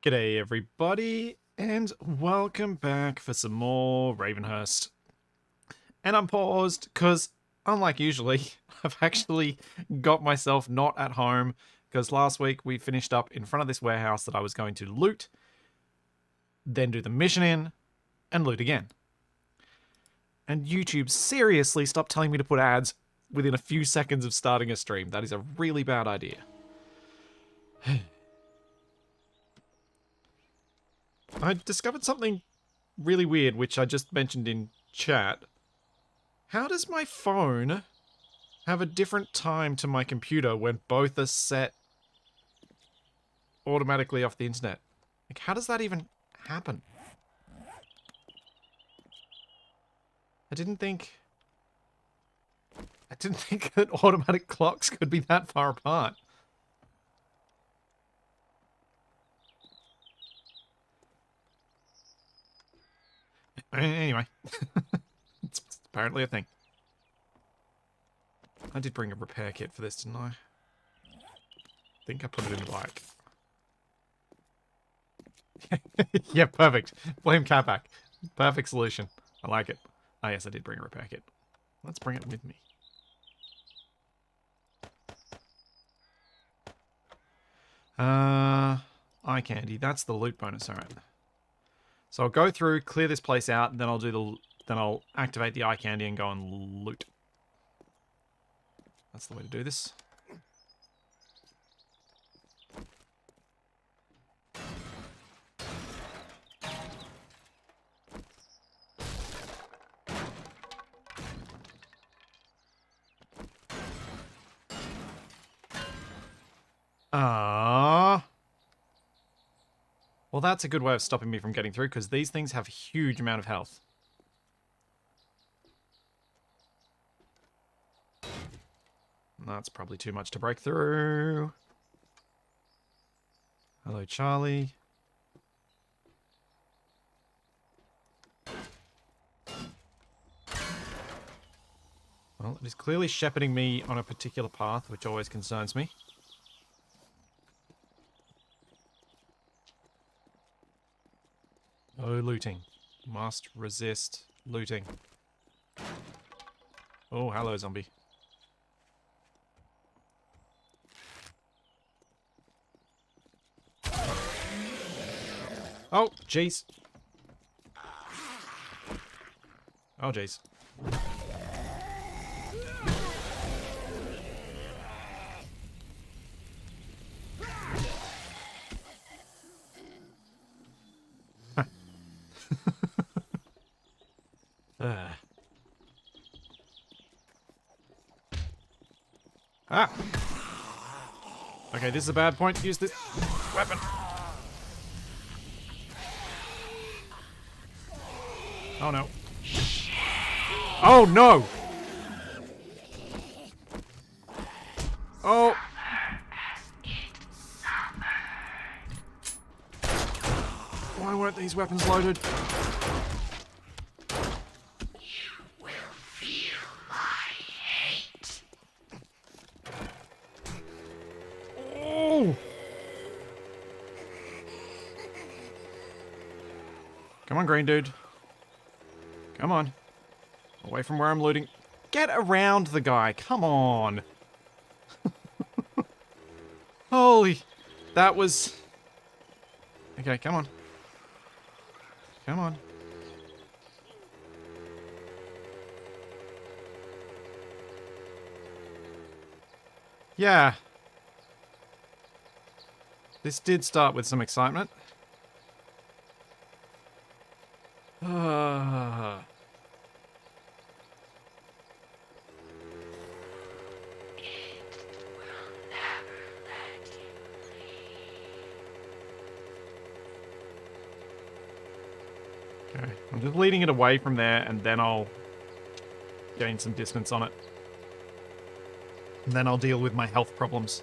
G'day everybody, and welcome back for some more Ravenhearst. And I'm paused, because unlike usually, I've actually got myself not at home, because last week we finished up in front of this warehouse that I was going to loot, then do the mission in, and loot again. And YouTube seriously stopped telling me to put ads within a few seconds of starting a stream. That is a really bad idea. I discovered something really weird, which I just mentioned in chat. How does my phone have a different time to my computer when both are set automatically off the internet? Like, how does that even happen? I didn't think that automatic clocks could be that far apart. Anyway, it's apparently a thing. I did bring a repair kit for this, didn't I? I think I put it in the bike. Yeah, perfect. Blame Capac. Perfect solution. I like it. Ah, yes, I did bring a repair kit. Let's bring it with me. Eye candy. That's the loot bonus, alright. So I'll go through, clear this place out, and then I'll activate the eye candy and go and loot. That's the way to do this. Well, that's a good way of stopping me from getting through, because these things have a huge amount of health. That's probably too much to break through. Hello, Charlie. Well, it is clearly shepherding me on a particular path, which always concerns me. Oh, looting. Must resist looting. Oh, hello, zombie. Oh, jeez. Oh, jeez. Ah! Okay, this is a bad point to use this weapon. Oh no. Oh no! Oh! Why weren't these weapons loaded? Come on, green dude. Come on. Away from where I'm looting. Get around the guy. Come on. Holy. That was... Okay, come on. Come on. Yeah. This did start with some excitement. Okay, I'm just leading it away from there, and then I'll gain some distance on it. And then I'll deal with my health problems.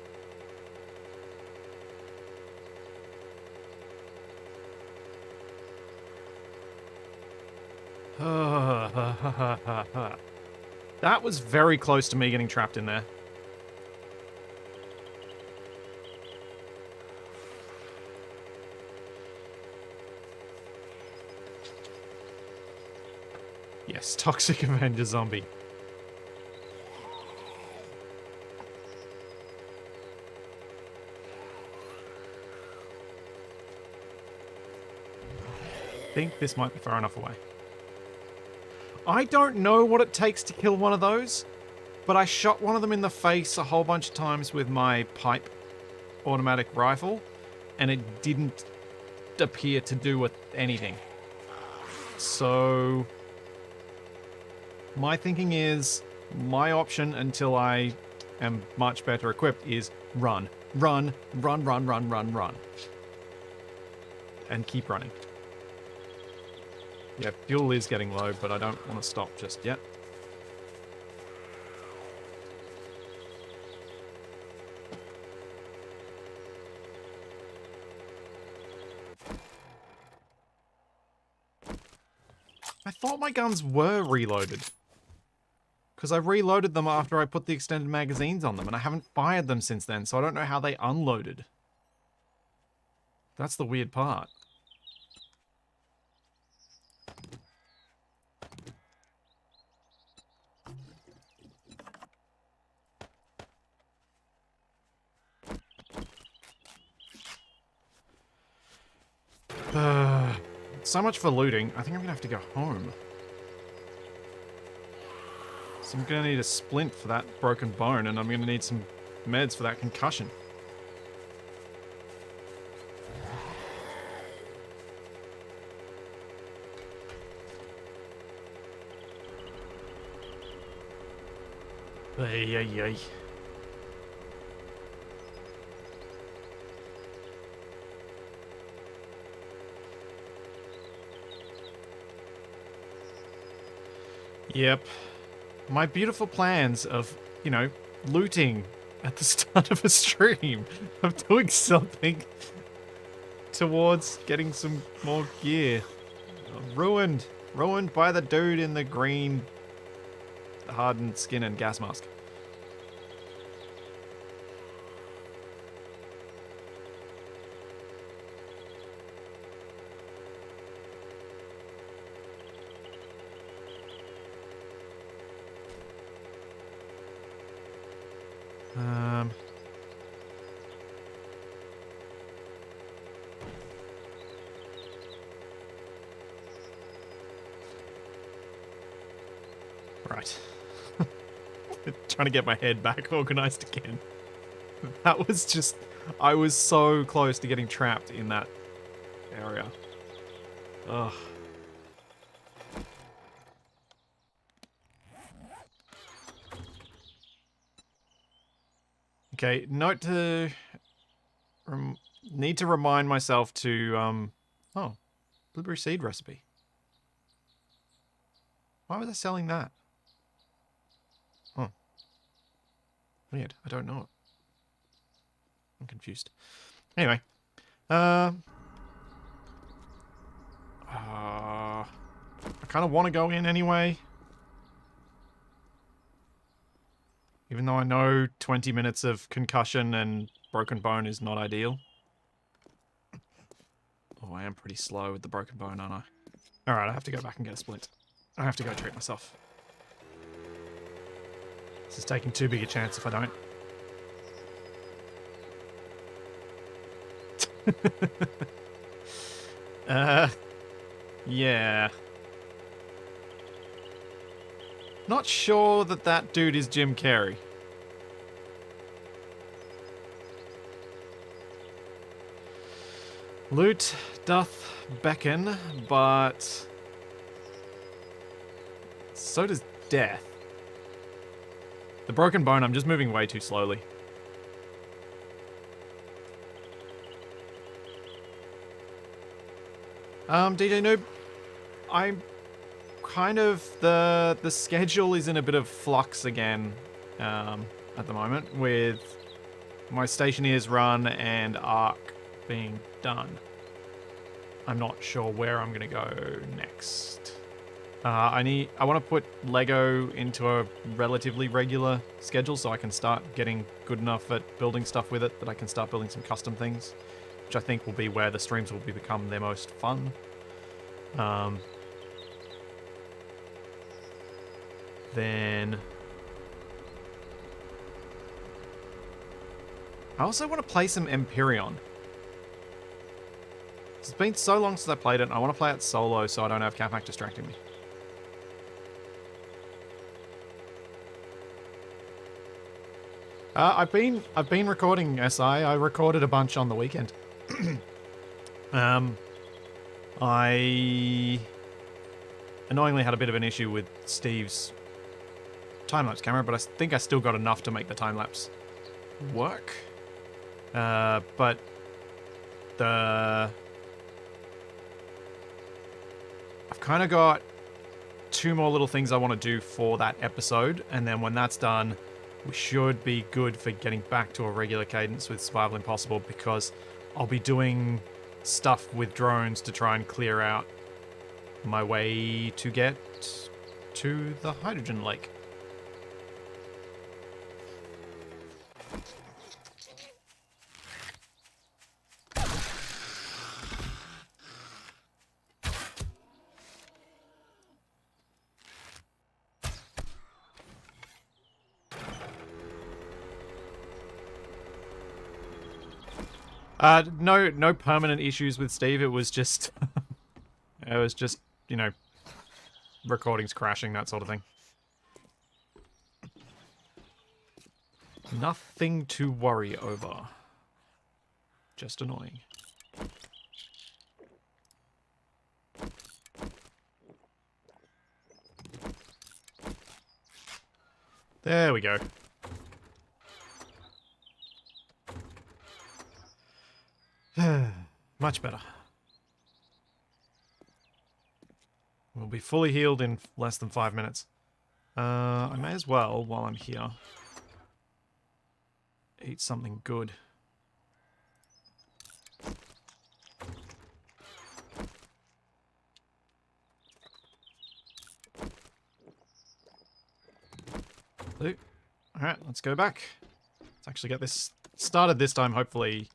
That was very close to me getting trapped in there. Yes, Toxic Avenger Zombie. I think this might be far enough away. I don't know what it takes to kill one of those, but I shot one of them in the face a whole bunch of times with my pipe automatic rifle, and it didn't appear to do anything. So my thinking is, my option until I am much better equipped is run. Run, run, run, run, run, run. And keep running. Yeah, fuel is getting low, but I don't want to stop just yet. I thought my guns were reloaded. Because I reloaded them after I put the extended magazines on them, and I haven't fired them since then, so I don't know how they unloaded. That's the weird part. So much for looting. I think I'm going to have to go home. So I'm going to need a splint for that broken bone, and I'm going to need some meds for that concussion. Ay, ay, ay. Yep. My beautiful plans of, you know, looting at the start of a stream, of doing something towards getting some more gear. Ruined. Ruined by the dude in the green hardened skin and gas mask. Right. Trying to get my head back organized again. That was just... I was so close to getting trapped in that area. Ugh. Okay, note to... need to remind myself to, oh, blueberry seed recipe. Why was I selling that? Oh. Weird, I don't know it. I'm confused. Anyway. I kind of want to go in anyway. Even though I know 20 minutes of concussion and broken bone is not ideal. Oh, I am pretty slow with the broken bone, aren't I? Alright, I have to go back and get a splint. I have to go treat myself. This is taking too big a chance if I don't. Yeah. Not sure that that dude is Jim Carrey. Loot doth beckon, but so does death. The broken bone, I'm just moving way too slowly. DJ Noob, I'm kind of, the schedule is in a bit of flux again at the moment, with my Stationeer's run and Arc being done. I'm not sure where I'm gonna go next. I want to put Lego into a relatively regular schedule so I can start getting good enough at building stuff with it that I can start building some custom things, which I think will be where the streams will become their most fun. then I also want to play some Empyrean. It's been so long since I played it, and I want to play it solo so I don't have Capac distracting me. I've been recording SI. I recorded a bunch on the weekend. I annoyingly had a bit of an issue with Steve's time-lapse camera, but I think I still got enough to make the time-lapse work. But I've kind of got 2 more little things I want to do for that episode, and then when that's done, we should be good for getting back to a regular cadence with Survival Impossible, because I'll be doing stuff with drones to try and clear out my way to get to the hydrogen lake. No permanent issues with Steve. It was just, you know, recordings crashing, that sort of thing. Nothing to worry over. Just annoying. There we go. Much better. We'll be fully healed in less than 5 minutes. I may as well, while I'm here, eat something good. Alright, let's go back. Let's actually get this started this time, hopefully.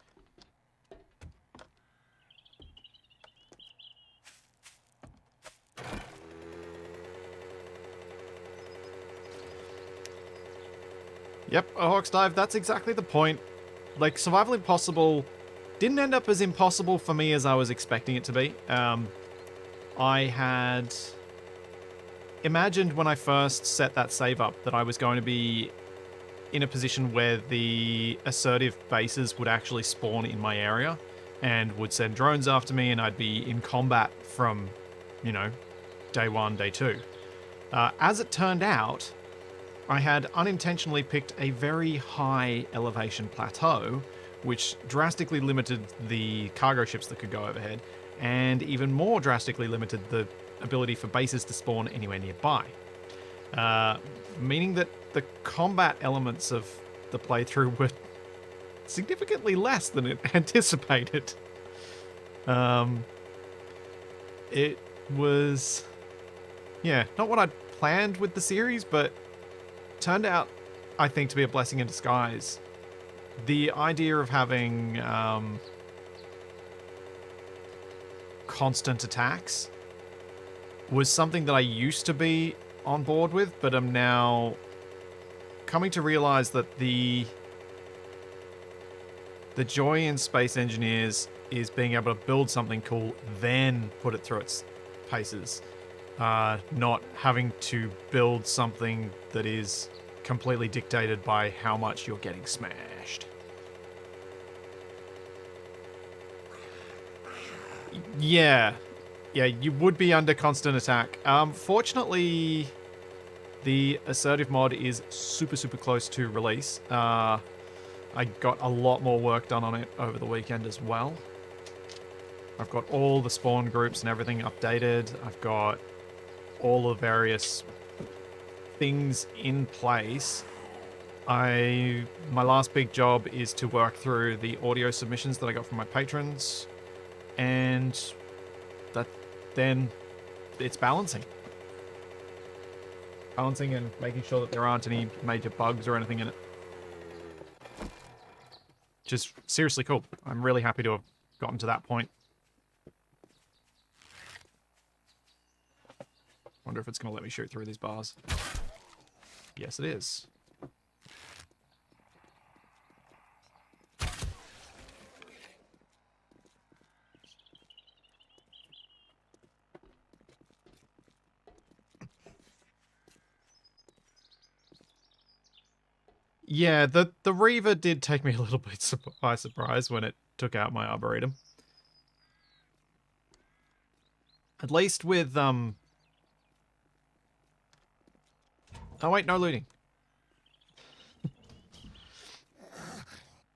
Yep, a Hawk's Dive, that's exactly the point. Like, Survival Impossible didn't end up as impossible for me as I was expecting it to be. I had imagined when I first set that save up that I was going to be in a position where the assertive bases would actually spawn in my area and would send drones after me, and I'd be in combat from, you know, day 1, day 2. As it turned out, I had unintentionally picked a very high elevation plateau, which drastically limited the cargo ships that could go overhead, and even more drastically limited the ability for bases to spawn anywhere nearby. Meaning that the combat elements of the playthrough were significantly less than it anticipated. It was, yeah, not what I'd planned with the series, but turned out, I think, to be a blessing in disguise. The idea of having constant attacks was something that I used to be on board with, but I'm now coming to realize that the joy in Space Engineers is being able to build something cool, then put it through its paces. Not having to build something that is completely dictated by how much you're getting smashed. Yeah, you would be under constant attack. Fortunately, the assertive mod is super close to release. I got a lot more work done on it over the weekend as well. I've got all the spawn groups and everything updated. I've got all the various things in place. My last big job is to work through the audio submissions that I got from my patrons, and then it's balancing and making sure that there aren't any major bugs or anything in it. Just seriously cool. I'm really happy to have gotten to that point. Wonder if it's going to let me shoot through these bars. Yes, it is. Yeah, the Reaver did take me a little bit by surprise when it took out my Arboretum. At least with, Oh wait, no looting.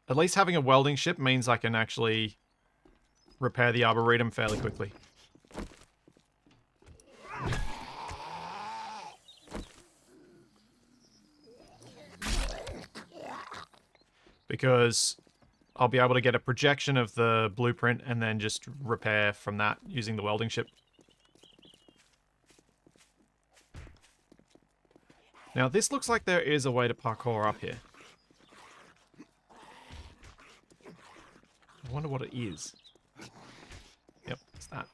At least having a welding ship means I can actually repair the Arboretum fairly quickly. Because I'll be able to get a projection of the blueprint and then just repair from that using the welding ship. Now, this looks like there is a way to parkour up here. I wonder what it is. Yep, it's that.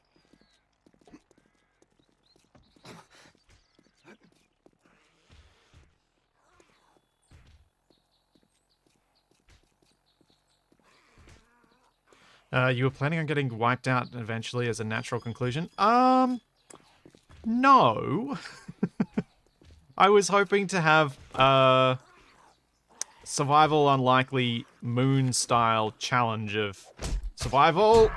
You were planning on getting wiped out eventually as a natural conclusion? No. I was hoping to have a survival unlikely moon style challenge of survival.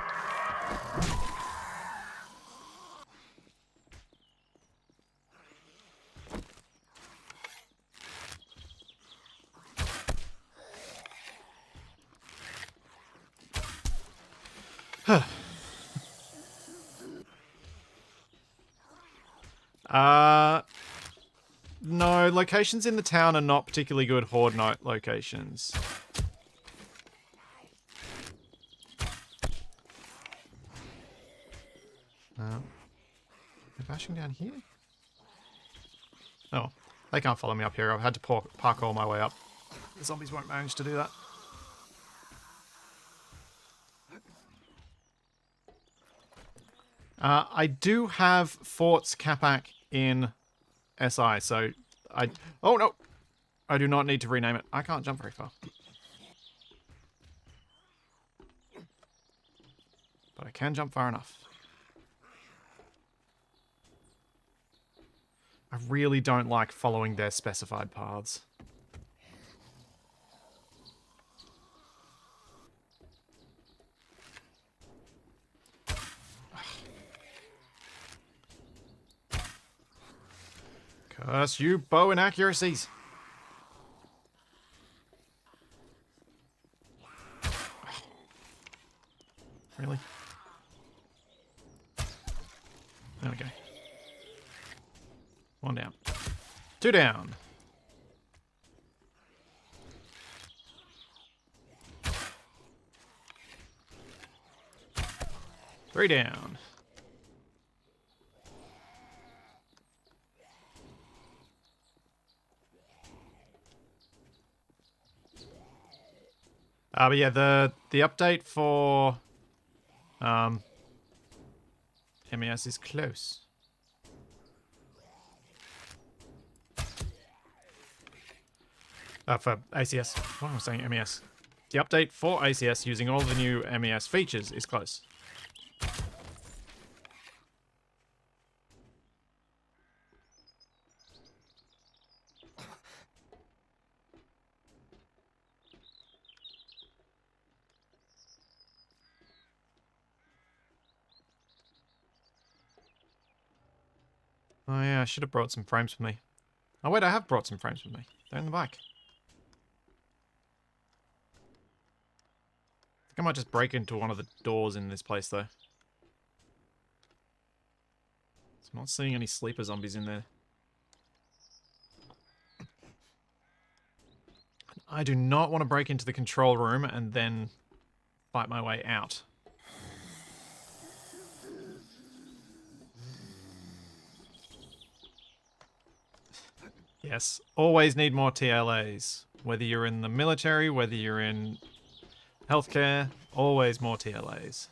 No, locations in the town are not particularly good horde night locations. They're bashing down here? Oh, they can't follow me up here. I've had to parkour my way up. The zombies won't manage to do that. I do have Forts Capac in SI, so oh no! I do not need to rename it. I can't jump very far. But I can jump far enough. I really don't like following their specified paths. Curse you, bow inaccuracies! Really? There we go. One down. Two down. Three down. But yeah, the update for MES is close. For ACS. What am I saying? MES. The update for ACS using all the new MES features is close. Oh yeah, I should have brought some frames with me. Oh wait, I have brought some frames with me. They're in the bike. I think I might just break into one of the doors in this place though. So I'm not seeing any sleeper zombies in there. I do not want to break into the control room and then fight my way out. Yes, always need more TLAs. Whether you're in the military, whether you're in healthcare, always more TLAs.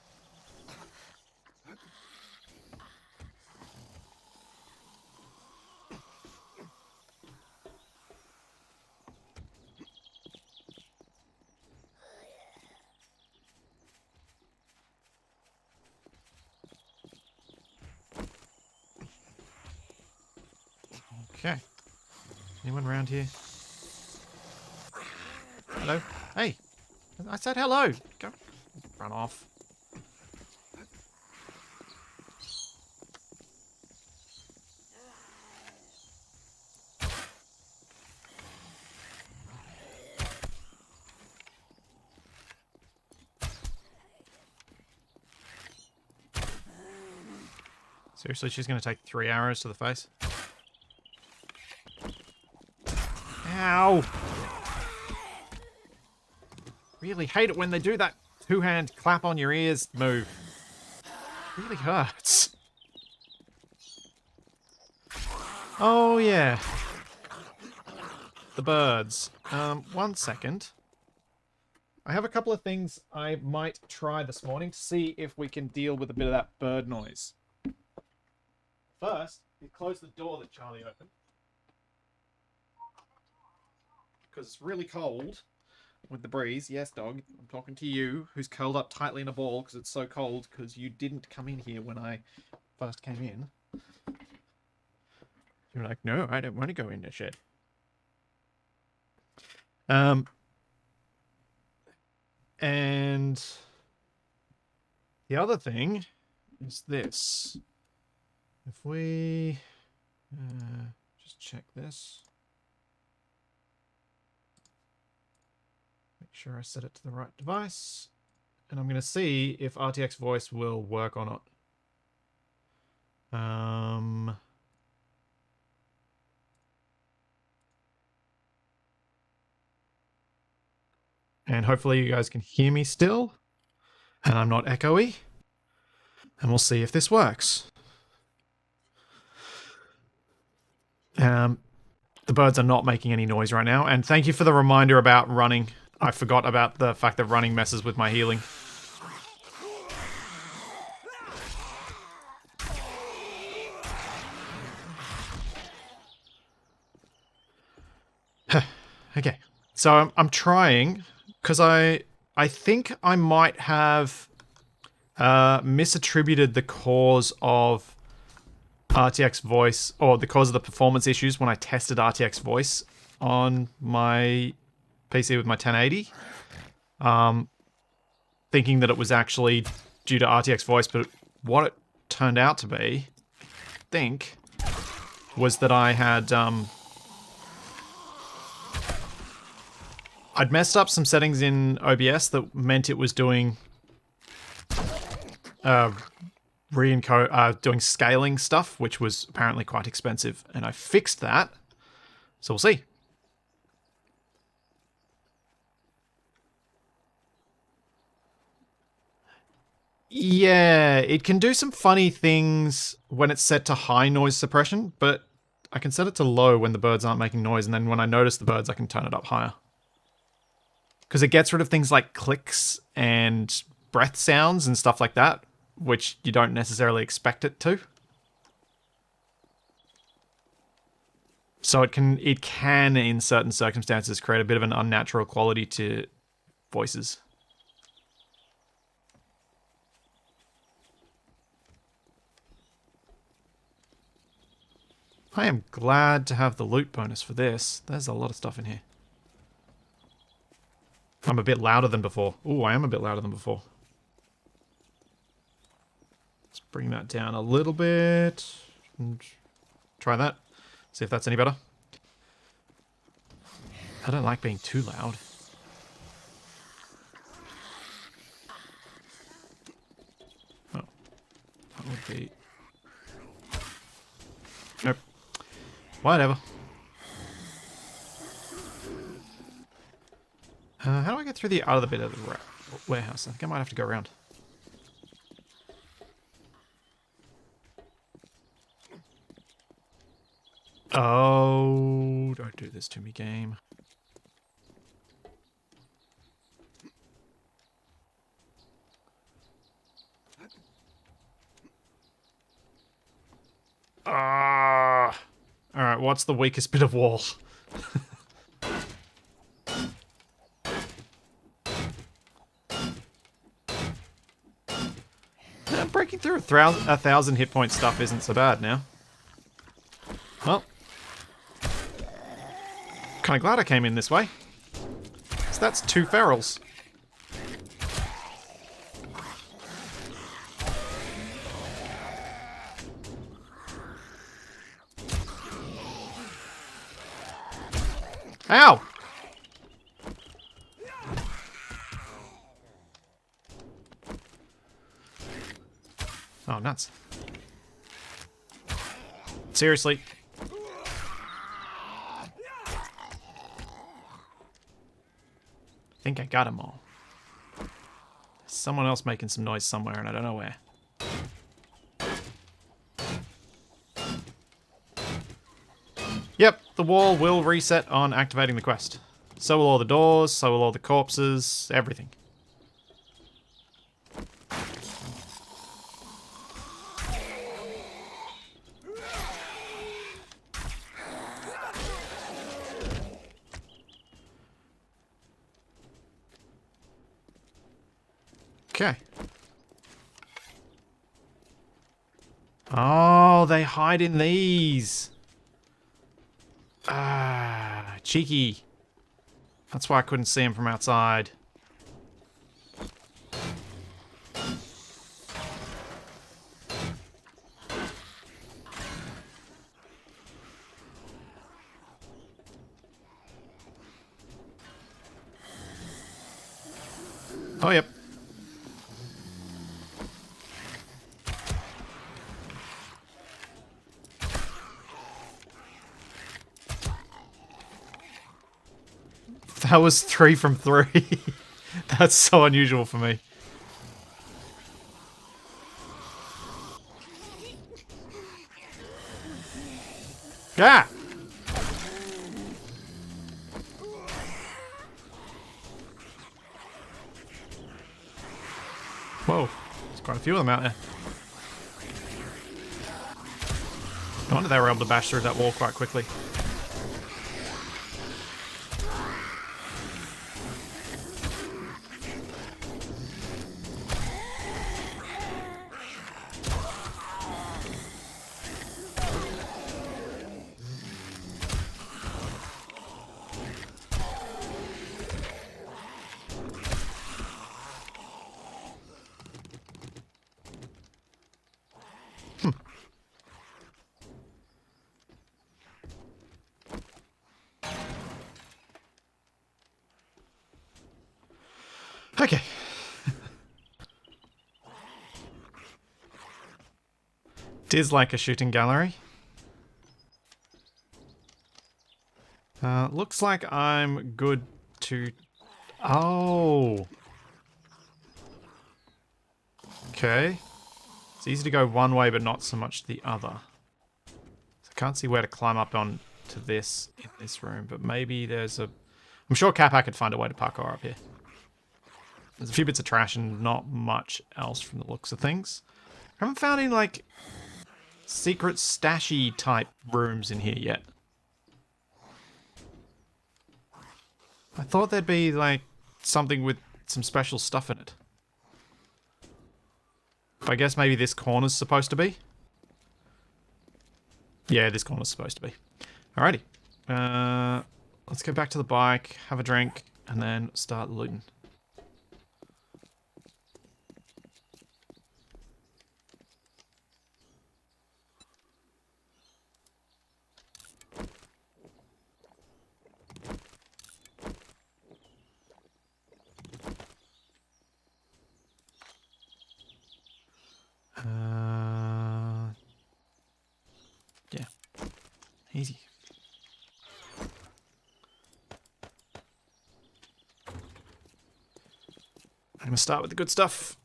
Okay. Anyone around here? Hello? Hey! I said hello! Go run off. Seriously, she's going to take 3 arrows to the face? Ow! Really hate it when they do that two-hand clap on your ears move. Really hurts. Oh, yeah. The birds. 1 second. I have a couple of things I might try this morning to see if we can deal with a bit of that bird noise. First, you close the door that Charlie opened. Because it's really cold with the breeze. Yes, dog, I'm talking to you, who's curled up tightly in a ball because it's so cold because you didn't come in here when I first came in. You're like, no, I don't want to go in the shed. And the other thing is this. If we just check this. Make sure I set it to the right device. And I'm going to see if RTX voice will work or not. And hopefully you guys can hear me still. And I'm not echoey. And we'll see if this works. The birds are not making any noise right now. And thank you for the reminder about running. I forgot about the fact that running messes with my healing. Okay. So I'm trying, because I think I might have misattributed the cause of RTX voice, or the cause of the performance issues when I tested RTX voice on my PC with my 1080. Thinking that it was actually due to RTX voice, but what it turned out to be, I think, was that I had I'd messed up some settings in OBS that meant it was doing doing scaling stuff, which was apparently quite expensive, and I fixed that. So we'll see. Yeah, it can do some funny things when it's set to high noise suppression, but I can set it to low when the birds aren't making noise, and then when I notice the birds, I can turn it up higher. Because it gets rid of things like clicks and breath sounds and stuff like that, which you don't necessarily expect it to. So it can, in certain circumstances, create a bit of an unnatural quality to voices. I am glad to have the loot bonus for this. There's a lot of stuff in here. I'm a bit louder than before. Ooh, I am a bit louder than before. Let's bring that down a little bit. And try that. See if that's any better. I don't like being too loud. Oh. That would be... Nope. Whatever. How do I get through the other bit of the warehouse? I think I might have to go around. Oh, don't do this to me, game. Ah. Alright, what's the weakest bit of wall? Breaking through 1,000 hit point stuff isn't so bad now. Well, Kind of glad I came in this way. So that's 2 ferals. Ow! Oh, nuts. Seriously. I think I got them all. Someone else making some noise somewhere and I don't know where. Yep, the wall will reset on activating the quest. So will all the doors, so will all the corpses, everything. Okay. Oh, they hide in these. Ah, cheeky. That's why I couldn't see him from outside. Oh, yep. That was 3 from 3. That's so unusual for me. Ah! Whoa, there's quite a few of them out there. No wonder they were able to bash through that wall quite quickly. Okay. It is like a shooting gallery. Looks like I'm good to... Oh! Okay. It's easy to go one way, but not so much the other. So I can't see where to climb up on to this in this room, but maybe there's a... I'm sure Kappa could find a way to parkour up here. There's a few bits of trash and not much else from the looks of things. I haven't found any, like, secret stashy type rooms in here yet. I thought there'd be, like, something with some special stuff in it. I guess maybe this corner's supposed to be. Yeah, this corner's supposed to be. Alrighty. Let's go back to the bike, have a drink, and then start looting. Yeah. Easy. I'm gonna start with the good stuff.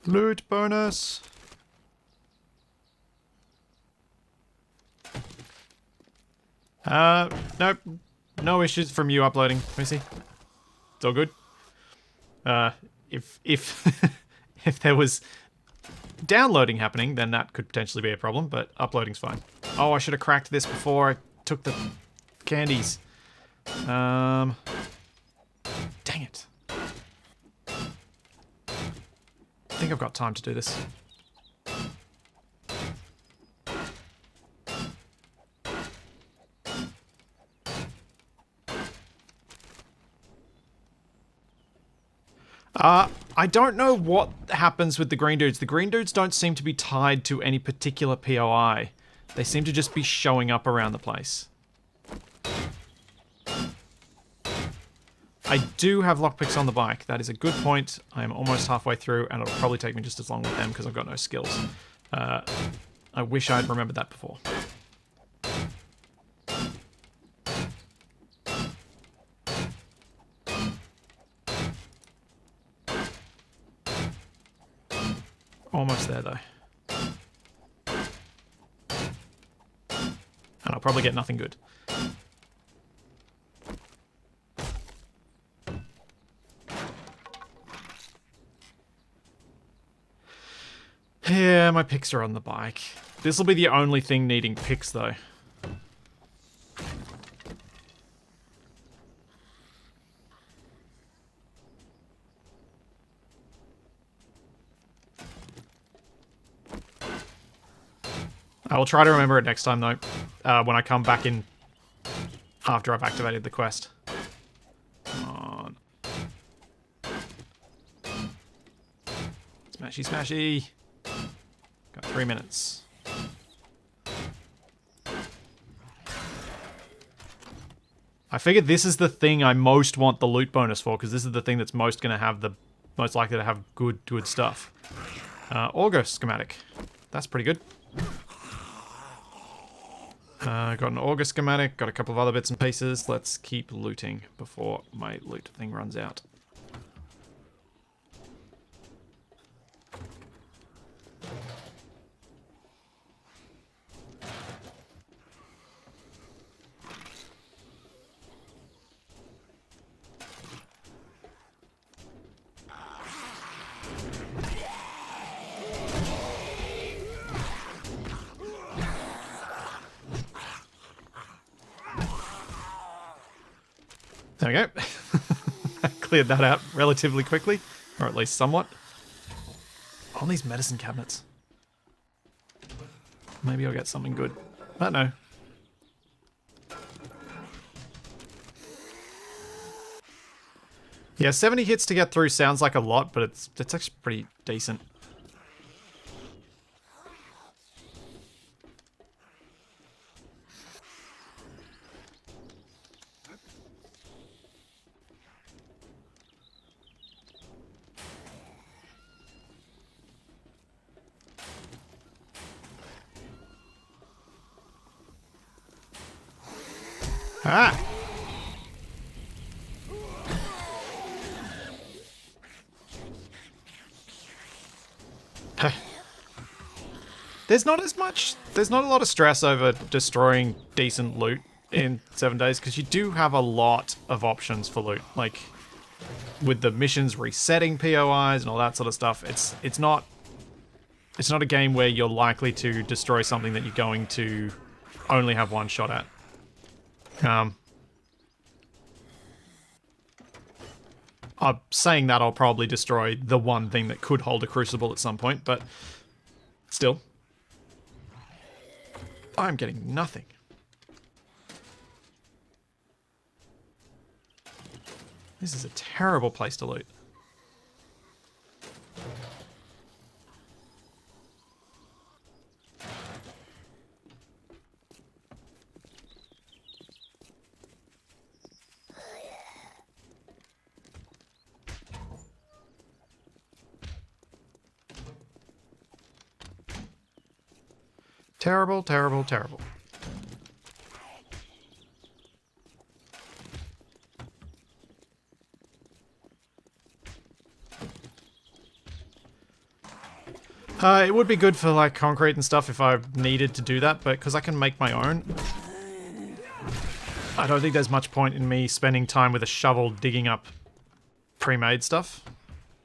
Loot bonus. Nope. No issues from you uploading, Missy. It's all good. If if there was downloading happening, then that could potentially be a problem, but uploading's fine. Oh, I should have cracked this before I took the candies. Dang it. I think I've got time to do this. I don't know what happens with the green dudes. The green dudes don't seem to be tied to any particular POI. They seem to just be showing up around the place. I do have lockpicks on the bike. That is a good point. I am almost halfway through, and it'll probably take me just as long with them because I've got no skills. I wish I'd remembered that before. Almost there, though. And I'll probably get nothing good. Yeah, my picks are on the bike. This will be the only thing needing picks, though. I will try to remember it next time, though, when I come back in after I've activated the quest. Come on. Smashy, smashy. Got 3 minutes. I figured this is the thing I most want the loot bonus for, because this is the thing that's most going to have the most likely to have good stuff. Auger schematic. That's pretty good. Got an auger schematic, got a couple of other bits and pieces. Let's keep looting before my loot thing runs out. There we go. I cleared that out relatively quickly, or at least somewhat. On these medicine cabinets. Maybe I'll get something good. I don't know. Yeah, 70 hits to get through sounds like a lot, but it's actually pretty decent. Ah! There's not a lot of stress over destroying decent loot in 7 days, because you do have a lot of options for loot. Like, with the missions resetting POIs and all that sort of stuff, it's not a game where you're likely to destroy something that you're going to only have one shot at. I'm saying that I'll probably destroy the one thing that could hold a crucible at some point, but still. I'm getting nothing. This is a terrible place to loot. Terrible, terrible, terrible. It would be good for like concrete and stuff if I needed to do that, but because I can make my own, I don't think there's much point in me spending time with a shovel digging up pre-made stuff.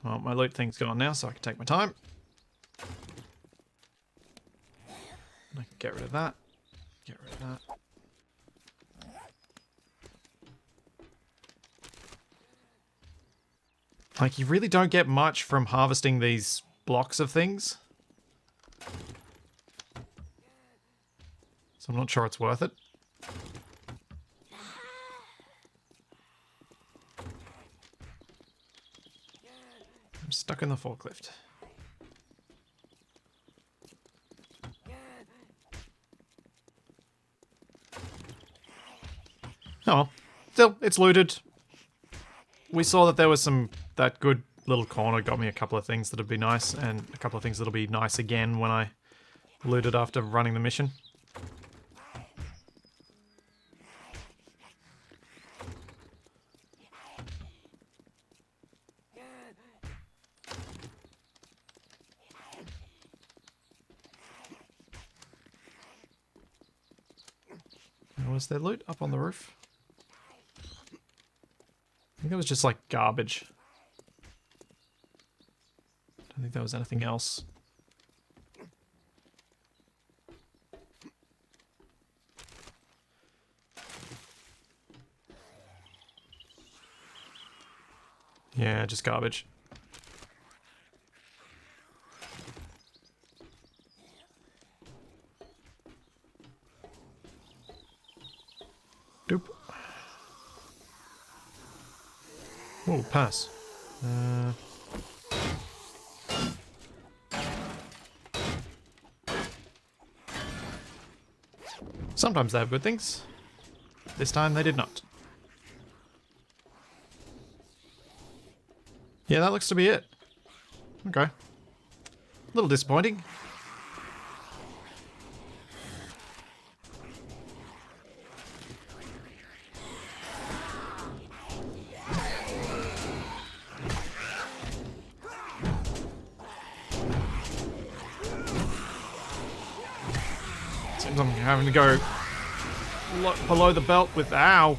Well, my loot thing's gone now, so I can take my time. I can get rid of that. Get rid of that. Like, you really don't get much from harvesting these blocks of things. So I'm not sure it's worth it. I'm stuck in the forklift. Oh, still, it's looted. We saw that there was that good little corner got me a couple of things that'd be nice, and a couple of things that'll be nice again when I loot it after running the mission. Was there loot up on the roof? I think it was just like garbage. I don't think there was anything else. Yeah, just garbage. Doop. Oh, pass. Sometimes they have good things. This time they did not. Yeah, that looks to be it. Okay. A little disappointing. Seems I'm having to go below the belt with ow.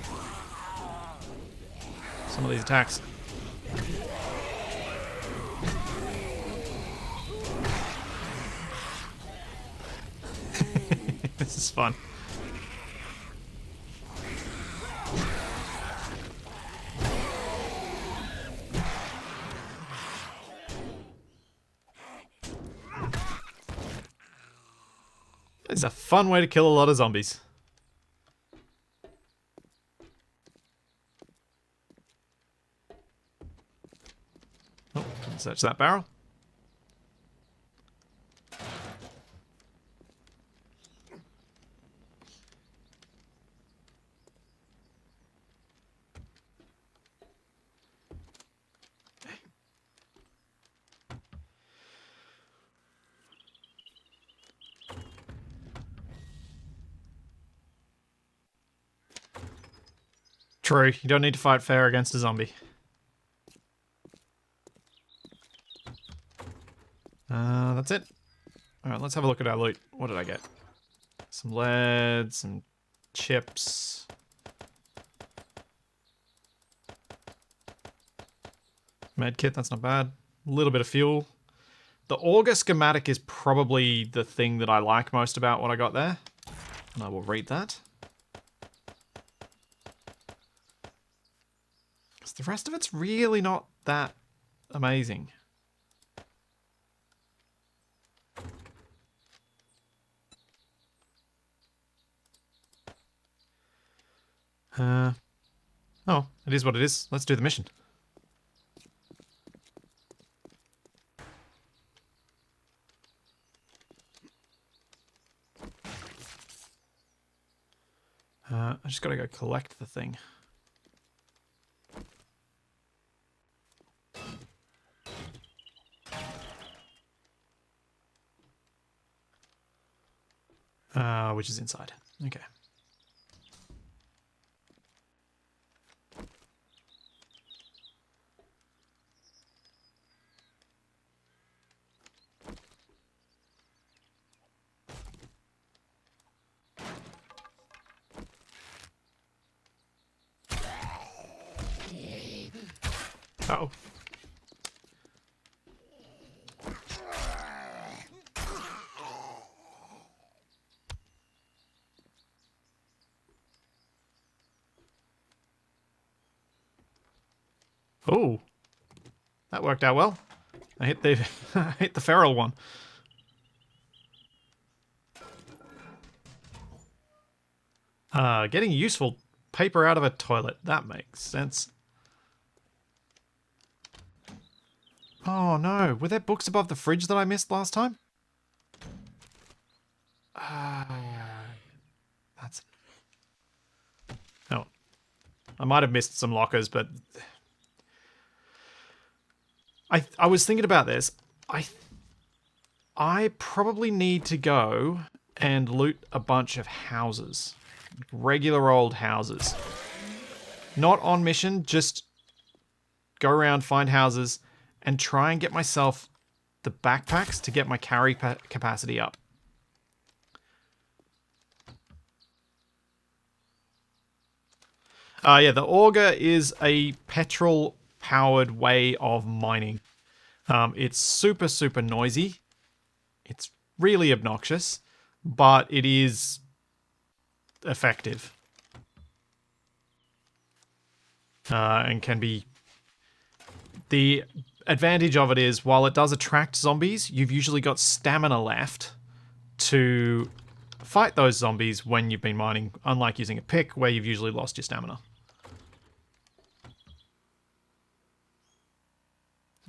Some of these attacks. This is fun. It's a fun way to kill a lot of zombies. Oh, didn't search that barrel. True, you don't need to fight fair against a zombie. That's it. Alright, let's have a look at our loot. What did I get? Some lead, some chips. Medkit, that's not bad. A little bit of fuel. The auger schematic is probably the thing that I like most about what I got there. And I will read that. Because the rest of it's really not that amazing. Oh, it is what it is. Let's do the mission. I just gotta go collect the thing. Which is inside. Okay. Uh-oh. Oh, that worked out well. I hit the I hit the feral one. Getting useful paper out of a toilet. That makes sense. Oh no, were there books above the fridge that I missed last time? That's... Oh. I might have missed some lockers, but... I was thinking about this. I probably need to go and loot a bunch of houses. Regular old houses. Not on mission, just go around, find houses, and try and get myself the backpacks to get my carry capacity up. Yeah, the auger is a petrol-powered way of mining. It's super, super noisy. It's really obnoxious, but it is effective. And can be... The advantage of it is, while it does attract zombies, you've usually got stamina left to fight those zombies when you've been mining, unlike using a pick, where you've usually lost your stamina.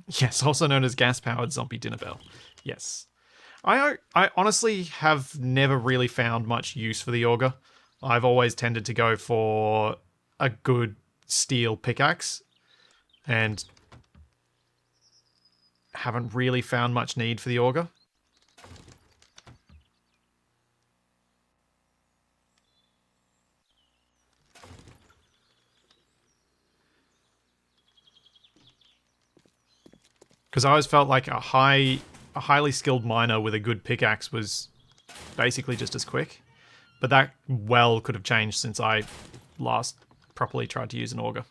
Yes, also known as gas-powered zombie dinner bell. Yes. I honestly have never really found much use for the auger. I've always tended to go for a good steel pickaxe, and haven't really found much need for the auger. Because I always felt like a highly skilled miner with a good pickaxe was basically just as quick. But that well could have changed since I last properly tried to use an auger.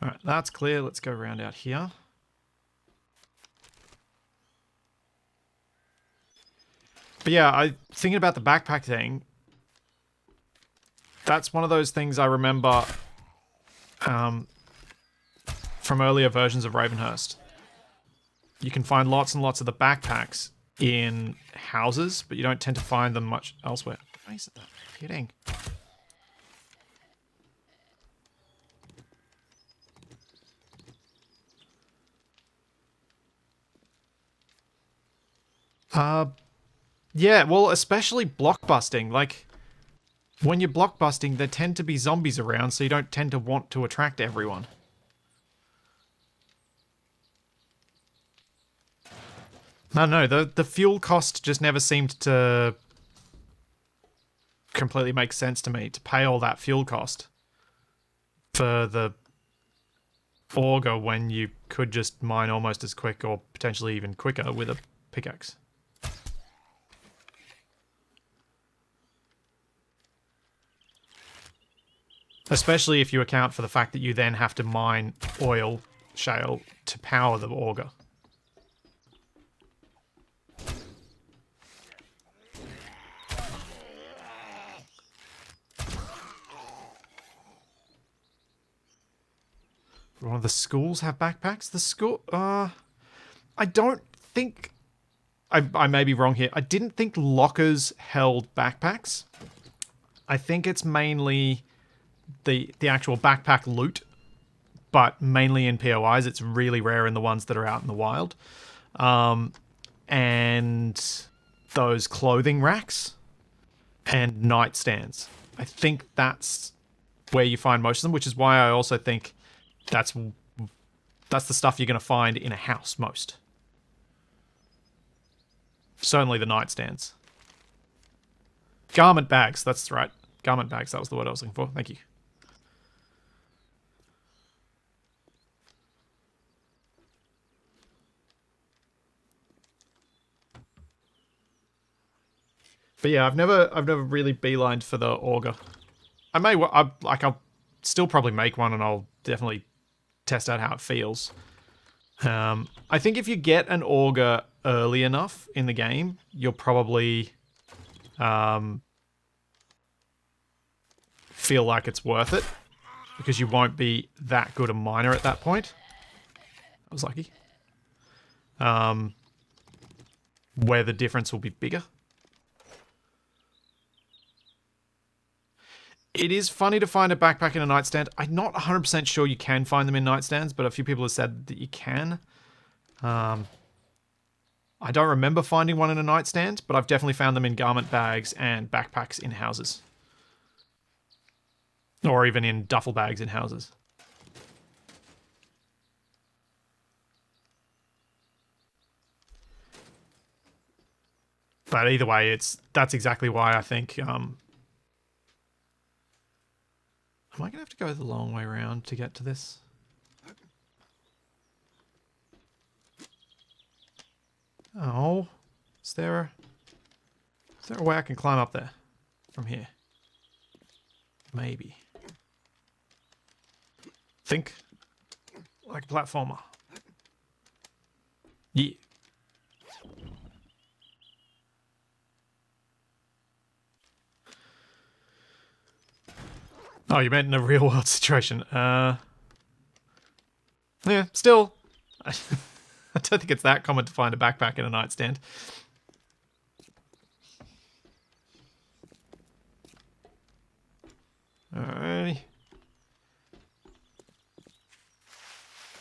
Alright, that's clear. Let's go around out here. But yeah, thinking about the backpack thing, that's one of those things I remember from earlier versions of Ravenhearst. You can find lots and lots of the backpacks in houses, but you don't tend to find them much elsewhere. Why is that hitting? Yeah, well, especially blockbusting. Like, when you're blockbusting, there tend to be zombies around, so you don't tend to want to attract everyone. No, the fuel cost just never seemed to completely make sense to me, to pay all that fuel cost for the auger when you could just mine almost as quick or potentially even quicker with a pickaxe. Especially if you account for the fact that you then have to mine oil, shale, to power the auger. One of the schools have backpacks? The school... I don't think... I may be wrong here. I didn't think lockers held backpacks. I think it's mainly the actual backpack loot, but mainly in POIs. It's really rare in the ones that are out in the wild. And those clothing racks and nightstands. I think that's where you find most of them, which is why I also think that's the stuff you're going to find in a house most. Certainly the nightstands. Garment bags, that's right. Garment bags, that was the word I was looking for. Thank you. But yeah, I've never really beelined for the auger. I'll still probably make one, and I'll definitely test out how it feels. I think if you get an auger early enough in the game, you'll probably feel like it's worth it, because you won't be that good a miner at that point. I was lucky. Where the difference will be bigger. It is funny to find a backpack in a nightstand. I'm not 100% sure you can find them in nightstands, but a few people have said that you can. I don't remember finding one in a nightstand, but I've definitely found them in garment bags and backpacks in houses. Or even in duffel bags in houses. But either way, that's exactly why I think... am I going to have to go the long way around to get to this? Oh. Is there a way I can climb up there? From here? Maybe. Think. Like a platformer. Yeah. Oh, you meant in a real world situation. Yeah, still. I don't think it's that common to find a backpack in a nightstand. Alrighty.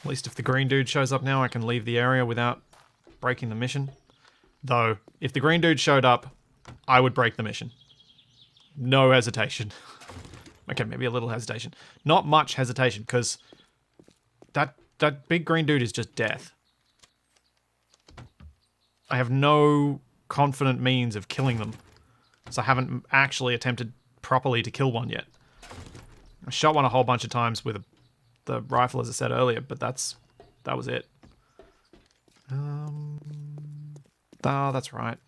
At least if the green dude shows up now, I can leave the area without breaking the mission. Though, if the green dude showed up, I would break the mission. No hesitation. Okay, maybe a little hesitation. Not much hesitation, because that big green dude is just death. I have no confident means of killing them, so I haven't actually attempted properly to kill one yet. I shot one a whole bunch of times with the rifle, as I said earlier, but that was it. Oh, that's right.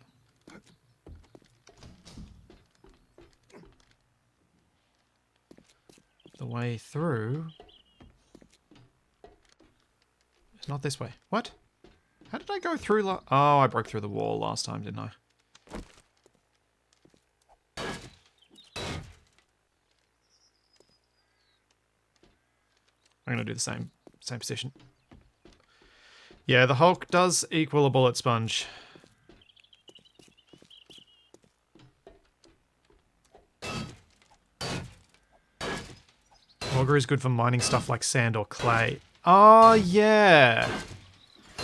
The way through is not this way. What? How did I go through? Oh, I broke through the wall last time, didn't I? I'm gonna do the same position. Yeah, the Hulk does equal a bullet sponge. Auger is good for mining stuff like sand or clay. Oh, yeah.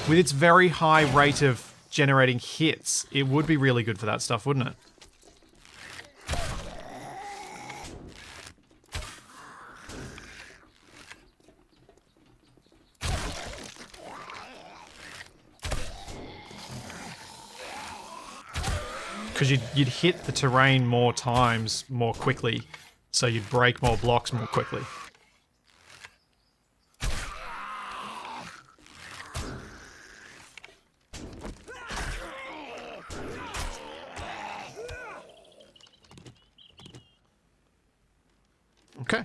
With its very high rate of generating hits, it would be really good for that stuff, wouldn't it? Because you'd hit the terrain more times more quickly, so you'd break more blocks more quickly. Okay.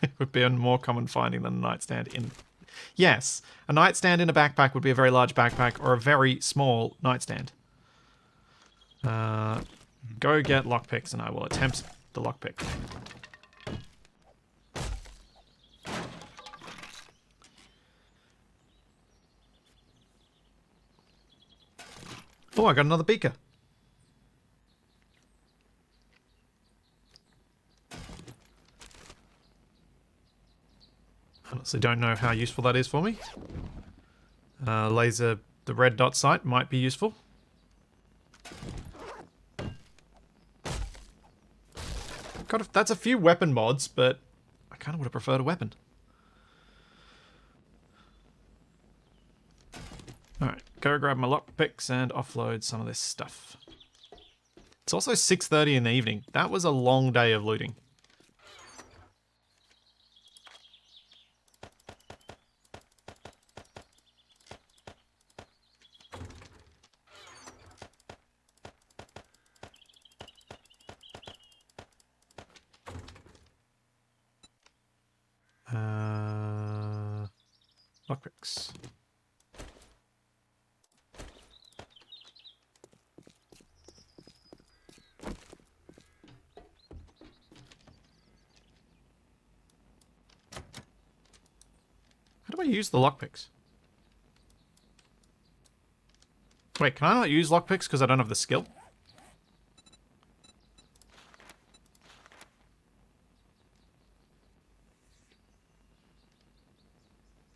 It would be a more common finding than a nightstand in... Yes, a nightstand in a backpack would be a very large backpack or a very small nightstand. Go get lockpicks and I will attempt the lockpick. Oh, I got another beaker. Honestly don't know how useful that is for me. Laser, the red dot sight might be useful. God, that's a few weapon mods, but I kind of would have preferred a weapon. Alright, go grab my lockpicks and offload some of this stuff. It's also 6:30 in the evening. That was a long day of looting. Lockpicks. How do I use the lockpicks? Wait, can I not use lockpicks because I don't have the skill?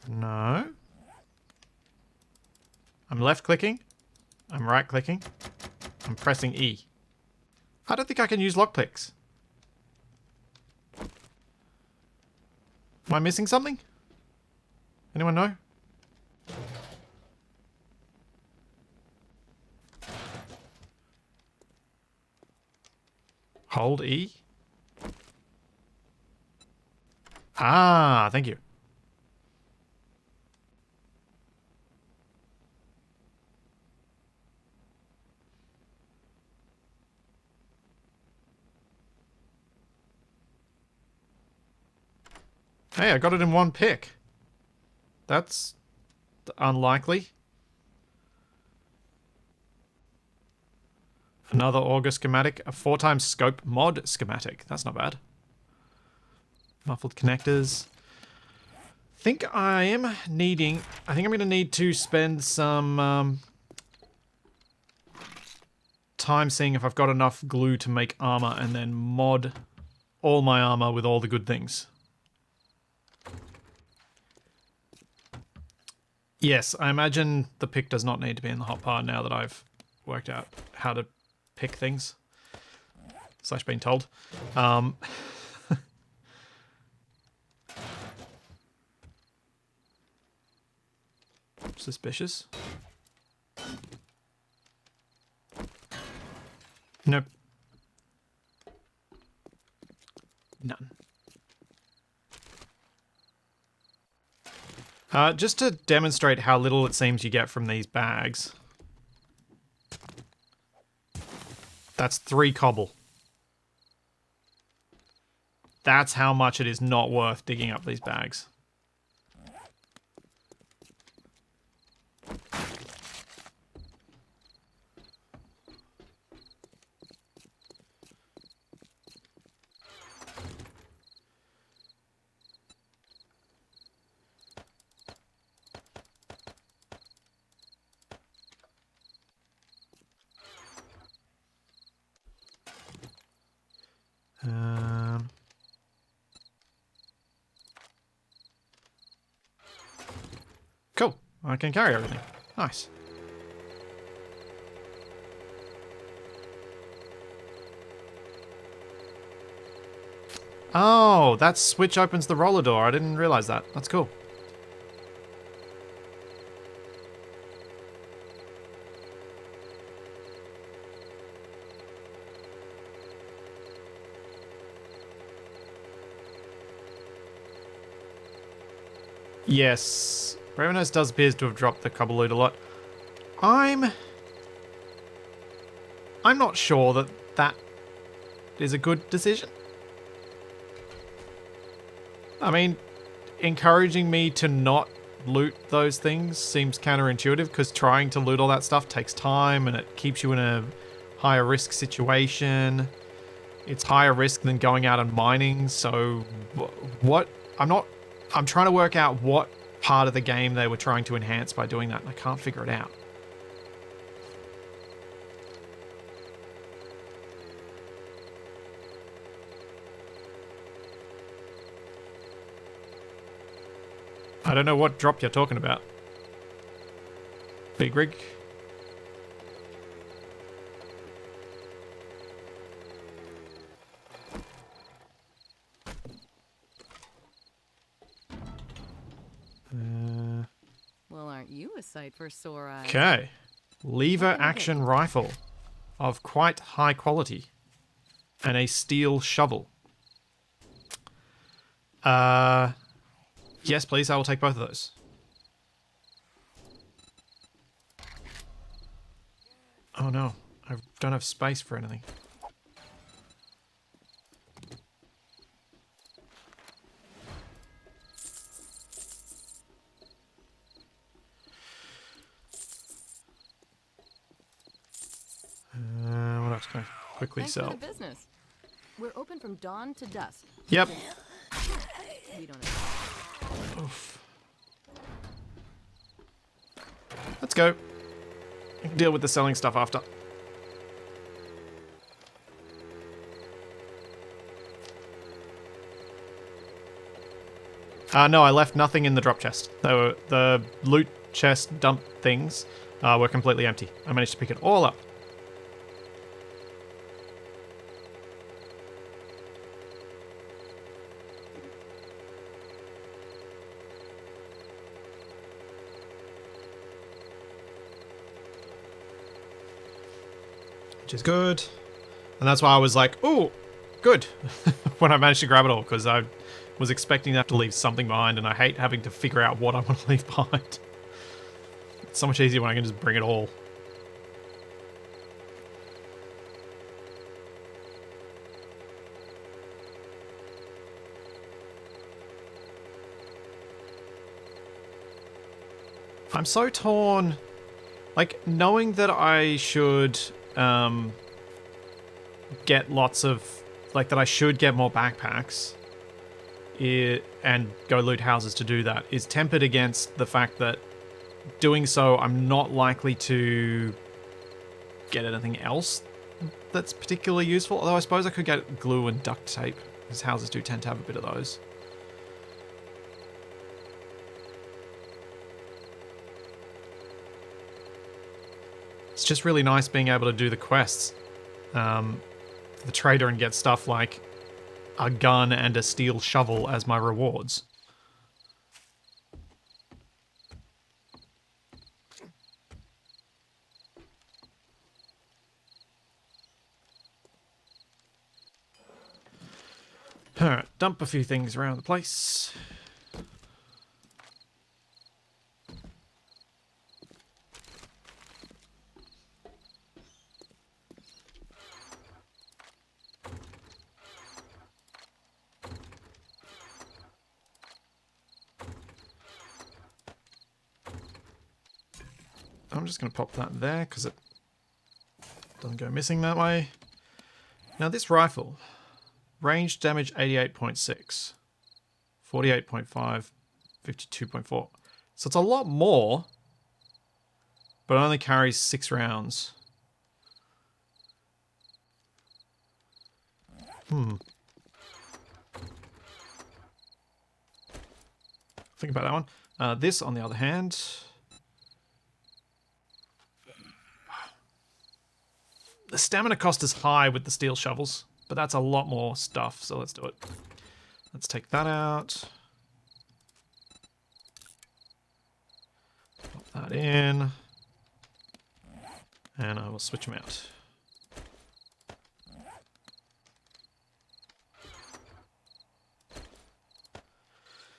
No. I'm left clicking. I'm right clicking. I'm pressing E. I don't think I can use lockpicks. Am I missing something? Anyone know? Hold E. Ah, thank you. Hey, I got it in one pick. That's unlikely. Another auger schematic. A 4x scope mod schematic. That's not bad. Muffled connectors. I think I'm going to need to spend some time seeing if I've got enough glue to make armor and then mod all my armor with all the good things. Yes, I imagine the pick does not need to be in the hotbar now that I've worked out how to pick things. / been told. Suspicious. Nope. None. Just to demonstrate how little it seems you get from these bags. That's 3 cobble. That's how much it is not worth digging up these bags. Cool. I can carry everything. Nice. Oh, that switch opens the roller door. I didn't realize that. That's cool. Yes. Ravenhearst does appears to have dropped the cobble loot a lot. I'm not sure that that is a good decision. I mean, encouraging me to not loot those things seems counterintuitive because trying to loot all that stuff takes time and it keeps you in a higher risk situation. It's higher risk than going out and mining, so what? I'm trying to work out what part of the game they were trying to enhance by doing that, and I can't figure it out. I don't know what drop you're talking about. Big rig. Well, aren't you a sight for sore eyes? Okay. Lever action rifle of quite high quality. And a steel shovel. Yes, please. I will take both of those. Oh no. I don't have space for anything. What else can I quickly Thanks sell? for the business. We're open from dawn to dusk. Yep. We don't have... Oof. go. I can deal with the selling stuff after. No, I left nothing in the drop chest. The loot chest dump things were completely empty. I managed to pick it all up. Which is good. And that's why I was like, ooh, good, when I managed to grab it all, because I was expecting to have to leave something behind, and I hate having to figure out what I want to leave behind. It's so much easier when I can just bring it all. I'm so torn. Like, knowing that I should get lots of... Like, that I should get more backpacks and go loot houses to do that is tempered against the fact that doing so, I'm not likely to get anything else that's particularly useful. Although I suppose I could get glue and duct tape, because houses do tend to have a bit of those. It's just really nice being able to do the quests for the trader and get stuff like a gun and a steel shovel as my rewards. Alright, dump a few things around the place. I'm just going to pop that there because it doesn't go missing that way. Now this rifle, range damage 88.6, 48.5, 52.4. So it's a lot more, but it only carries 6 rounds. Think about that one. This, on the other hand... The stamina cost is high with the steel shovels, but that's a lot more stuff, so let's do it. Let's take that out. Pop that in. And I will switch them out.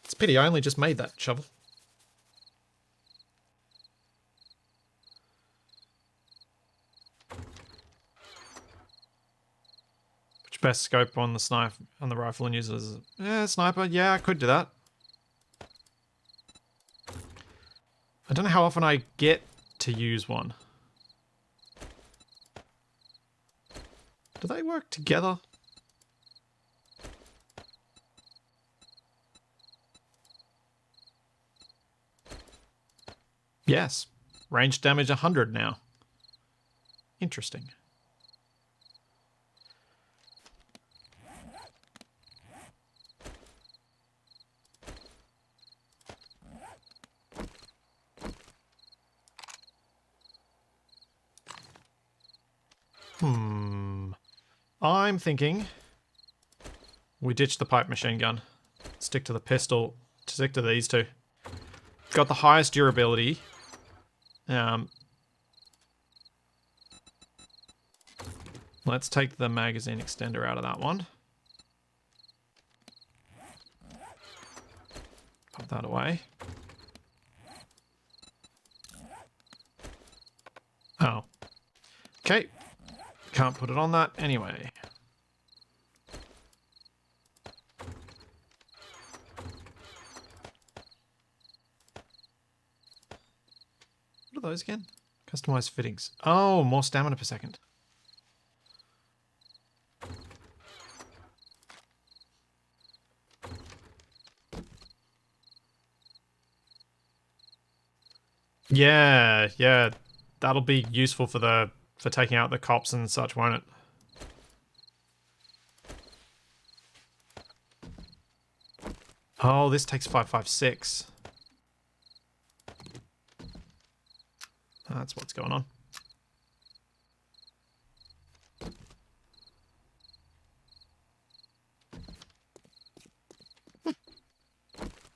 It's a pity I only just made that shovel. Best scope on the sniper on the rifle and use it as a sniper. Yeah, I could do that. I don't know how often I get to use one. Do they work together? Yes. Range damage 100 now. Interesting. I'm thinking we ditch the pipe machine gun. Stick to the pistol. Stick to these two. Got the highest durability. Let's take the magazine extender out of that one. Put that away. Oh. Okay. Can't put it on that anyway. What are those again? Customized fittings. Oh, more stamina per second. Yeah, yeah. That'll be useful for taking out the cops and such, won't it? Oh, this takes 556. That's what's going on.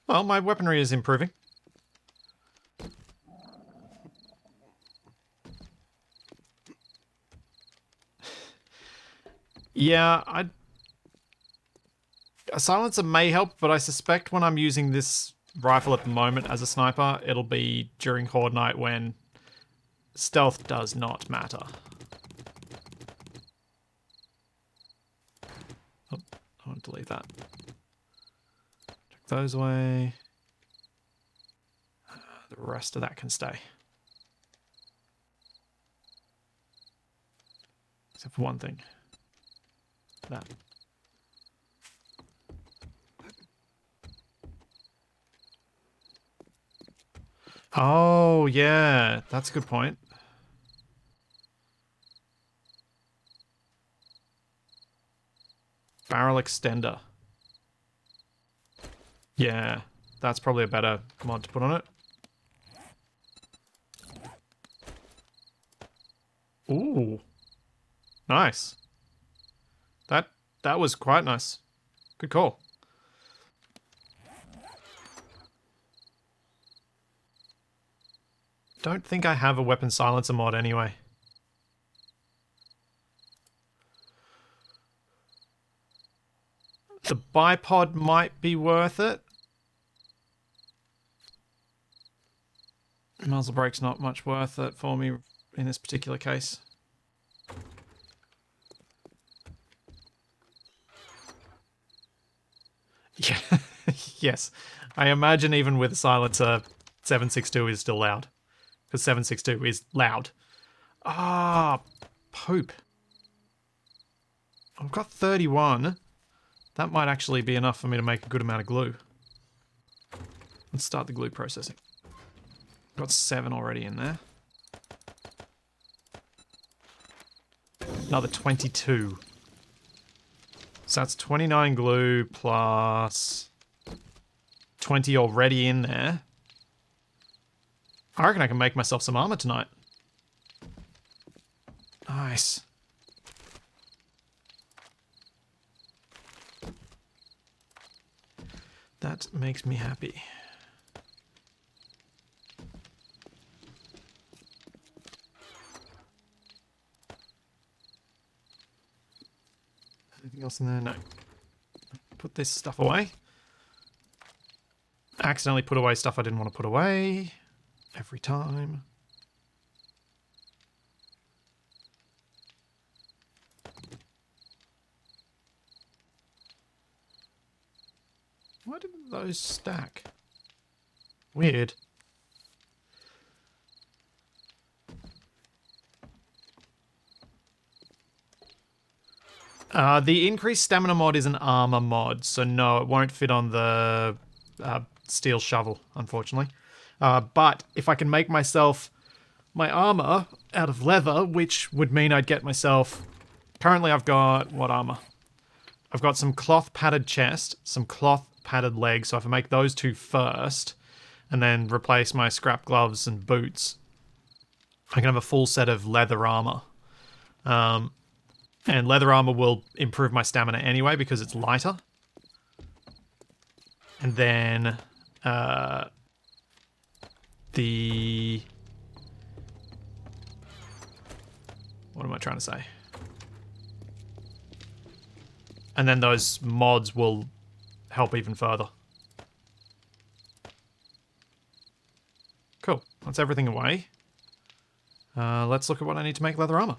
Well, my weaponry is improving. Yeah, a silencer may help, but I suspect when I'm using this rifle at the moment as a sniper, it'll be during Horde Night when stealth does not matter. Oh, I want to delete that. Check those away. The rest of that can stay. Except for one thing. That. Oh, yeah. That's a good point. Barrel extender. Yeah, that's probably a better mod to put on it. Ooh. Nice. That was quite nice. Good call. Don't think I have a weapon silencer mod anyway. The bipod might be worth it. Muzzle brake's not much worth it for me in this particular case. Yeah, yes. I imagine even with a silencer, 762 is still loud. Because 762 is loud. Ah, poop. I've got 31. That might actually be enough for me to make a good amount of glue. Let's start the glue processing. Got 7 already in there. Another 22. So that's 29 glue plus 20 already in there. I reckon I can make myself some armor tonight. Nice. That makes me happy. Anything else in there? No. Put this stuff away. Accidentally put away stuff I didn't want to put away. Every time. Why didn't those stack? Weird. The increased stamina mod is an armor mod, so no, it won't fit on the steel shovel, unfortunately. But if I can make myself my armor out of leather, which would mean I'd get myself... Currently I've got... what armor? I've got some cloth padded chest, some cloth padded legs, so if I make those two first, and then replace my scrap gloves and boots, I can have a full set of leather armor. And leather armor will improve my stamina anyway because it's lighter. And then the... what am I trying to say? And then those mods will help even further. Cool. That's everything away. Let's look at what I need to make leather armor.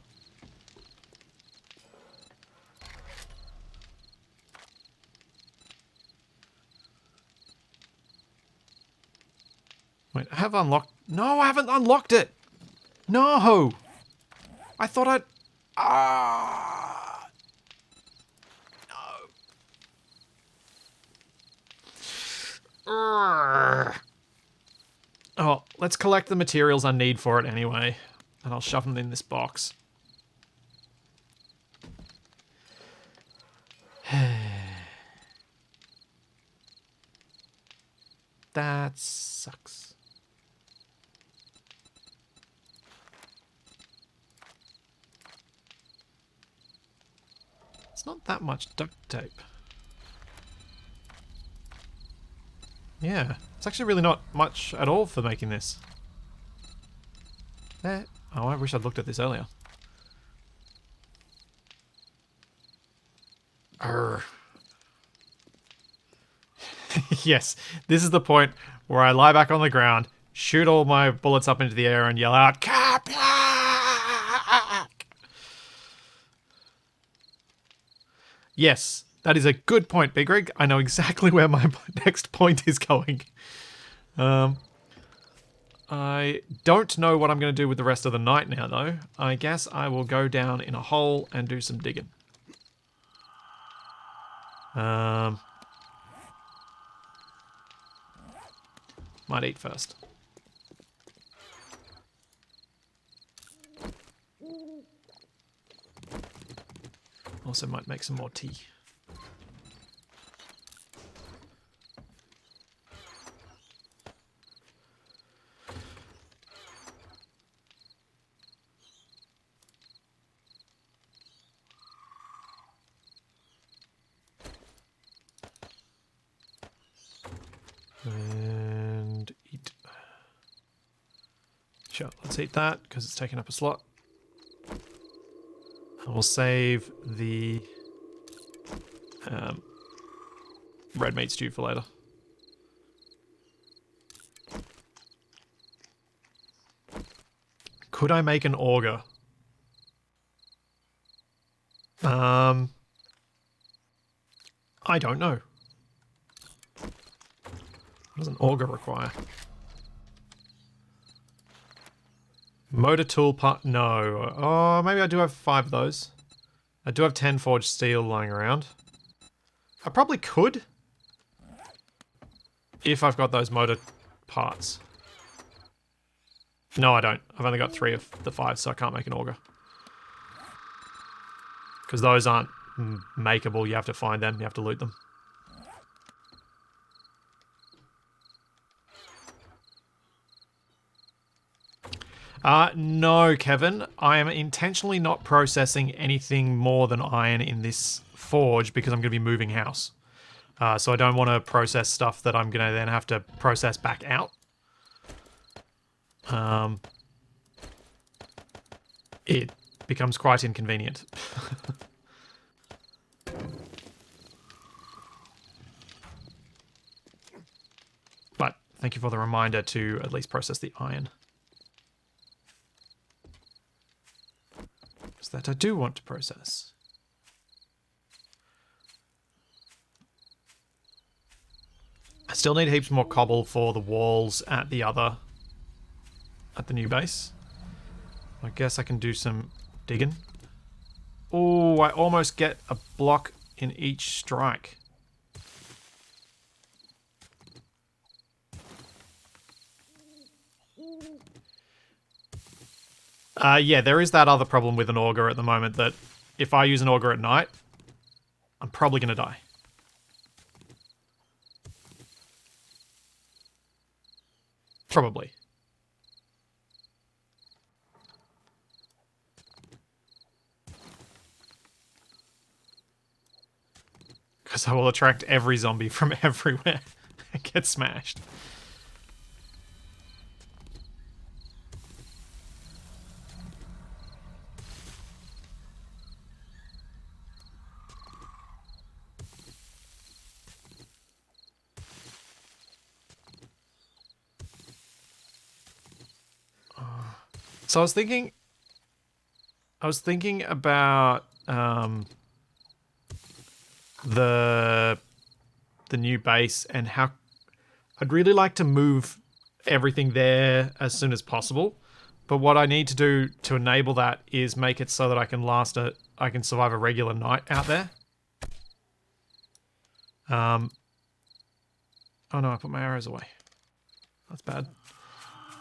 Wait, I have unlocked... No, I haven't unlocked it! No! I thought I'd... Ah! No. Urgh. Oh, let's collect the materials I need for it anyway. And I'll shove them in this box. That sucks. It's not that much duct tape. Yeah, it's actually really not much at all for making this. There. Oh, I wish I'd looked at this earlier. Arrgh. Yes, this is the point where I lie back on the ground, shoot all my bullets up into the air, and yell out, "Kaplak!" Yes, that is a good point, Big Rig. I know exactly where my next point is going. I don't know what I'm going to do with the rest of the night now, though. I guess I will go down in a hole and do some digging. Might eat first. Also might make some more tea. And eat. Sure, let's eat that because it's taking up a slot. And we'll save the red meat stew for later. Could I make an auger? I don't know. What does an auger require? Motor tool part? No. Oh, maybe I do have 5 of those. I do have 10 forged steel lying around. I probably could. If I've got those motor parts. No, I don't. I've only got 3 of the 5, so I can't make an auger. Because those aren't makeable. You have to find them. You have to loot them. No, Kevin. I am intentionally not processing anything more than iron in this forge because I'm going to be moving house. So I don't want to process stuff that I'm going to then have to process back out. It becomes quite inconvenient. But thank you for the reminder to at least process the iron. That I do want to process. I still need heaps more cobble for the walls at the new base. I guess I can do some digging. Oh, I almost get a block in each strike. Yeah, there is that other problem with an auger at the moment that if I use an auger at night, I'm probably going to die. Probably. Because I will attract every zombie from everywhere and get smashed. So I was thinking about the new base and how I'd really like to move everything there as soon as possible. But what I need to do to enable that is make it so that I can I can survive a regular night out there. Oh no, I put my arrows away. That's bad.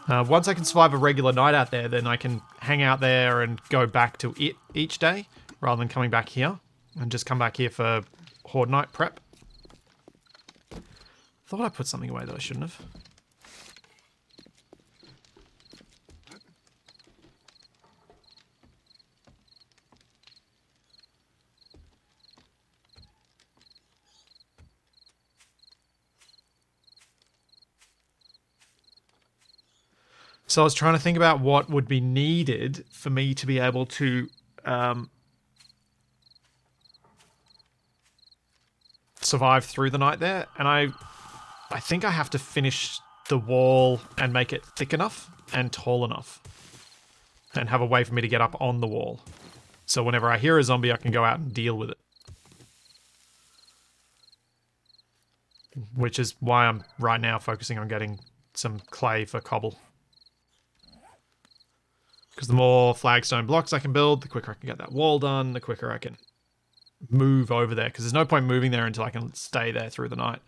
Once I can survive a regular night out there, then I can hang out there and go back to it each day, rather than coming back here. And just come back here for Horde Night prep. Thought I put something away that I shouldn't have. So I was trying to think about what would be needed for me to be able to survive through the night there, and I think I have to finish the wall and make it thick enough and tall enough and have a way for me to get up on the wall. So whenever I hear a zombie, I can go out and deal with it. Which is why I'm right now focusing on getting some clay for cobble. Because the more flagstone blocks I can build, the quicker I can get that wall done, the quicker I can move over there. Because there's no point moving there until I can stay there through the night.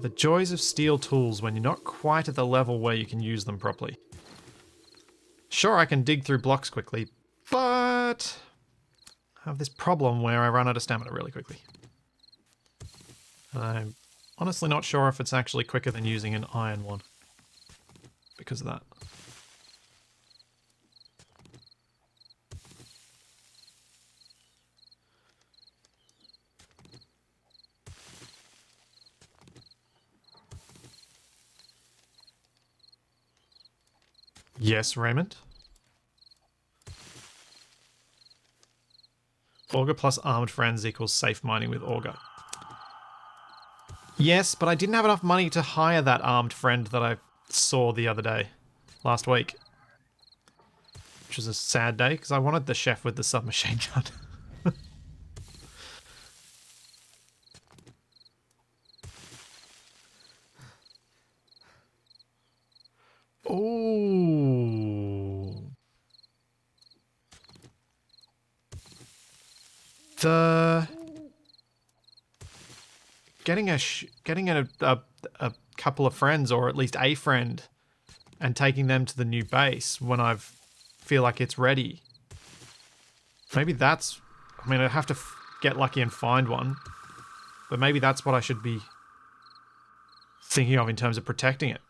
The joys of steel tools when you're not quite at the level where you can use them properly. Sure, I can dig through blocks quickly, but I have this problem where I run out of stamina really quickly. I'm honestly not sure if it's actually quicker than using an iron one because of that. Yes, Raymond. Auger plus armed friends equals safe mining with Auger. Yes, but I didn't have enough money to hire that armed friend that I saw the other day, last week. Which was a sad day, because I wanted the chef with the submachine gun. Ooh. Getting a couple of friends, or at least a friend, and taking them to the new base when I feel like it's ready. Maybe that's... I mean, I'd have to get lucky and find one. But maybe that's what I should be thinking of in terms of protecting it.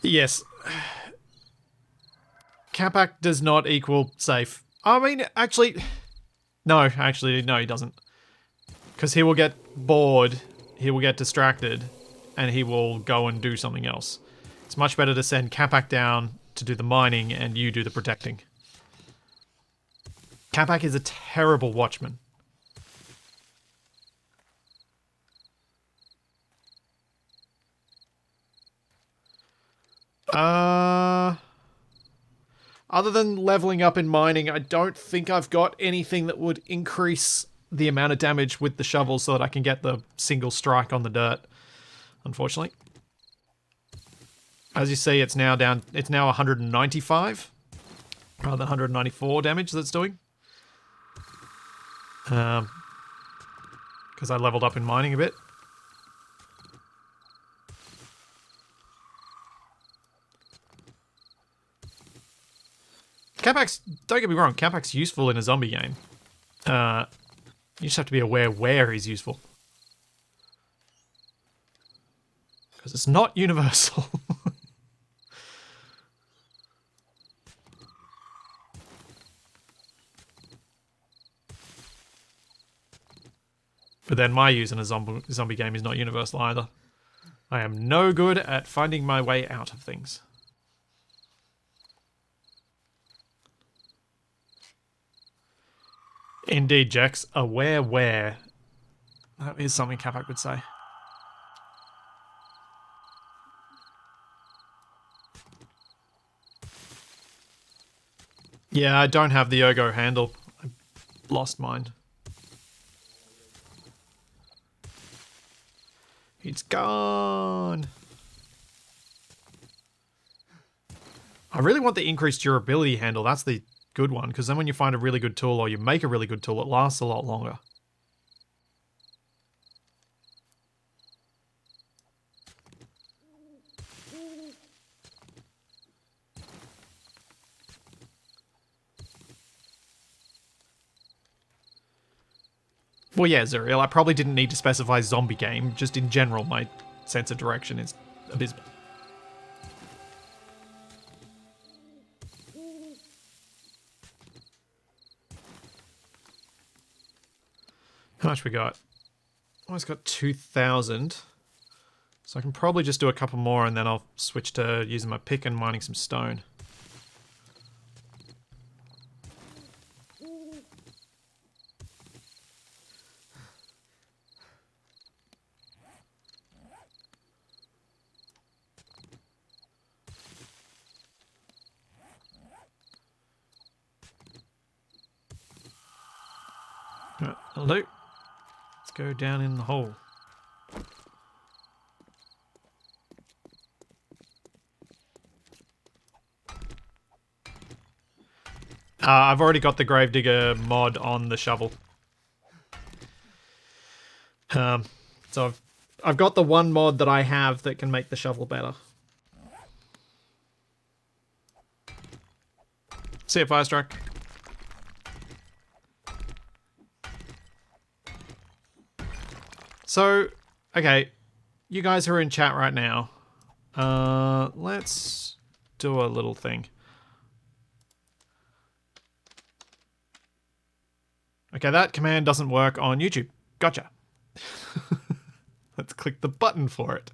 Yes. Capac does not equal safe. I mean, actually... No, he doesn't. Because he will get bored, he will get distracted, and he will go and do something else. It's much better to send Capac down to do the mining and you do the protecting. Capac is a terrible watchman. Other than leveling up in mining, I don't think I've got anything that would increase the amount of damage with the shovel so that I can get the single strike on the dirt, unfortunately. As you see, it's now 195 rather than 194 damage that's doing. Because I leveled up in mining a bit. Capac's, don't get me wrong, Capac's useful in a zombie game. You just have to be aware where he's useful. Because it's not universal. But then my use in a zombie game is not universal either. I am no good at finding my way out of things. Indeed, Jex. Aware where. That is something Capac would say. Yeah, I don't have the Ergo handle. I lost mine. It's gone. I really want the increased durability handle. That's the good one, because then when you find a really good tool or you make a really good tool, it lasts a lot longer. Well, yeah, Zuriel, I probably didn't need to specify zombie game. Just in general, my sense of direction is abysmal. How much we got? Almost got 2,000. So I can probably just do a couple more and then I'll switch to using my pick and mining some stone. Right, hello. Let's go down in the hole. I've already got the Gravedigger mod on the shovel. So I've got the one mod that I have that can make the shovel better. See ya, Firestrike. So, okay, you guys who are in chat right now, let's do a little thing. Okay, that command doesn't work on YouTube. Gotcha. Let's click the button for it.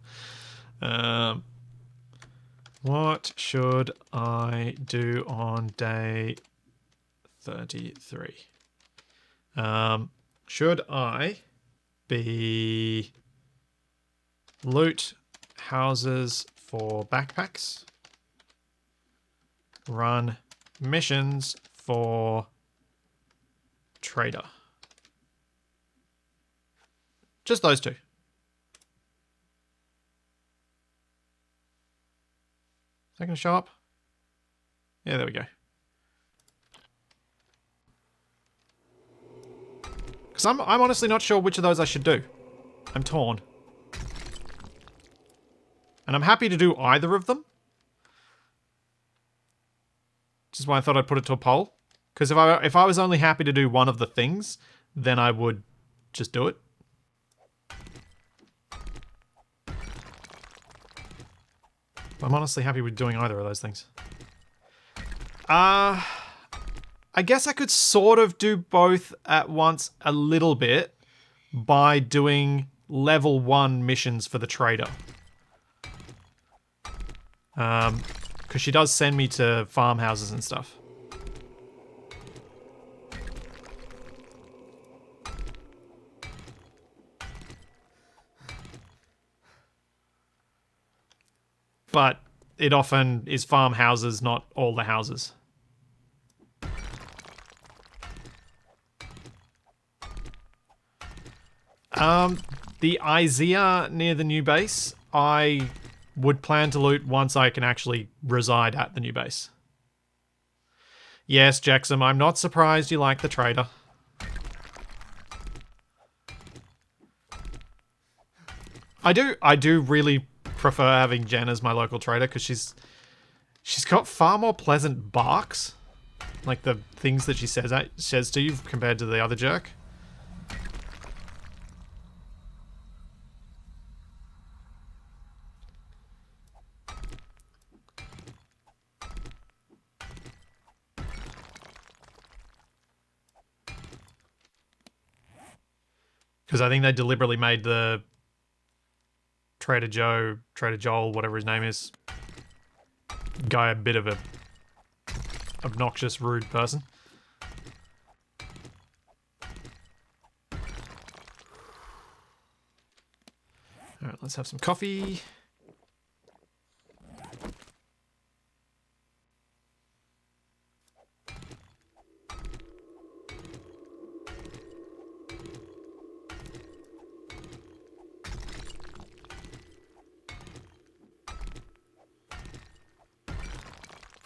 What should I do on day 33? Should I be loot houses for backpacks? Run missions for trader. Just those two. Is that going to show up? Yeah, there we go. Because I'm honestly not sure which of those I should do. I'm torn. And I'm happy to do either of them. Which is why I thought I'd put it to a poll. Because if I was only happy to do one of the things, then I would just do it. I'm honestly happy with doing either of those things. I guess I could sort of do both at once a little bit by doing level 1 missions for the trader. Because she does send me to farmhouses and stuff. But it often is farmhouses, not all the houses. The Izea near the new base, I would plan to loot once I can actually reside at the new base. Yes, Jackson, I'm not surprised you like the trader. I do really prefer having Jen as my local trader because she's got far more pleasant barks, like the things that she says to you compared to the other jerk. Because I think they deliberately made the Trader Joel, whatever his name is, guy a bit of a obnoxious, rude person. Let's have some coffee.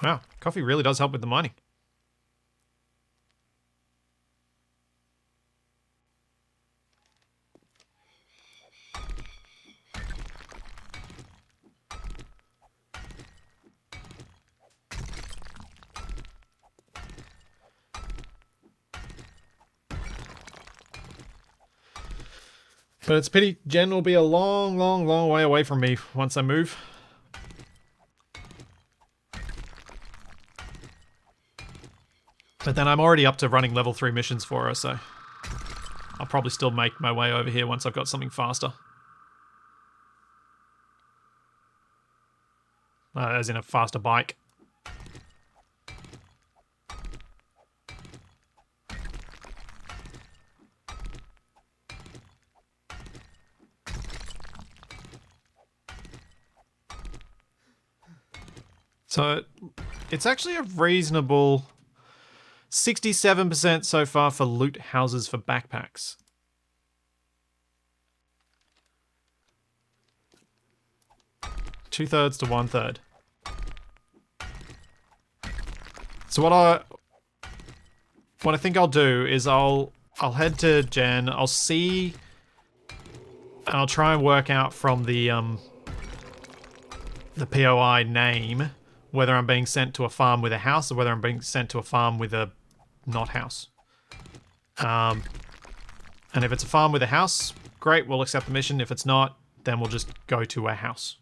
Wow, coffee really does help with the mining. But it's a pity Jen will be a long, long, long way away from me once I move. But then I'm already up to running level 3 missions for her, so I'll probably still make my way over here once I've got something faster. As in a faster bike. So it's actually a reasonable 67% so far for loot houses for backpacks. Two-thirds to one-third. So what I think I'll do is I'll head to Jen. I'll see, and I'll try and work out from the POI name whether I'm being sent to a farm with a house or whether I'm being sent to a farm with a not house. And if it's a farm with a house, great, we'll accept the mission. If it's not, then we'll just go to a house.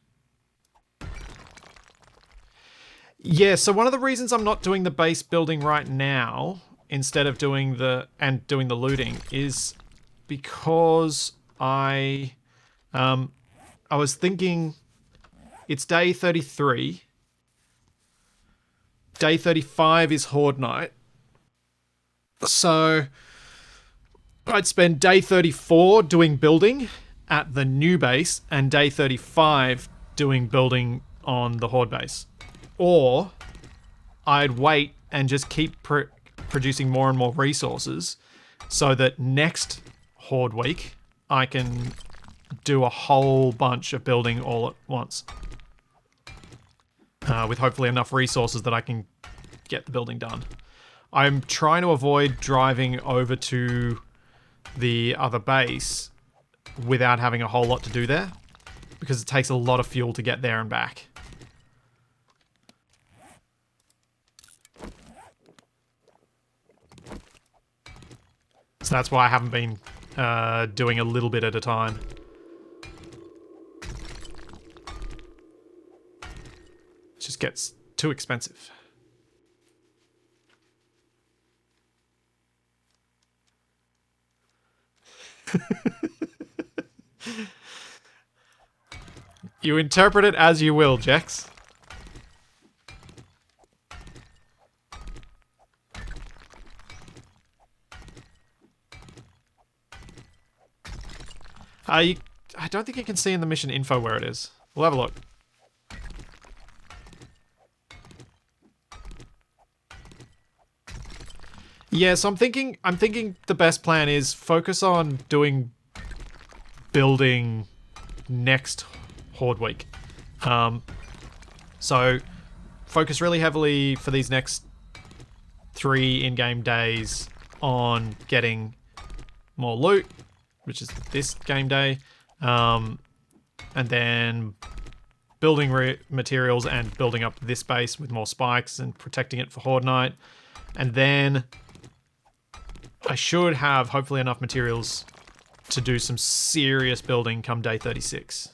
Yeah, so one of the reasons I'm not doing the base building right now instead of doing the looting is because I was thinking it's day 33. Day 35 is Horde Night. So I'd spend day 34 doing building at the new base and day 35 doing building on the Horde base. Or I'd wait and just keep producing more and more resources so that next Horde week I can do a whole bunch of building all at once. With hopefully enough resources that I can get the building done. I'm trying to avoid driving over to the other base without having a whole lot to do there, because it takes a lot of fuel to get there and back. So that's why I haven't been doing a little bit at a time. It just gets too expensive. You interpret it as you will, Jex. I don't think you can see in the mission info where it is. We'll have a look. Yeah, so I'm thinking the best plan is focus on doing building next Horde week. So focus really heavily for these next 3 in-game days on getting more loot, which is this game day, and then building materials and building up this base with more spikes and protecting it for Horde Night. And then I should have hopefully enough materials to do some serious building come day 36.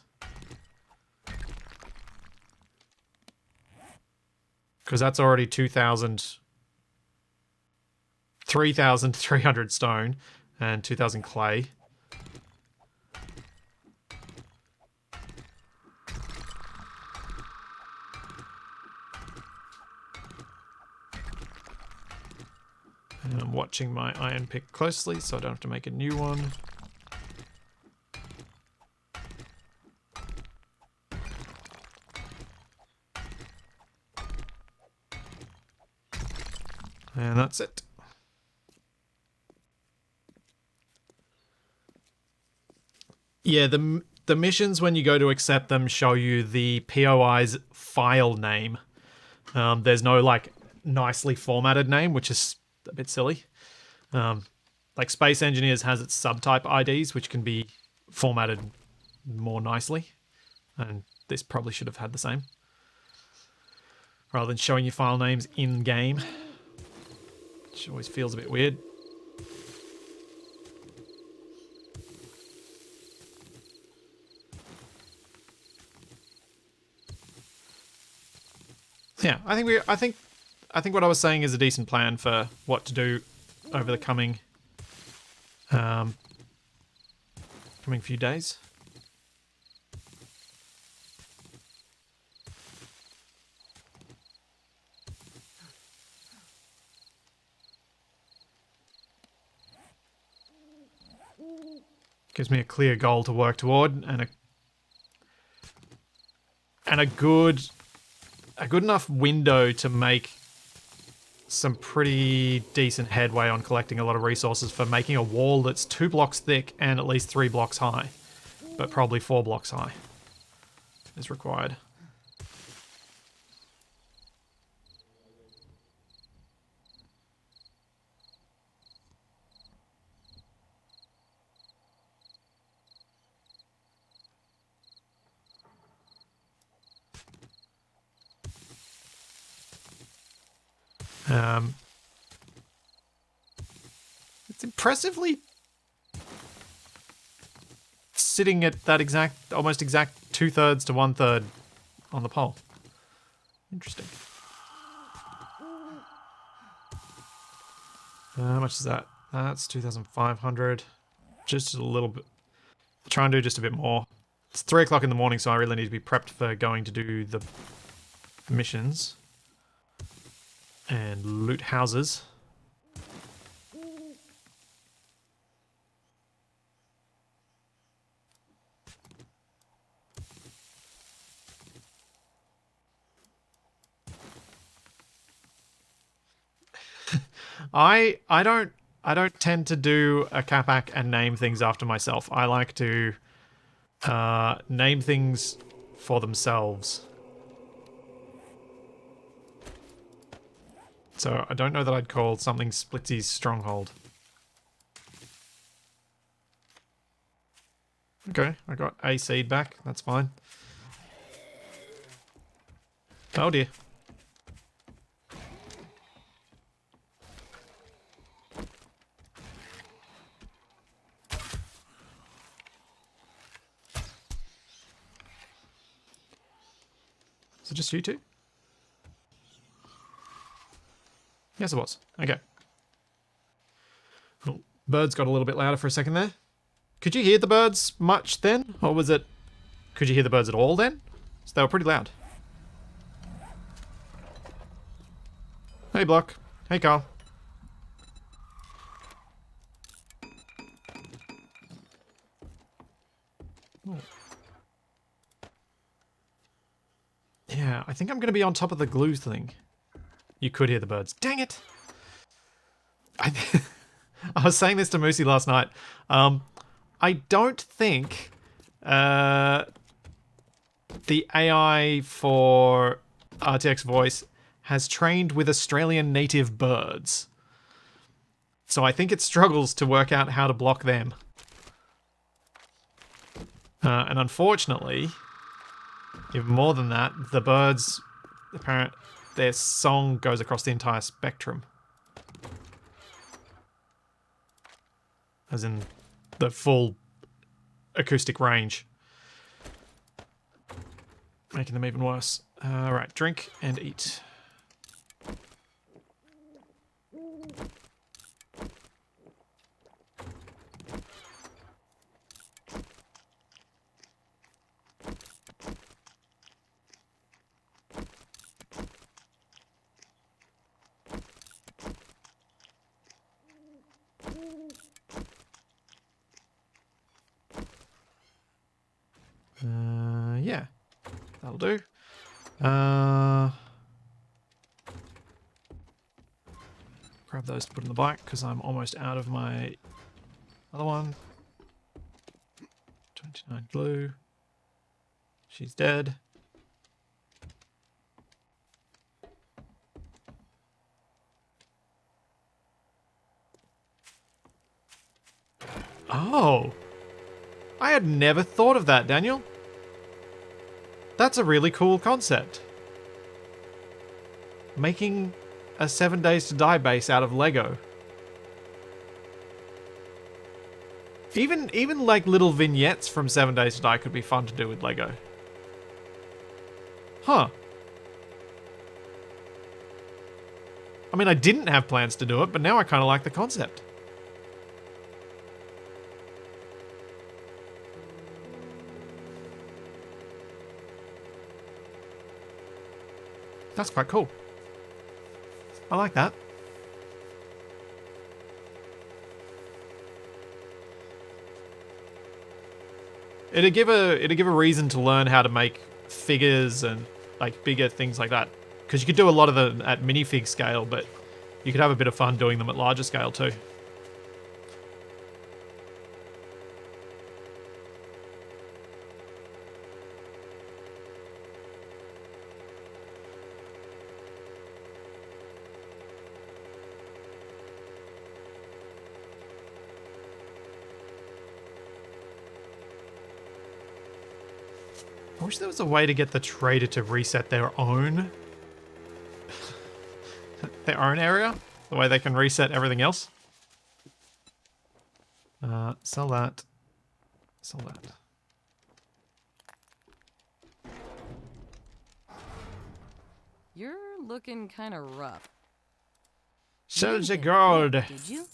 Because that's already 3,300 stone and 2,000 clay. And I'm watching my iron pick closely so I don't have to make a new one. And that's it. Yeah, the missions, when you go to accept them, show you the POI's file name. There's no, like, nicely formatted name, which is a bit silly. Like, Space Engineers has its subtype IDs, which can be formatted more nicely. And this probably should have had the same. Rather than showing you file names in-game. Which always feels a bit weird. Yeah, I think what I was saying is a decent plan for what to do over the coming few days. Gives me a clear goal to work toward and a good enough window to make some pretty decent headway on collecting a lot of resources for making a wall that's 2 blocks thick and at least 3 blocks high, but probably 4 blocks high is required. It's impressively sitting at that almost exact 2/3 to 1/3 on the pole. Interesting. How much is that? That's 2,500. Just a little bit. I'll try and do just a bit more. It's 3 o'clock in the morning, so I really need to be prepped for going to do the missions and loot houses. I don't tend to do a capac and name things after myself. I like to name things for themselves. So I don't know that I'd call something Splitsy's Stronghold. Okay, I got a seed back. That's fine. Oh dear. Is it just you two? Yes, it was. Okay. Well, birds got a little bit louder for a second there. Could you hear the birds much then? Or was it... Could you hear the birds at all then? So they were pretty loud. Hey, Block. Hey, Carl. Oh. Yeah, I think I'm going to be on top of the glue thing. You could hear the birds. Dang it! I was saying this to Moosey last night. I don't think the AI for RTX Voice has trained with Australian native birds. So I think it struggles to work out how to block them. And unfortunately, even more than that, the birds, their song goes across the entire spectrum. As in the full acoustic range. Making them even worse. Alright, drink and eat. Yeah, that'll do. Grab those to put in the bike because I'm almost out of my other one. 29 glue. She's dead. Oh. I had never thought of that, Daniel. That's a really cool concept. Making a 7 Days to Die base out of Lego. Even like little vignettes from 7 Days to Die could be fun to do with Lego. Huh. I mean, I didn't have plans to do it, but now I kind of like the concept. That's quite cool. I like that. It'd give a reason to learn how to make figures and like bigger things like that. Because you could do a lot of them at minifig scale, but you could have a bit of fun doing them at larger scale too. I wish there was a way to get the trader to reset their own area, the way they can reset everything else. Sell that. Sell that. You're looking kind of rough. Sell the Did gold. Did you?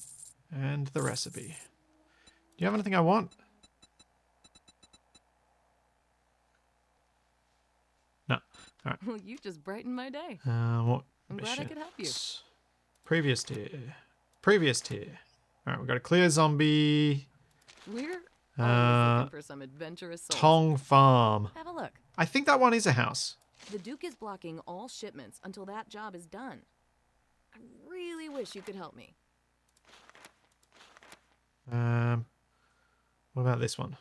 And the recipe. Do you have anything I want? No. Alright. Well, you just brightened my day. What I'm glad I could help you. Previous tier. Previous tier. Alright, we've got a clear zombie. We're always looking for some adventurous souls. Tong Farm. Have a look. I think that one is a house. The Duke is blocking all shipments until that job is done. I really wish you could help me. What about this one?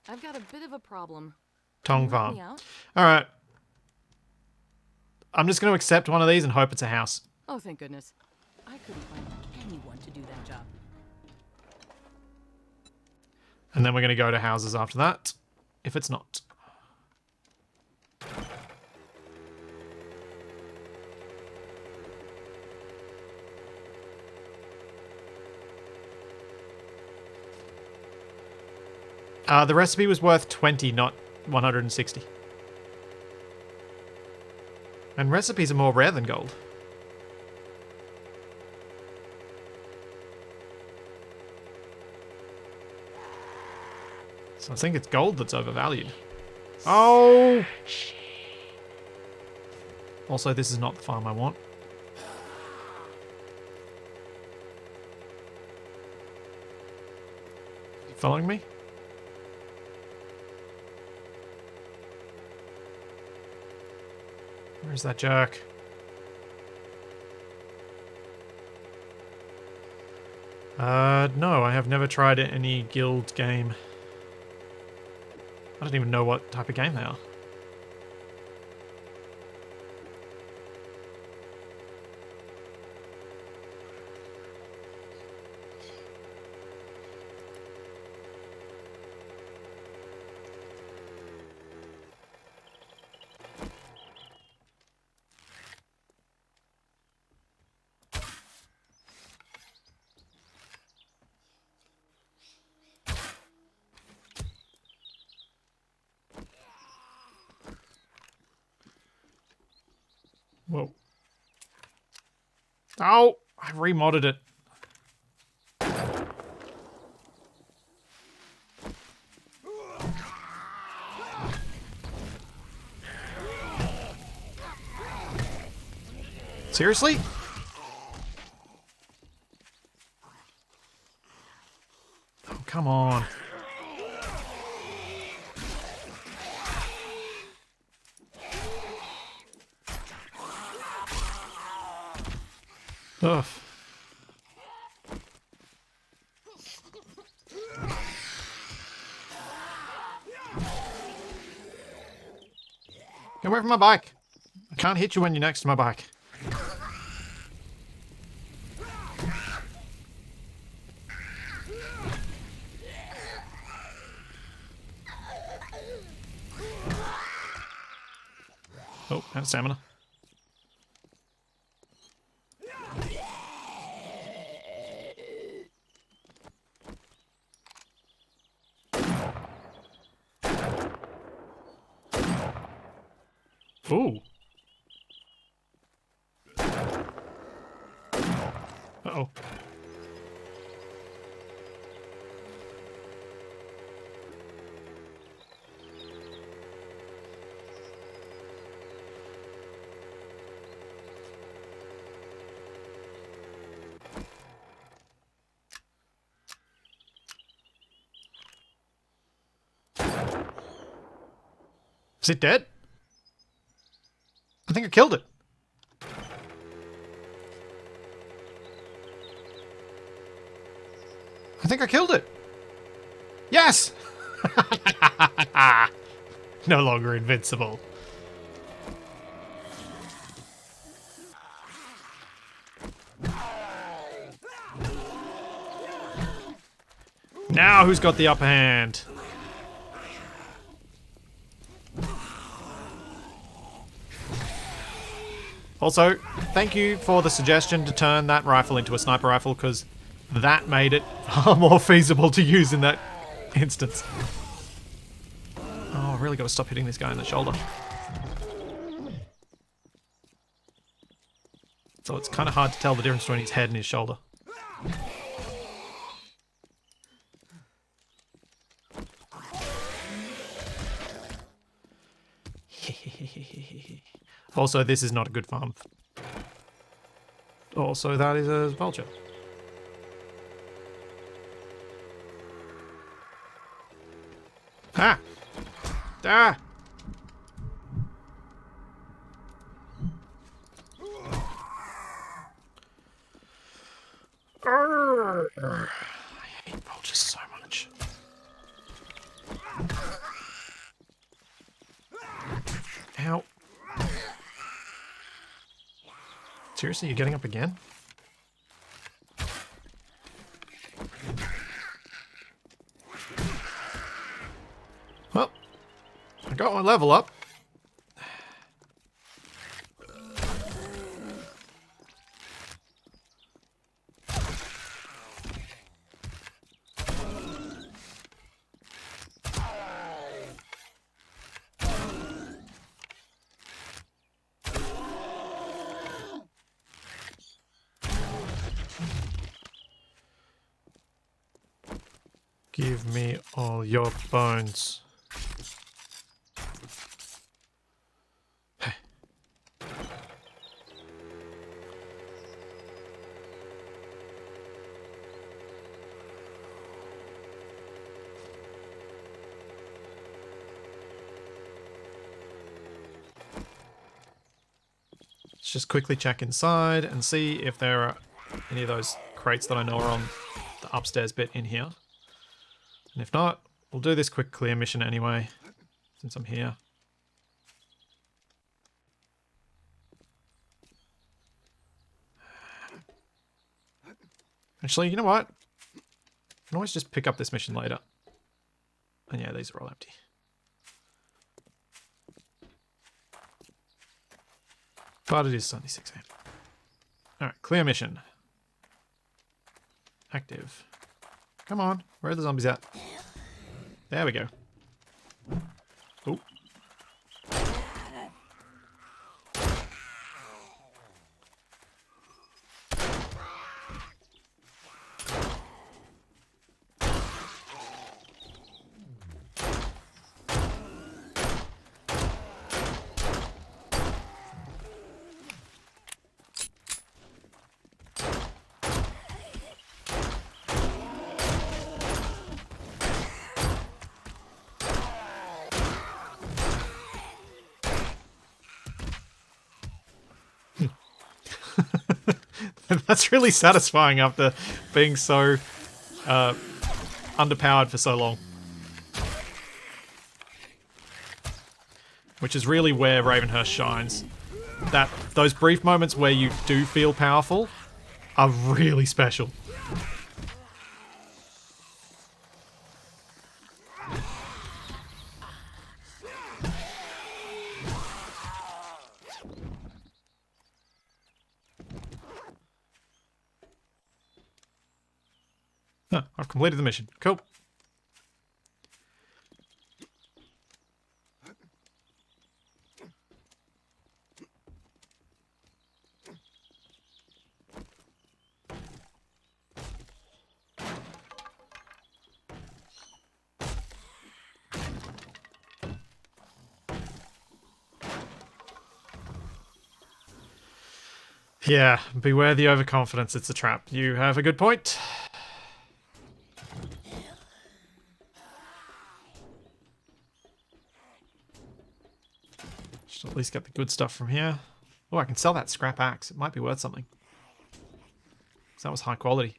I've got a bit of a problem. Tong Can you help Farm. me out? Alright. I'm just going to accept one of these and hope it's a house. Oh, thank goodness. I couldn't find anyone to do that job. And then we're going to go to houses after that, if it's not. The recipe was worth 20, not 160. And recipes are more rare than gold. So I think it's gold that's overvalued. Oh! Also, this is not the farm I want. You following me? Where's that jerk? No, I have never tried any guild game. I don't even know what type of game they are. Whoa. Oh, I remodded it. Seriously? Oh, come on. Ugh. away from my bike. I can't hit you when you're next to my bike. Oh, out of stamina. Ooh. Uh-oh. Is it dead? I think I killed it. I think I killed it. Yes! No longer invincible. Now who's got the upper hand? Also, thank you for the suggestion to turn that rifle into a sniper rifle, because that made it far more feasible to use in that instance. Oh, I really got to stop hitting this guy in the shoulder. So it's kind of hard to tell the difference between his head and his shoulder. Also, this is not a good farm. Also, that is a vulture. Ah! Ah! I hate vultures so much. Ow. Seriously, you're getting up again? Well, I got my level up. Give me all your bones. Let's just quickly check inside and see if there are any of those crates that I know are on the upstairs bit in here. And if not, we'll do this quick clear mission anyway, since I'm here. Actually, you know what? I can always just pick up this mission later. And yeah, these are all empty. But it is only 6 AM. Alright, clear mission. Active. Come on, where are the zombies at? There we go. Oh. That's really satisfying after being so underpowered for so long. Which which is really where Ravenhearst shines. Those brief moments where you do feel powerful are really special. Huh, I've completed the mission. Cool. Yeah, beware the overconfidence, it's a trap. You have a good point. Should at least get the good stuff from here. Oh, I can sell that scrap axe. It might be worth something. Because that was high quality.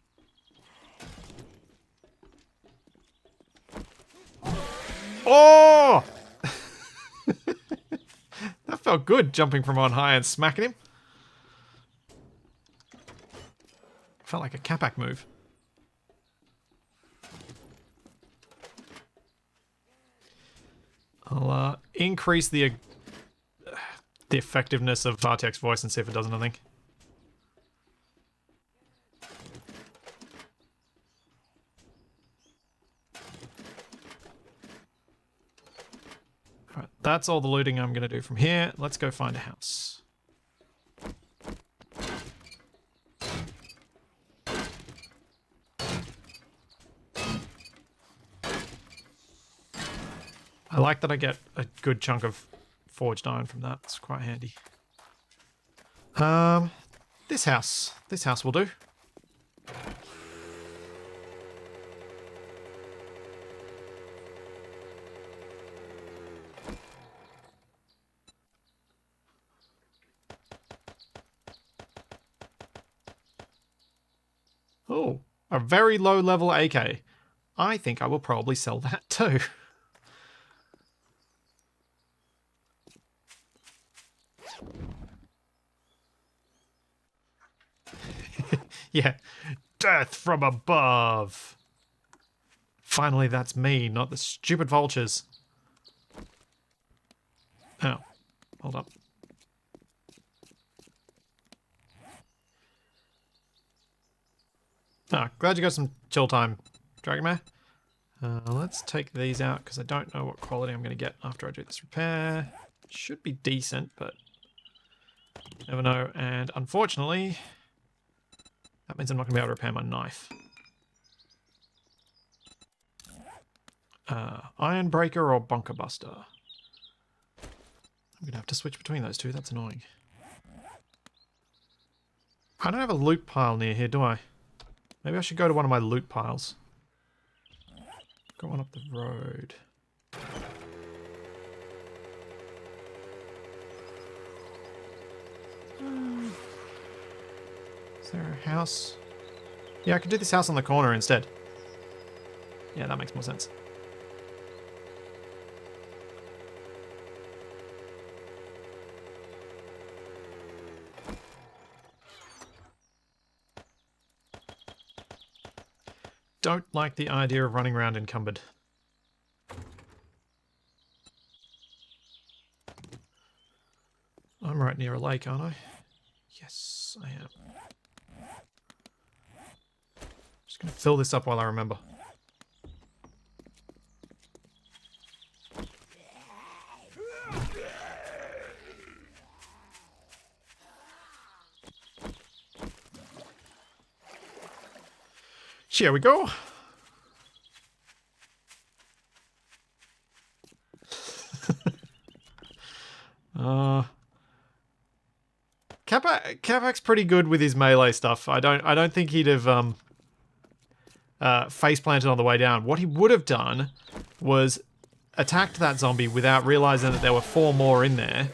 Oh! That felt good, jumping from on high and smacking him. Felt like a Capac move. I'll increase the effectiveness of RTX voice and see if it does anything. Alright, that's all the looting I'm going to do from here. Let's go find a house. I like that I get a good chunk of forged iron from that. It's quite handy. This house will do. Oh, a very low level AK. I think I will probably sell that too. Yeah, death from above. Finally, that's me, not the stupid vultures. Oh, hold up. Ah, glad you got some chill time, Dragonmare. Let's take these out because I don't know what quality I'm going to get after I do this repair. Should be decent, but never know. And unfortunately, that means I'm not going to be able to repair my knife. Iron Breaker or Bunker Buster? I'm going to have to switch between those two. That's annoying. I don't have a loot pile near here, do I? Maybe I should go to one of my loot piles. Got one up the road. Is there a house? Yeah, I could do this house on the corner instead. Yeah, that makes more sense. Don't like the idea of running around encumbered. I'm right near a lake, aren't I? Yes, I am. Just gonna fill this up while I remember. Here we go. Capac's pretty good with his melee stuff. I don't think he'd have face planted on the way down. What he would have done was attacked that zombie without realizing that there were 4 more in there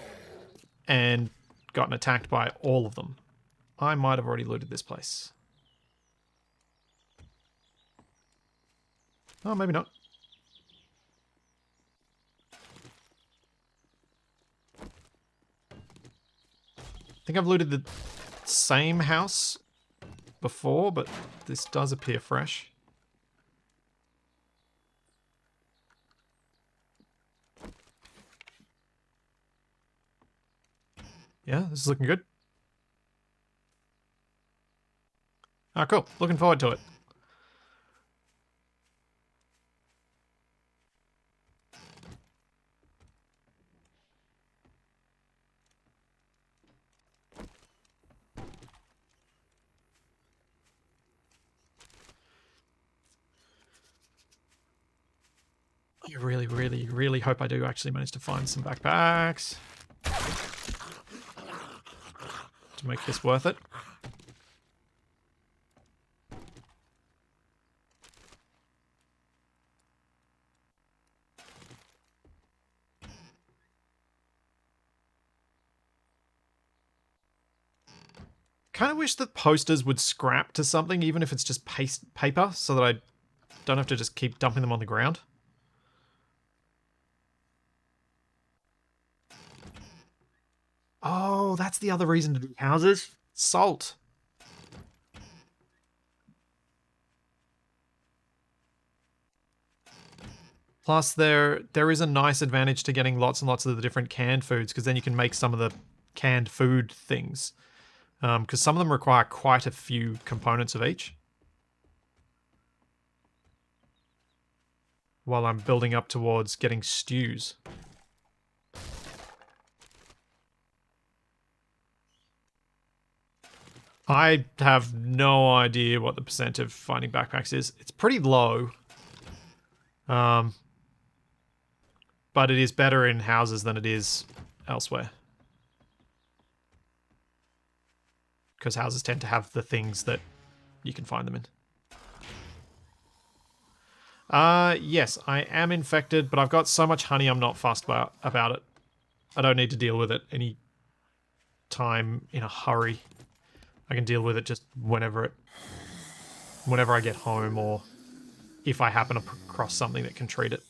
and gotten attacked by all of them. I might have already looted this place. Oh, maybe not. I think I've looted the same house before, but this does appear fresh. Yeah, this is looking good. Oh, cool. Looking forward to it. I really, really, really hope I do actually manage to find some backpacks to make this worth it. Kind of wish that posters would scrap to something, even if it's just paper, so that I don't have to just keep dumping them on the ground. Oh, that's the other reason to do houses. Salt. Plus, there is a nice advantage to getting lots and lots of the different canned foods, because then you can make some of the canned food things. Because some of them require quite a few components of each. While I'm building up towards getting stews. I have no idea what the percent of finding backpacks is. It's pretty low. But it is better in houses than it is elsewhere. Because houses tend to have the things that you can find them in. Yes, I am infected, but I've got so much honey I'm not fussed about it. I don't need to deal with it any time in a hurry. I can deal with it just whenever I get home, or if I happen to cross something that can treat it.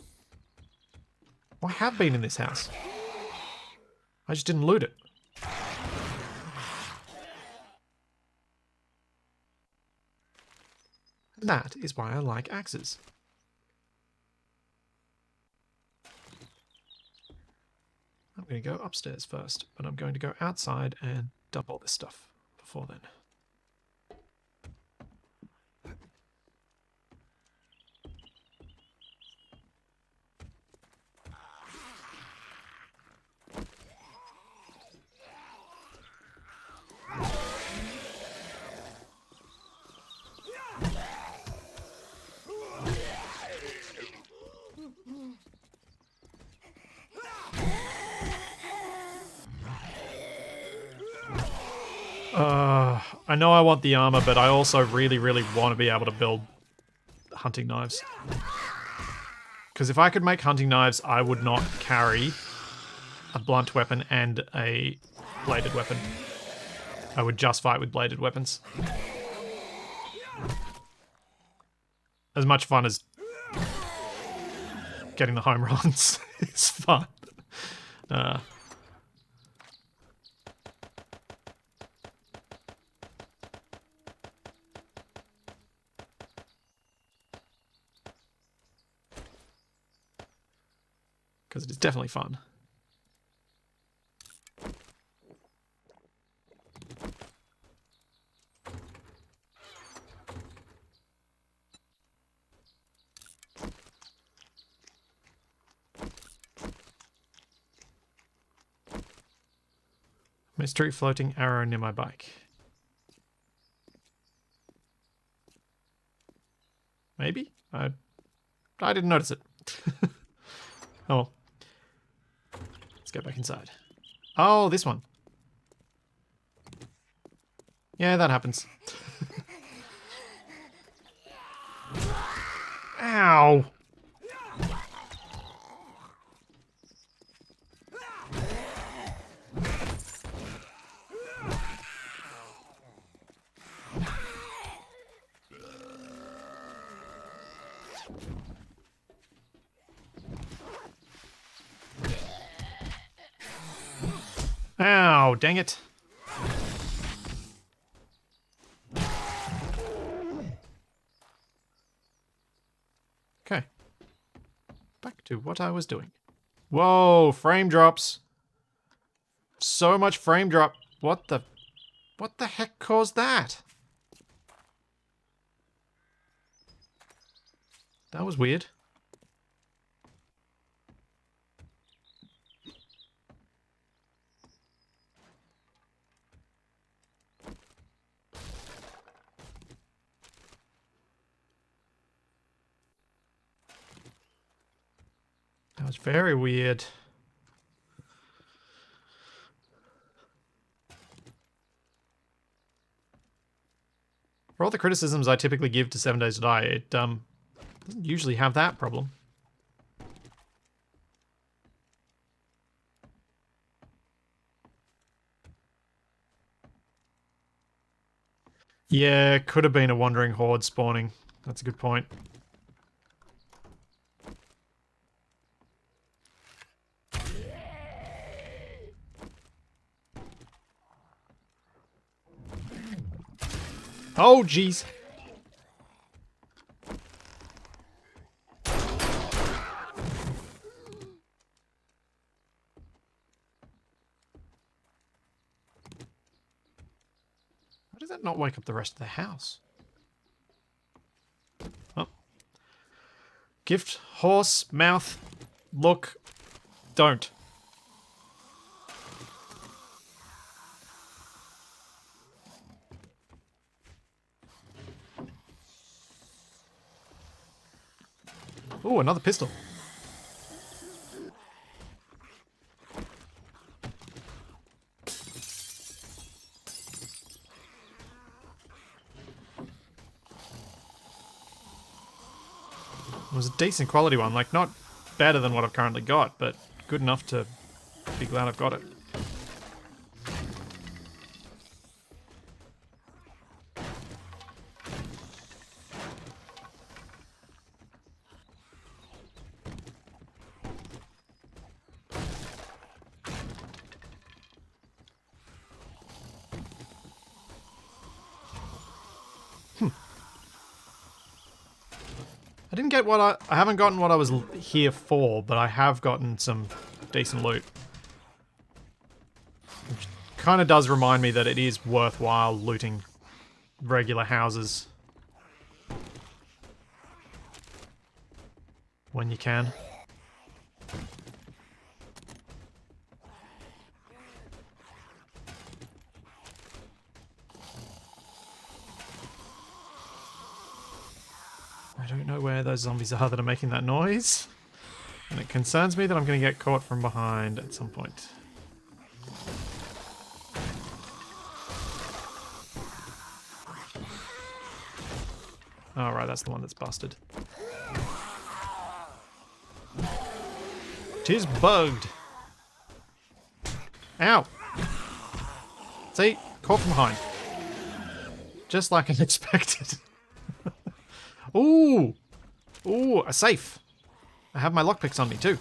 Well, I have been in this house. I just didn't loot it. That is why I like axes. I'm going to go upstairs first, but I'm going to go outside and dump all this stuff before then. I know I want the armor, but I also really, really want to be able to build hunting knives. Because if I could make hunting knives, I would not carry a blunt weapon and a bladed weapon. I would just fight with bladed weapons. As much fun as getting the home runs is fun. Because it is definitely fun. Mystery floating arrow near my bike. Maybe? I didn't notice it. Oh. Let's go back inside. Oh, this one. Yeah, that happens. Ow! Ow, dang it. Okay. Back to what I was doing. Whoa, frame drops. So much frame drop. What the heck caused that? That was weird. That was very weird. For all the criticisms I typically give to 7 Days to Die, it doesn't usually have that problem. Yeah, could have been a wandering horde spawning. That's a good point. Oh, jeez. Why does that not wake up the rest of the house? Oh. Gift, horse, mouth, look, don't. Oh, another pistol. It was a decent quality one, like not better than what I've currently got, but good enough to be glad I've got it. I didn't get what I haven't gotten what I was here for, but I have gotten some decent loot. Which kind of does remind me that it is worthwhile looting regular houses when you can. I don't know where those zombies are that are making that noise. And it concerns me that I'm going to get caught from behind at some point. Oh, right, that's the one that's busted. Tis bugged. Ow! See? Caught from behind. Just like I expected. Ooh! Ooh, a safe. I have my lockpicks on me too.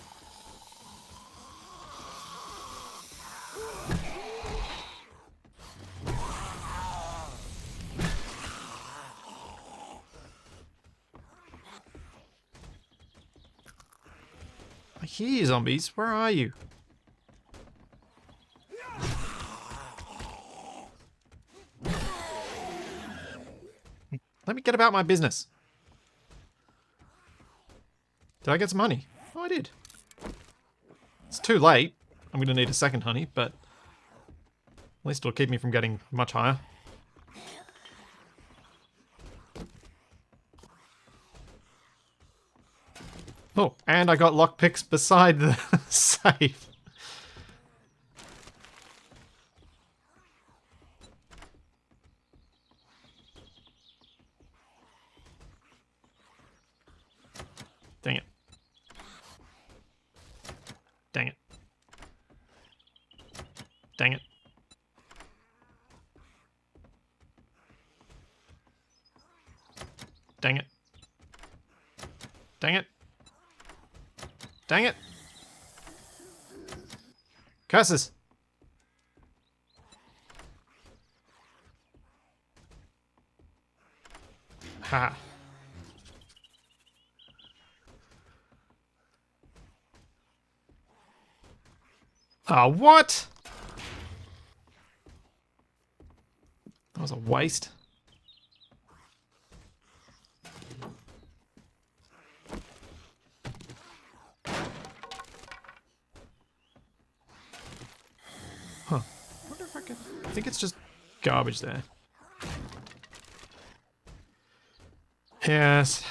I hear you, zombies. Where are you? Let me get about my business. Did I get some honey? Oh, I did. It's too late. I'm going to need a second honey, but at least it'll keep me from getting much higher. Oh, and I got lockpicks beside the safe. Dang it. Dang it. Dang it. Dang it. Dang it. Dang it. Curses. Ha. Ah, what? That was a waste. Huh. I wonder if I can... I think it's just garbage there. Yes.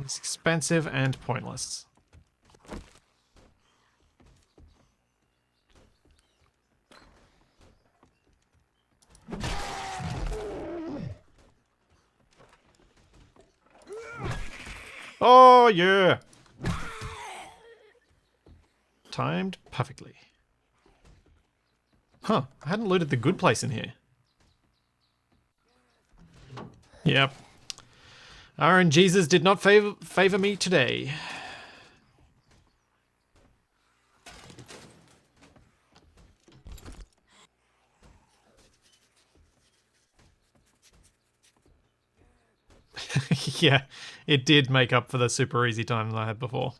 It's expensive and pointless. Oh, yeah! Timed perfectly. Huh, I hadn't looted the good place in here. Yep. RNGesus did not favor me today. Yeah, it did make up for the super easy time that I had before.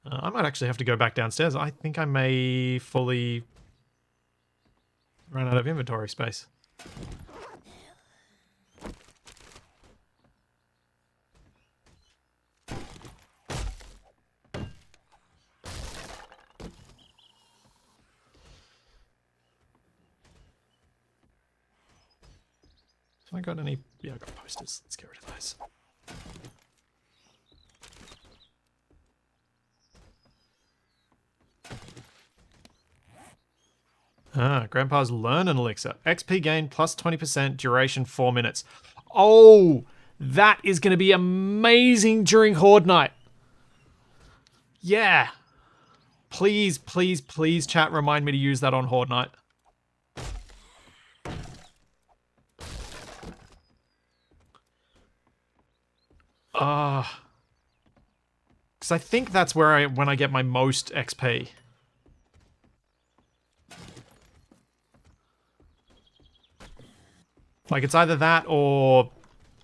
I might actually have to go back downstairs. I think I may fully run out of inventory space. Have I got any? Yeah, I got posters. Let's get rid of those. Ah, Grandpa's Learning Elixir. XP gain plus 20%, duration 4 minutes. Oh, that is going to be amazing during Horde Night. Yeah. Please, please, please, chat, remind me to use that on Horde Night. Because I think that's where when I get my most XP. Like, it's either that or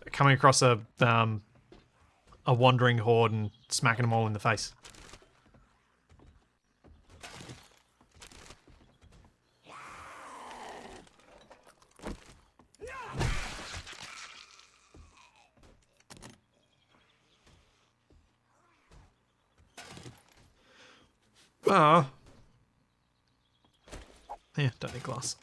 coming across a wandering horde and smacking them all in the face. Yeah, don't need glass.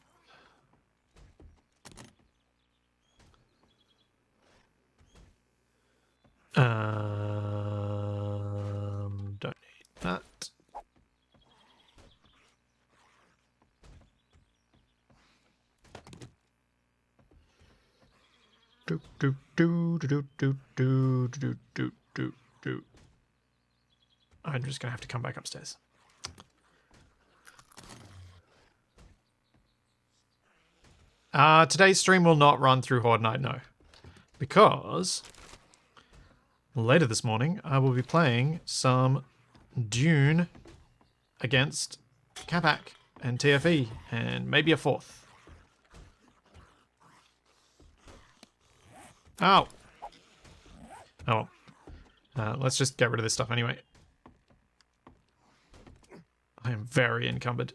Don't need that. Do do do do do do do do do do. I'm just gonna have to come back upstairs. Today's stream will not run through Horde Night, no. Because later this morning, I will be playing some Dune against Capac and TFE, and maybe a fourth. Oh. Oh well. Let's just get rid of this stuff anyway. I am very encumbered.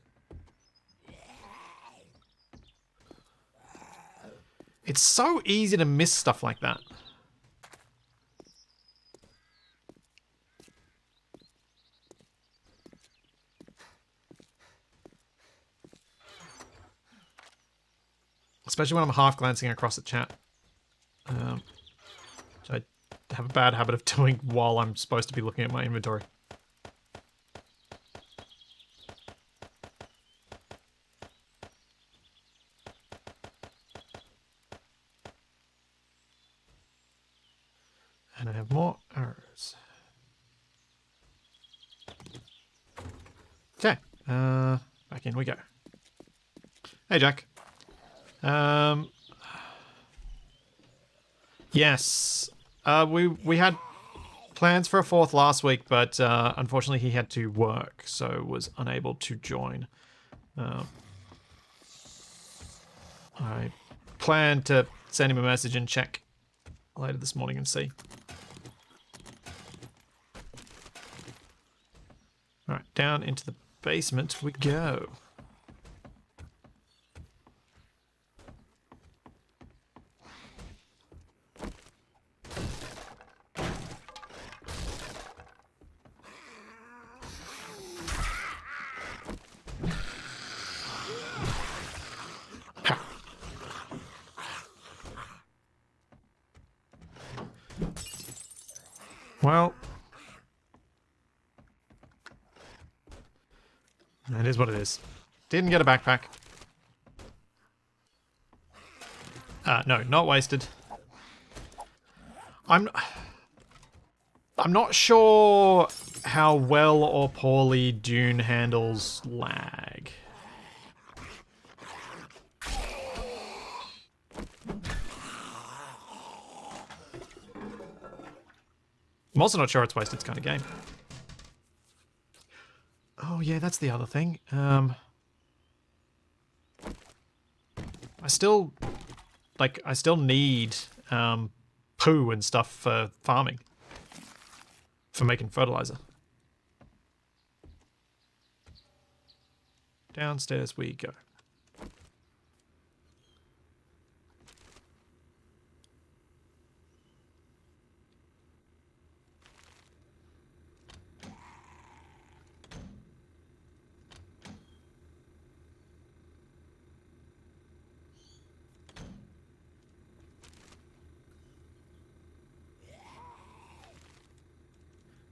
It's so easy to miss stuff like that. Especially when I'm half glancing across at chat. Which I have a bad habit of doing while I'm supposed to be looking at my inventory. And I have more arrows. Okay, back in we go. Hey, Jack. Yes, we had plans for a fourth last week, but unfortunately he had to work, so was unable to join. I plan to send him a message and check later this morning and see. Alright, down into the basement we go. Well, it is what it is. Didn't get a backpack. No, not wasted. I'm not sure how well or poorly Dune handles lag. I'm also not sure it's wasted kind of game. Oh yeah, that's the other thing. I still need poo and stuff for farming, for making fertilizer. Downstairs we go.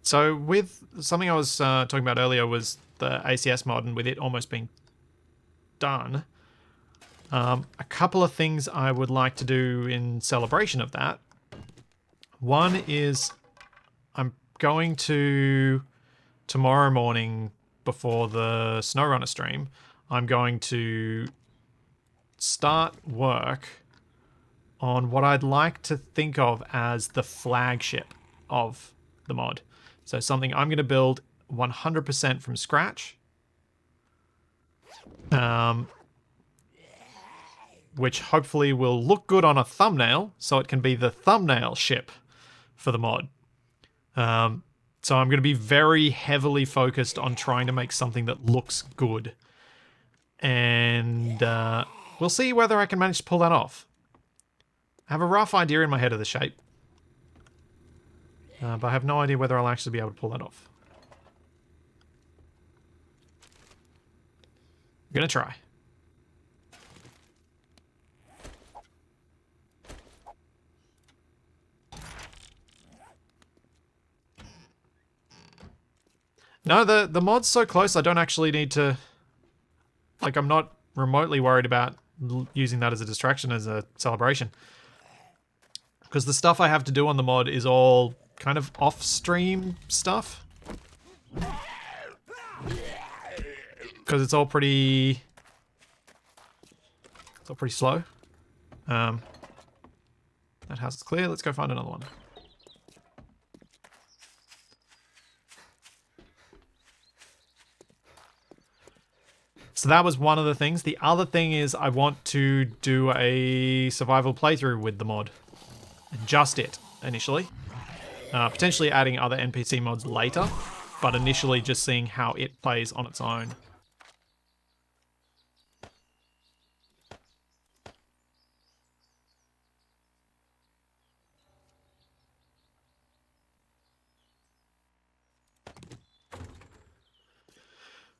So with something I was talking about earlier was the ACS mod, and with it almost being done, a couple of things I would like to do in celebration of that. One is I'm going to, tomorrow morning before the SnowRunner stream, I'm going to start work on what I'd like to think of as the flagship of the mod. So something I'm going to build 100% from scratch, which hopefully will look good on a thumbnail, so it can be the thumbnail ship for the mod. So I'm going to be very heavily focused on trying to make something that looks good. And we'll see whether I can manage to pull that off. I have a rough idea in my head of the shape. But I have no idea whether I'll actually be able to pull that off. I'm gonna try. No, the mod's so close I don't actually need to... Like, I'm not remotely worried about using that as a distraction, as a celebration. Because the stuff I have to do on the mod is all kind of off-stream stuff. Because it's all pretty... It's all pretty slow. That house is clear. Let's go find another one. So that was one of the things. The other thing is I want to do a survival playthrough with the mod. Just it, initially. Potentially adding other NPC mods later, but initially just seeing how it plays on its own.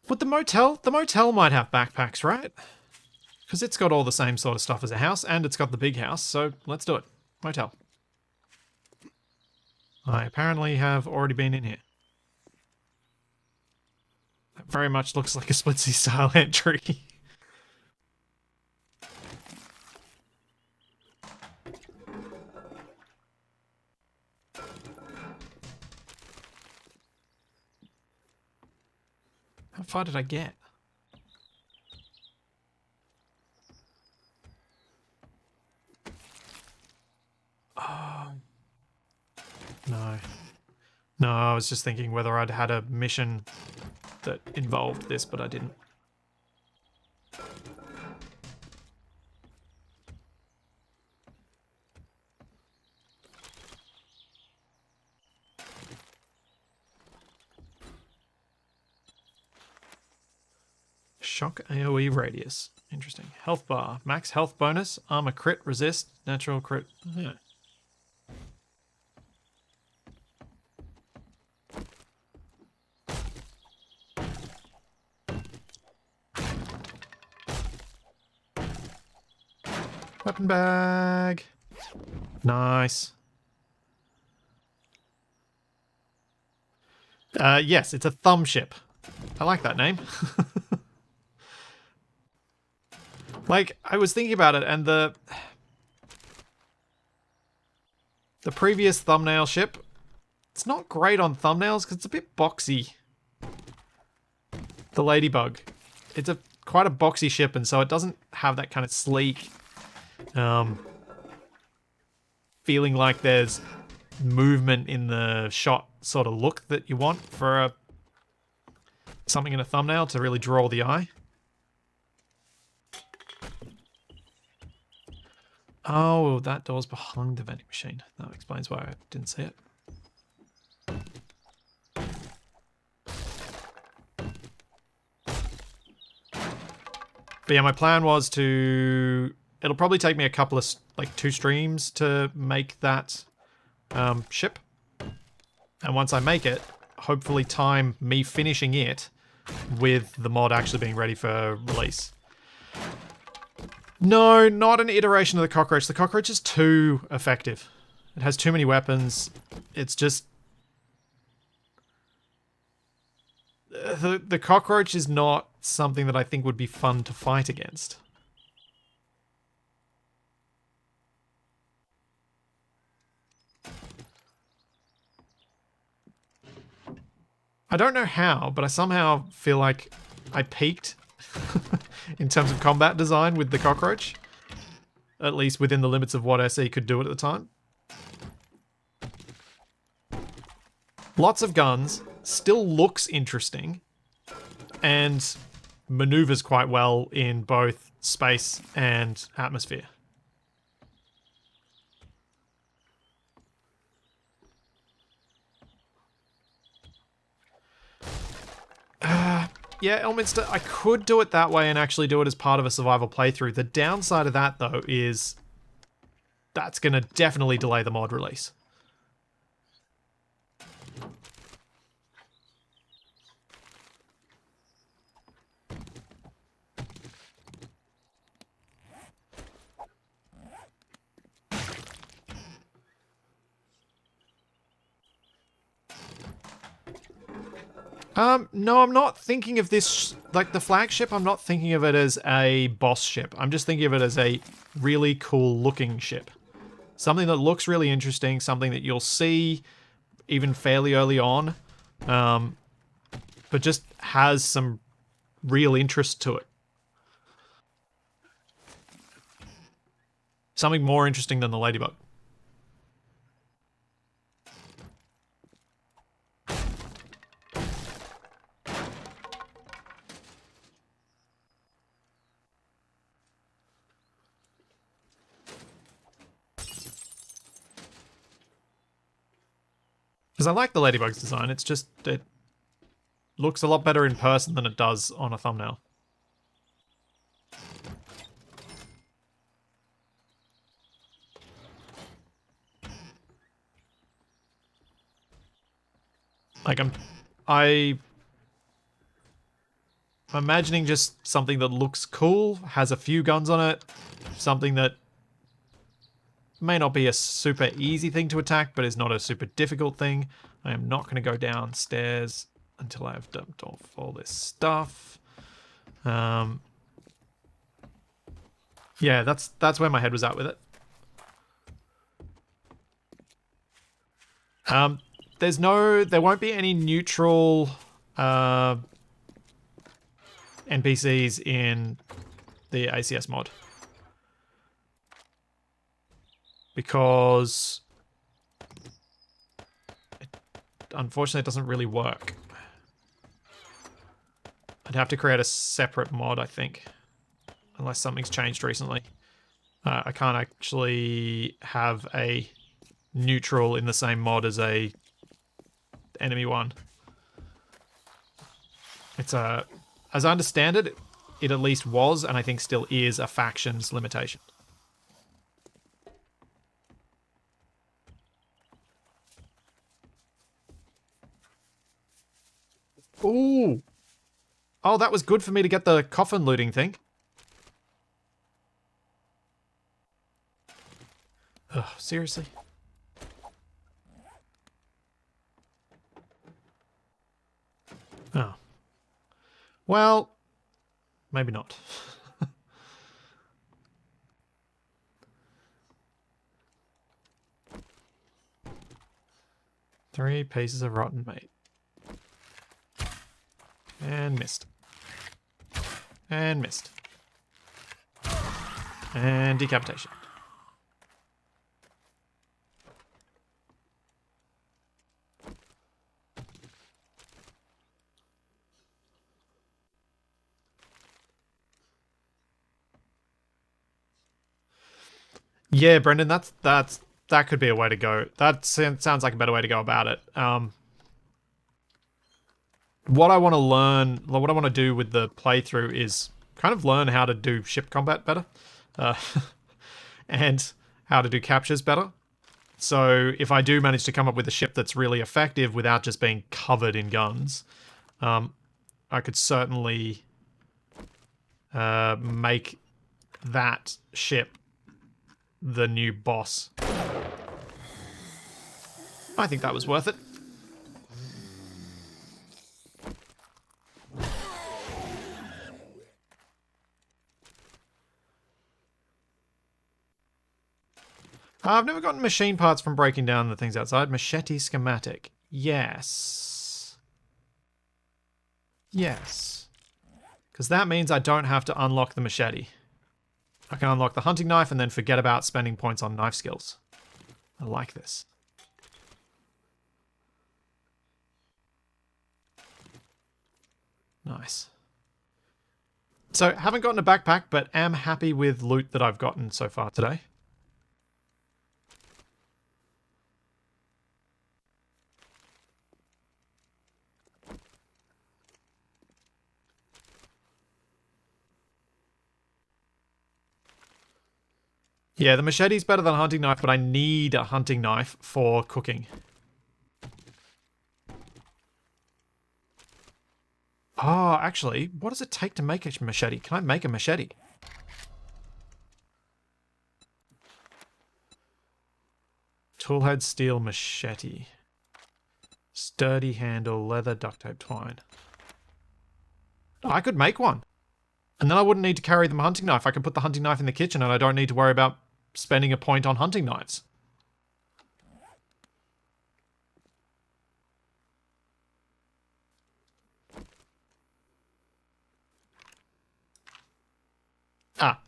But the motel might have backpacks, right? Because it's got all the same sort of stuff as a house, and it's got the big house, so let's do it. Motel. I apparently have already been in here. That very much looks like a Splitsy style entry. How far did I get? Oh. No. No, I was just thinking whether I'd had a mission that involved this, but I didn't. Shock AoE radius. Interesting. Health bar. Max health bonus. Armor crit resist. Natural crit. Yeah. Weapon bag. Nice. Yes, it's a thumb ship. I like that name. Like, I was thinking about it, and the previous thumbnail ship, it's not great on thumbnails because it's a bit boxy. The Ladybug. It's quite a boxy ship, and so it doesn't have that kind of sleek feeling like there's movement in the shot sort of look that you want for something in a thumbnail to really draw the eye. Oh, that door's behind the vending machine. That explains why I didn't see it. But yeah, my plan was to... It'll probably take me a couple of, like, 2 streams to make that ship. And once I make it, hopefully time me finishing it with the mod actually being ready for release. No, not an iteration of the cockroach. The cockroach is too effective. It has too many weapons. It's just... The cockroach is not something that I think would be fun to fight against. I don't know how, but I somehow feel like I peaked in terms of combat design with the cockroach. At least within the limits of what SE could do at the time. Lots of guns, still looks interesting, and maneuvers quite well in both space and atmosphere. Yeah, Elminster, I could do it that way and actually do it as part of a survival playthrough. The downside of that, though, is that's going to definitely delay the mod release. No, I'm not thinking of this, like the flagship, I'm not thinking of it as a boss ship. I'm just thinking of it as a really cool looking ship. Something that looks really interesting, something that you'll see even fairly early on, but just has some real interest to it. Something more interesting than the Ladybug. Because I like the Ladybug's design, it's just, it looks a lot better in person than it does on a thumbnail. Like, I'm imagining just something that looks cool, has a few guns on it, something that may not be a super easy thing to attack, but is not a super difficult thing. I am not going to go downstairs until I have dumped off all this stuff. Yeah, that's where my head was at with it. There won't be any neutral NPCs in the ACS mod. Because unfortunately it doesn't really work. I'd have to create a separate mod, I think, unless something's changed recently. I can't actually have a neutral in the same mod as a enemy one. It's as I understand it, it at least was, and I think still is, a factions limitation. Ooh. Oh, that was good for me to get the coffin looting thing. Ugh, seriously? Oh. Well, maybe not. Three pieces of rotten meat. And missed. And missed. And decapitation. Yeah, Brendan, that could be a way to go. That sounds like a better way to go about it. What I want to learn, what I want to do with the playthrough is kind of learn how to do ship combat better, and how to do captures better. So if I do manage to come up with a ship that's really effective without just being covered in guns, I could certainly make that ship the new boss. I think that was worth it. I've never gotten machine parts from breaking down the things outside. Machete schematic. Yes. Yes. Because that means I don't have to unlock the machete. I can unlock the hunting knife and then forget about spending points on knife skills. I like this. Nice. So, haven't gotten a backpack, but am happy with loot that I've gotten so far today. Yeah, the machete's better than a hunting knife, but I need a hunting knife for cooking. Oh, actually, what does it take to make a machete? Can I make a machete? Toolhead steel machete. Sturdy handle, leather, duct tape, twine. I could make one. And then I wouldn't need to carry the hunting knife. I could put the hunting knife in the kitchen and I don't need to worry about spending a point on hunting knives. Ah.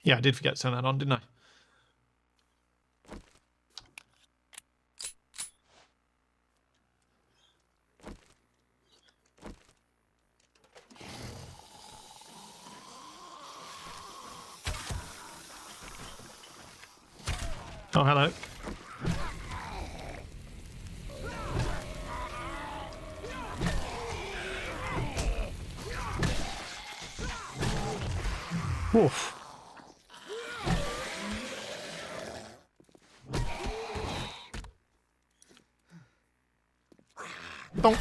Yeah, I did forget to turn that on, didn't I? Oh, hello. Oof. Donk.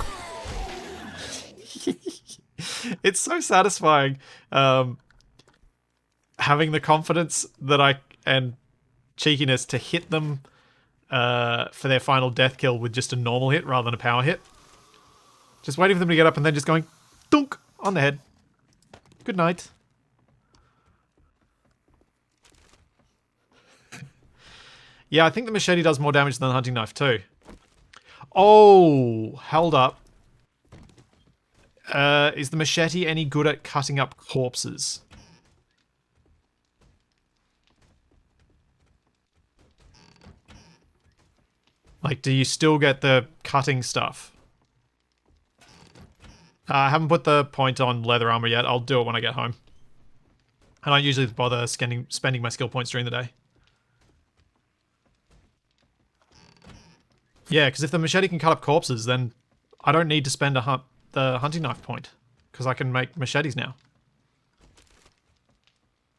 It's so satisfying having the confidence that and cheekiness to hit them for their final death kill with just a normal hit rather than a power hit. Just waiting for them to get up and then just going dunk on the head. Good night. Yeah, I think the machete does more damage than the hunting knife too. Oh, held up. Is the machete any good at cutting up corpses? Like, do you still get the cutting stuff? I haven't put the point on leather armor yet. I'll do it when I get home. I don't usually bother spending my skill points during the day. Yeah, because if the machete can cut up corpses, then I don't need to spend the hunting knife point. Because I can make machetes now.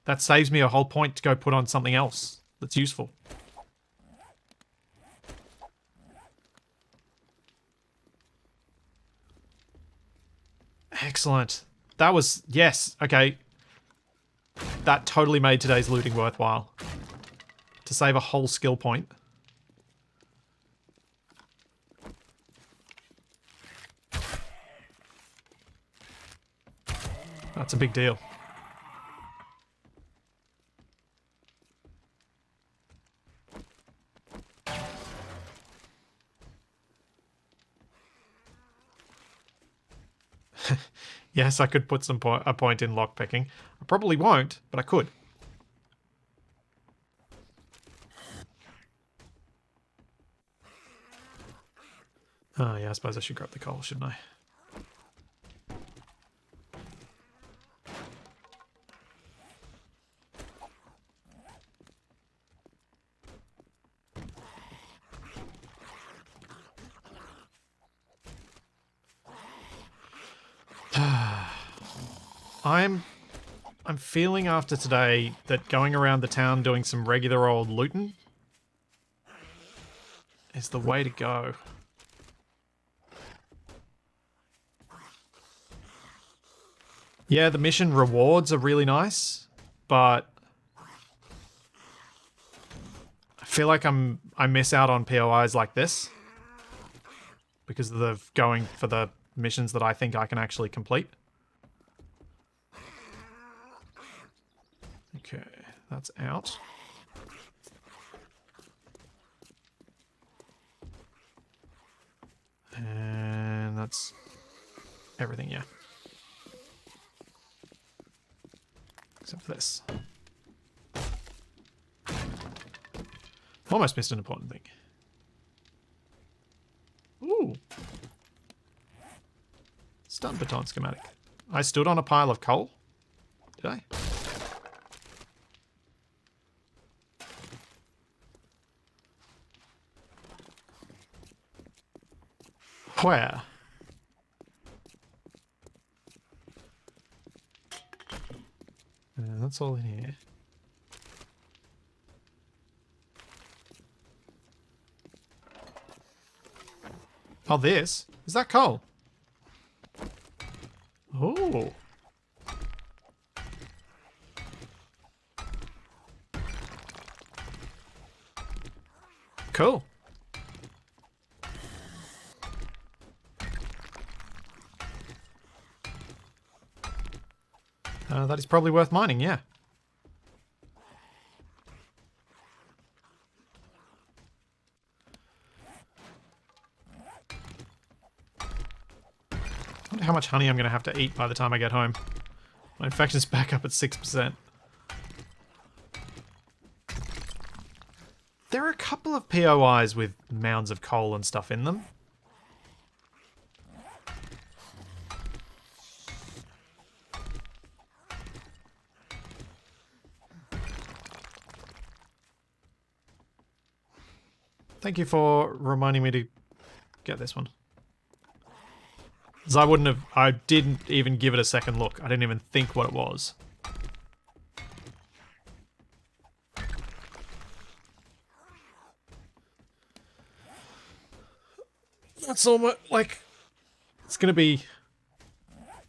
that saves me a whole point to go put on something else that's useful. Excellent. That was, yes, okay. That totally made today's looting worthwhile. To save a whole skill point. That's a big deal. Yes, I could put a point in lockpicking. I probably won't, but I could. Oh yeah, I suppose I should grab the coal, shouldn't I? I'm feeling after today that going around the town doing some regular old looting is the way to go. Yeah, the mission rewards are really nice, but I feel like I miss out on POIs like this because of the going for the missions that I think I can actually complete. Okay, that's out. And that's everything, yeah. Except for this. Almost missed an important thing. Ooh. Stun baton schematic. I stood on a pile of coal? Did I? Where? That's all in here. Oh, this? Is that coal? Oh. Cool. That is probably worth mining, yeah. I wonder how much honey I'm going to have to eat by the time I get home. My infection's back up at 6%. There are a couple of POIs with mounds of coal and stuff in them. Thank you for reminding me to get this one. Because I didn't even give it a second look. I didn't even think what it was. That's almost like, it's going to be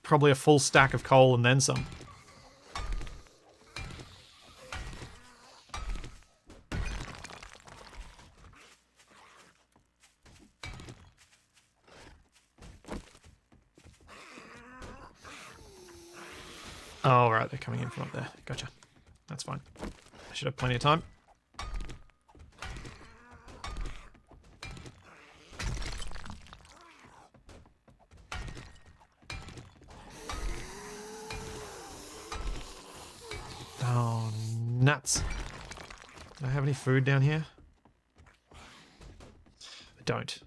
probably a full stack of coal and then some. Oh, right, they're coming in from up there. Gotcha. That's fine. I should have plenty of time. Oh, nuts. Do I have any food down here? I don't.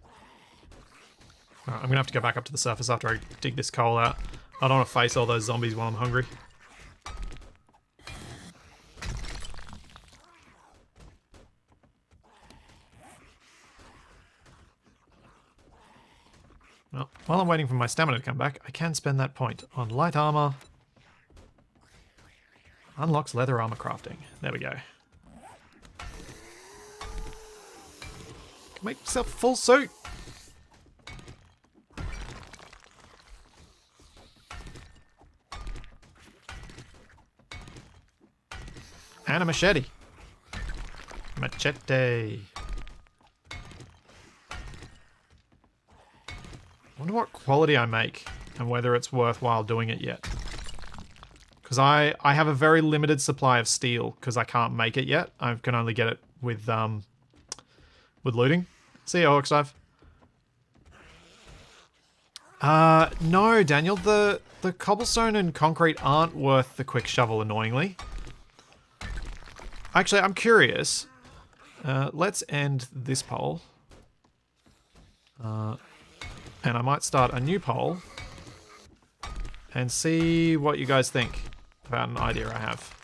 Alright, I'm gonna have to go back up to the surface after I dig this coal out. I don't want to face all those zombies while I'm hungry. Well, while I'm waiting for my stamina to come back, I can spend that point on light armor. Unlocks leather armor crafting. There we go. Make yourself a full suit. And a machete. Machete. Wonder what quality I make and whether it's worthwhile doing it yet. Because I have a very limited supply of steel because I can't make it yet. I can only get it with looting. See ya, Hawksdive. No, Daniel, the cobblestone and concrete aren't worth the quick shovel, annoyingly. Actually, I'm curious. Let's end this poll. And I might start a new poll and see what you guys think about an idea I have.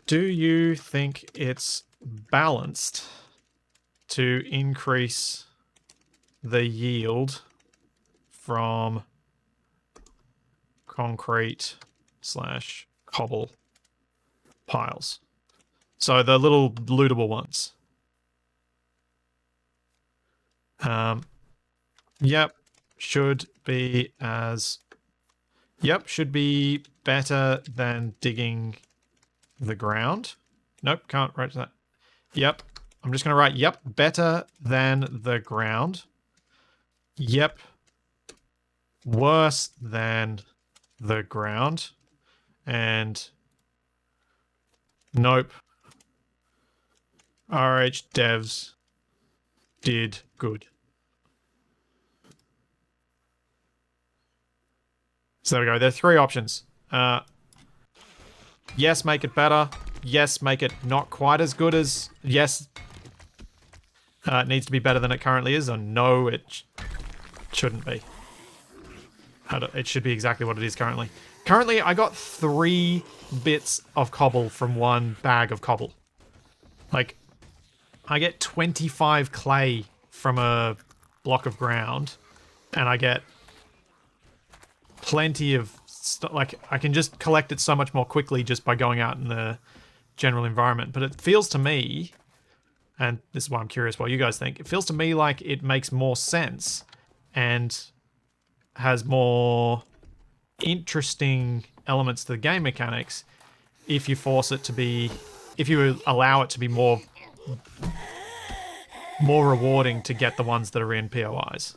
Do you think it's balanced to increase the yield from concrete / cobble piles? So the little lootable ones. Yep, should be better than digging the ground. Nope, can't write that. Yep, I'm just going to write, yep, better than the ground. Yep, worse than the ground. And nope. RH devs did good. So there we go. There are 3 options. Yes, make it better. Yes, make it not quite as good as... Yes, it needs to be better than it currently is. Or no, it shouldn't be. It should be exactly what it is currently. Currently, I got 3 bits of cobble from 1 bag of cobble. Like, I get 25 clay from a block of ground, and I get plenty of like, I can just collect it so much more quickly just by going out in the general environment. But it feels to me, and this is why I'm curious what you guys think, it feels to me like it makes more sense and has more interesting elements to the game mechanics if you force it to be, if you allow it to be more rewarding to get the ones that are in POIs.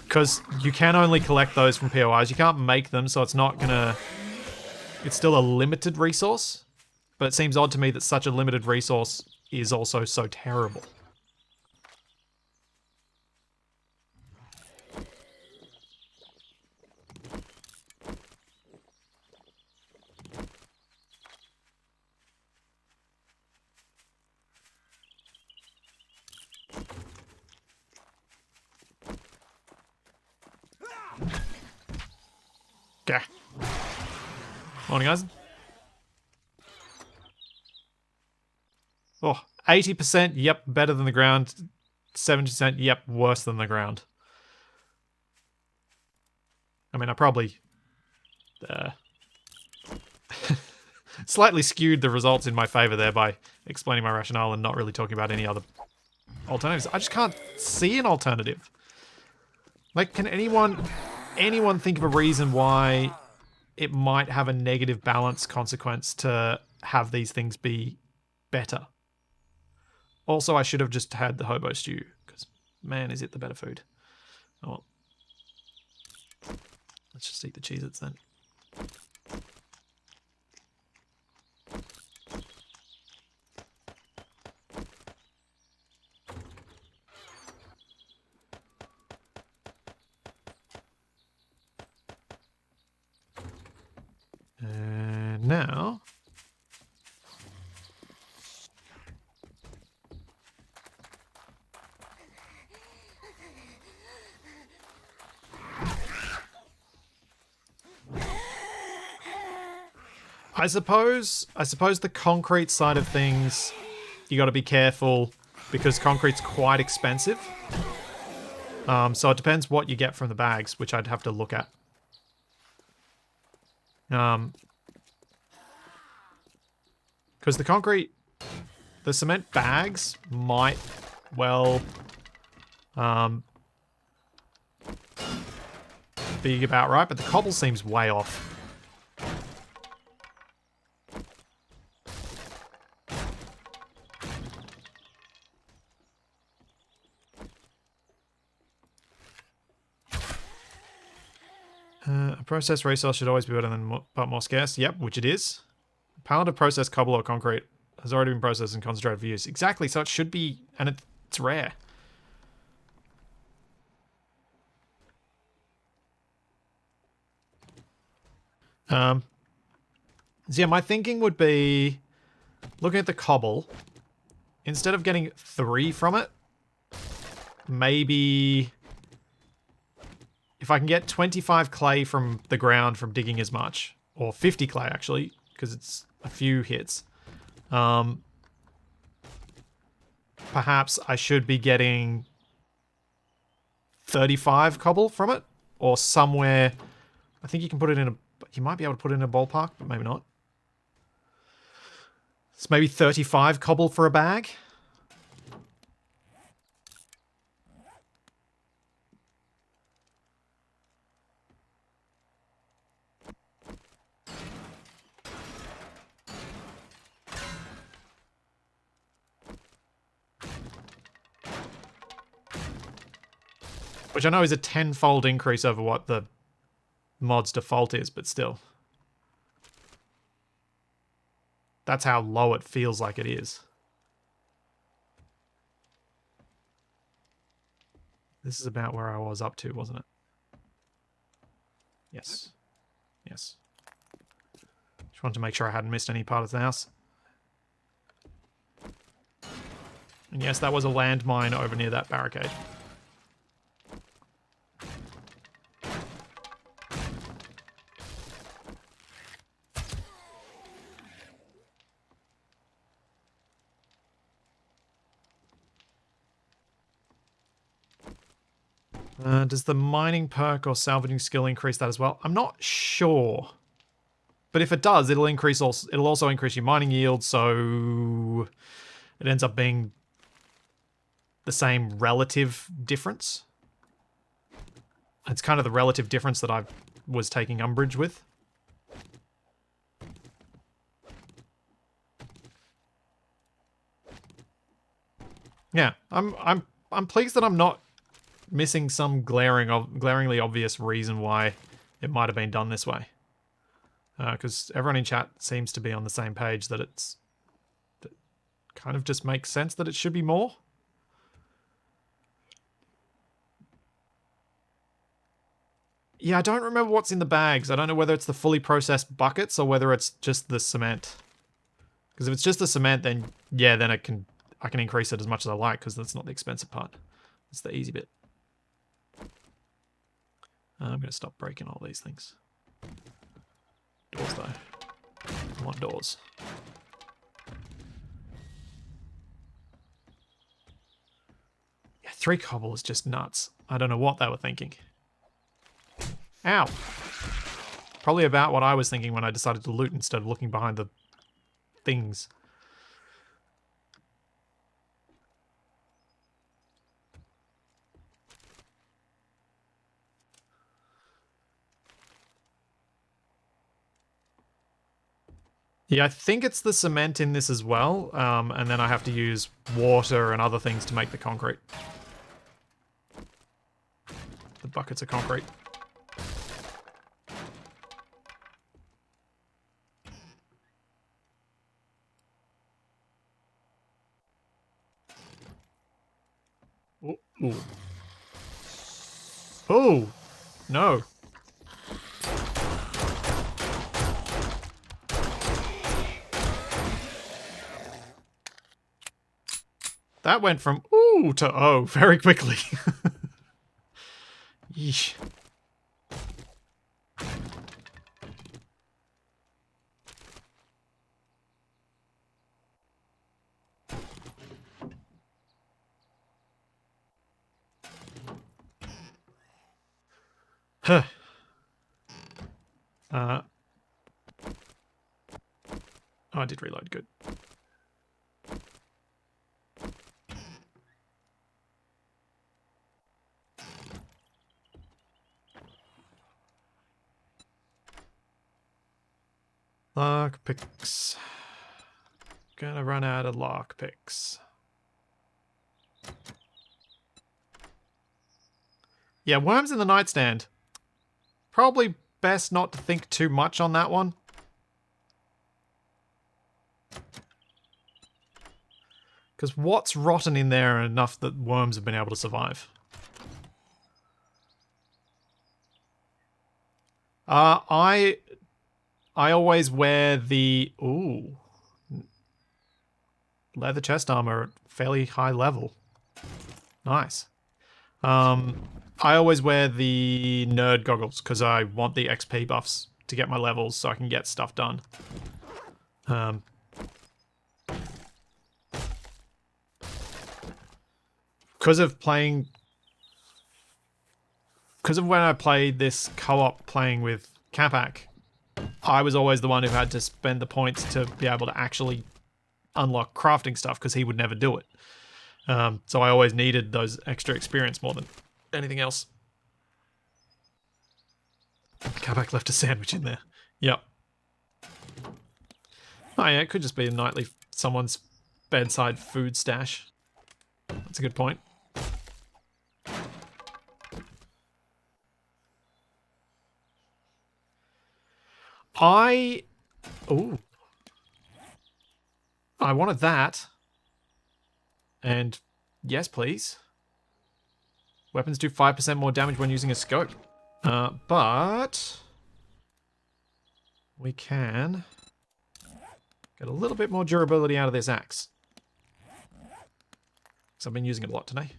Because you can only collect those from POIs. You can't make them, so it's not gonna... It's still a limited resource, but it seems odd to me that such a limited resource is also so terrible. Okay. Morning, guys. Oh, 80%, yep, better than the ground. 70%, yep, worse than the ground. I mean, I probably slightly skewed the results in my favor there by explaining my rationale and not really talking about any other alternatives. I just can't see an alternative. Like, can anyone think of a reason why it might have a negative balance consequence to have these things be better? Also, I should have just had the hobo stew, because, man, is it the better food. Oh, well. Let's just eat the Cheez-Its then. And now... I suppose the concrete side of things, you got to be careful because concrete's quite expensive. So it depends what you get from the bags, which I'd have to look at. Because the cement bags might, well, be about right, but the cobble seems way off. A processed resource should always be better than but more scarce. Yep, which it is. A pallet of processed cobble or concrete has already been processed and concentrated for use. Exactly, so it should be, and it's rare. So yeah, my thinking would be, looking at the cobble, instead of getting 3 from it, maybe if I can get 25 clay from the ground from digging as much, or 50 clay actually, because it's a few hits, perhaps I should be getting 35 cobble from it, or somewhere. I think you can put it in a, you might be able to put it in a ballpark, but maybe not. It's maybe 35 cobble for a bag. Which I know is a 10-fold increase over what the mod's default is, but still. That's how low it feels like it is. This is about where I was up to, wasn't it? Yes. Yes. Just wanted to make sure I hadn't missed any part of the house. And yes, that was a landmine over near that barricade. Does the mining perk or salvaging skill increase that as well? I'm not sure. But if it does, it'll also increase your mining yield, so it ends up being the same relative difference. It's kind of the relative difference that I was taking umbrage with. Yeah, I'm pleased that I'm not missing some glaringly obvious reason why it might have been done this way. Because everyone in chat seems to be on the same page that it kind of just makes sense that it should be more. Yeah, I don't remember what's in the bags. I don't know whether it's the fully processed buckets or whether it's just the cement. Because if it's just the cement, then yeah, then I can increase it as much as I like, because that's not the expensive part. It's the easy bit. I'm going to stop breaking all these things. Doors, though. I want doors. Yeah, 3 cobble is just nuts. I don't know what they were thinking. Ow! Probably about what I was thinking when I decided to loot instead of looking behind the things. Yeah, I think it's the cement in this as well, and then I have to use water and other things to make the concrete. The buckets of concrete. Ooh. Ooh. Oh! No. That went from ooh to oh very quickly. Yeesh. Huh. Oh, I did reload. Good. Lockpicks. Gonna run out of lockpicks. Yeah, worms in the nightstand. Probably best not to think too much on that one. Because what's rotten in there enough that worms have been able to survive? I always wear the... Ooh. Leather chest armor at fairly high level. Nice. I always wear the nerd goggles because I want the XP buffs to get my levels so I can get stuff done. Because of when I played this co-op playing with Capac, I was always the one who had to spend the points to be able to actually unlock crafting stuff because he would never do it. So I always needed those extra experience more than anything else. Capac left a sandwich in there. Yep. Oh yeah, it could just be a nightly someone's bedside food stash. That's a good point. I wanted that. And yes, please. Weapons do 5% more damage when using a scope. But we can get a little bit more durability out of this axe. Because I've been using it a lot today.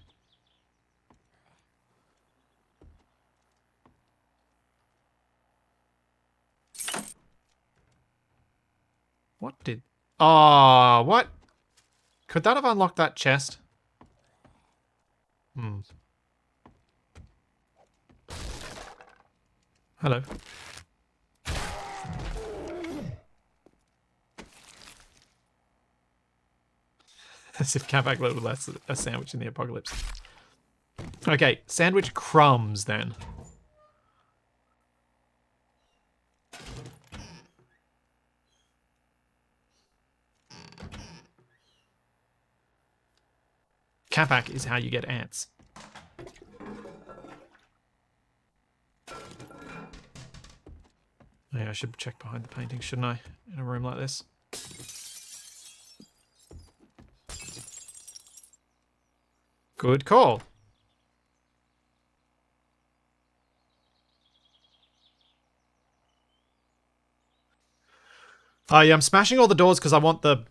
What did... Oh, what? Could that have unlocked that chest? Hmm. Hello. As if Capac little less a sandwich in the apocalypse. Okay, sandwich crumbs then. Capac is how you get ants. Yeah, I should check behind the painting, shouldn't I? In a room like this. Good call. Yeah, I'm smashing all the doors because I want the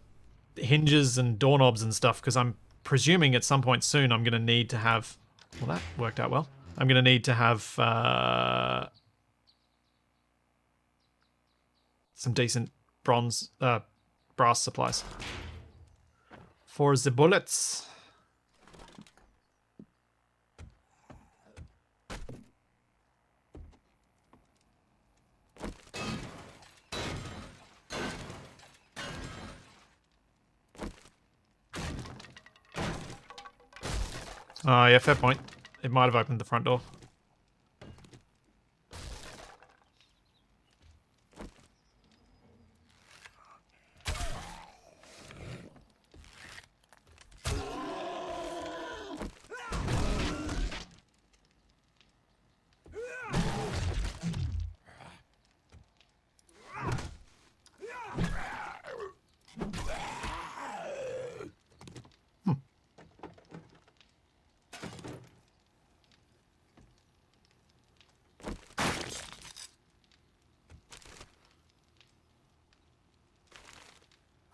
hinges and doorknobs and stuff because I'm presuming at some point soon I'm going to need to have... Well, that worked out well. I'm going to need to have some decent brass supplies. For the bullets. Oh, yeah, fair point. It might have opened the front door.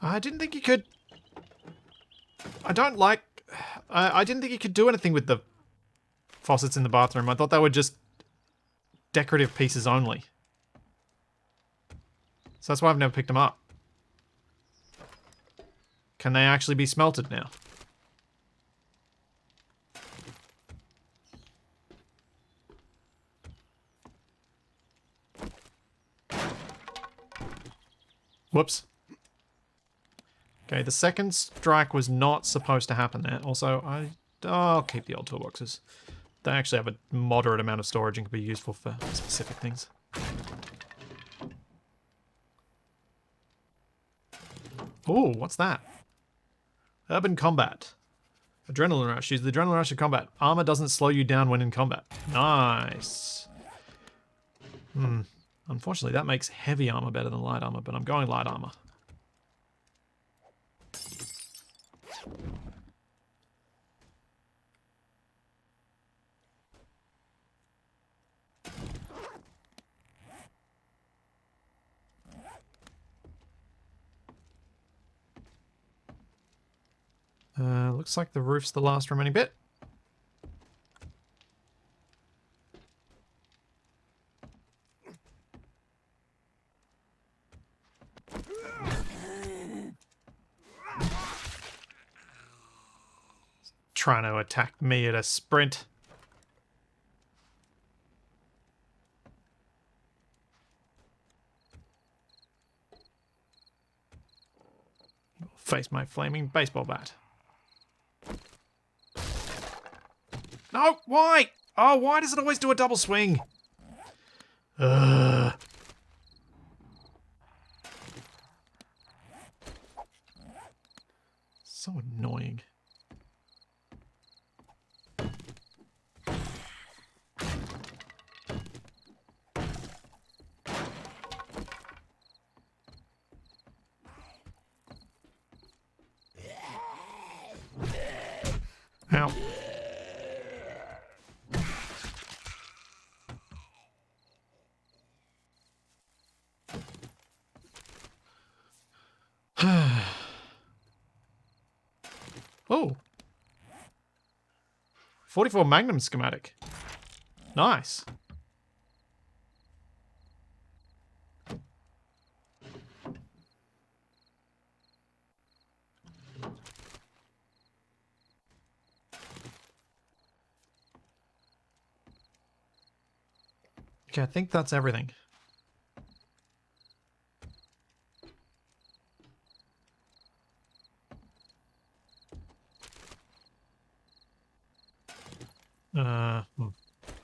I didn't think you could... I don't like... I didn't think you could do anything with the faucets in the bathroom. I thought they were just decorative pieces only. So that's why I've never picked them up. Can they actually be smelted now? Whoops. Okay, the second strike was not supposed to happen there. Also, I'll keep the old toolboxes. They actually have a moderate amount of storage and can be useful for specific things. Oh, what's that? Urban combat. Adrenaline rush. Use the adrenaline rush in combat. Armor doesn't slow you down when in combat. Nice. Unfortunately, that makes heavy armor better than light armor, but I'm going light armor. Looks like the roof's the last remaining bit. Trying to attack me at a sprint. Face my flaming baseball bat. No, why? Oh, why does it always do a double swing? Ugh. So annoying. Ow. Oh. 44 Magnum schematic. Nice. Okay, I think that's everything.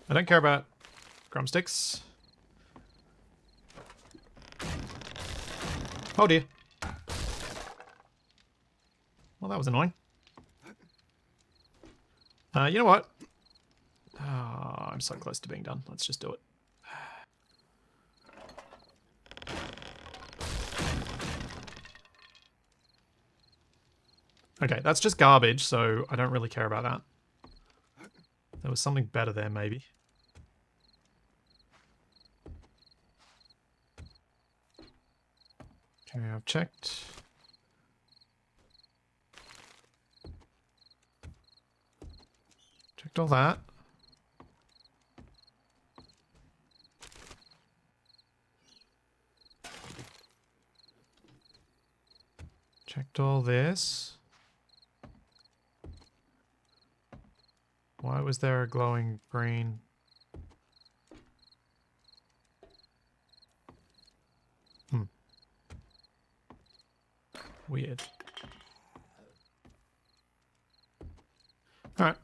I don't care about drumsticks. Oh dear. Well, that was annoying. You know what? Oh, I'm so close to being done. Let's just do it. Okay, that's just garbage, so I don't really care about that. There was something better there, maybe. Okay, I've checked. Checked all that. Checked all this. Why was there a glowing green? Weird. Alright.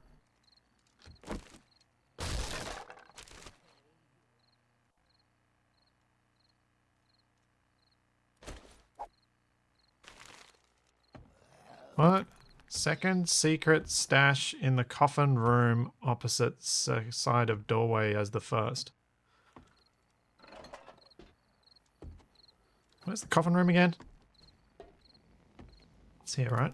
What? Second secret stash in the coffin room opposite side of doorway as the first. Where's the coffin room again? It's here, right?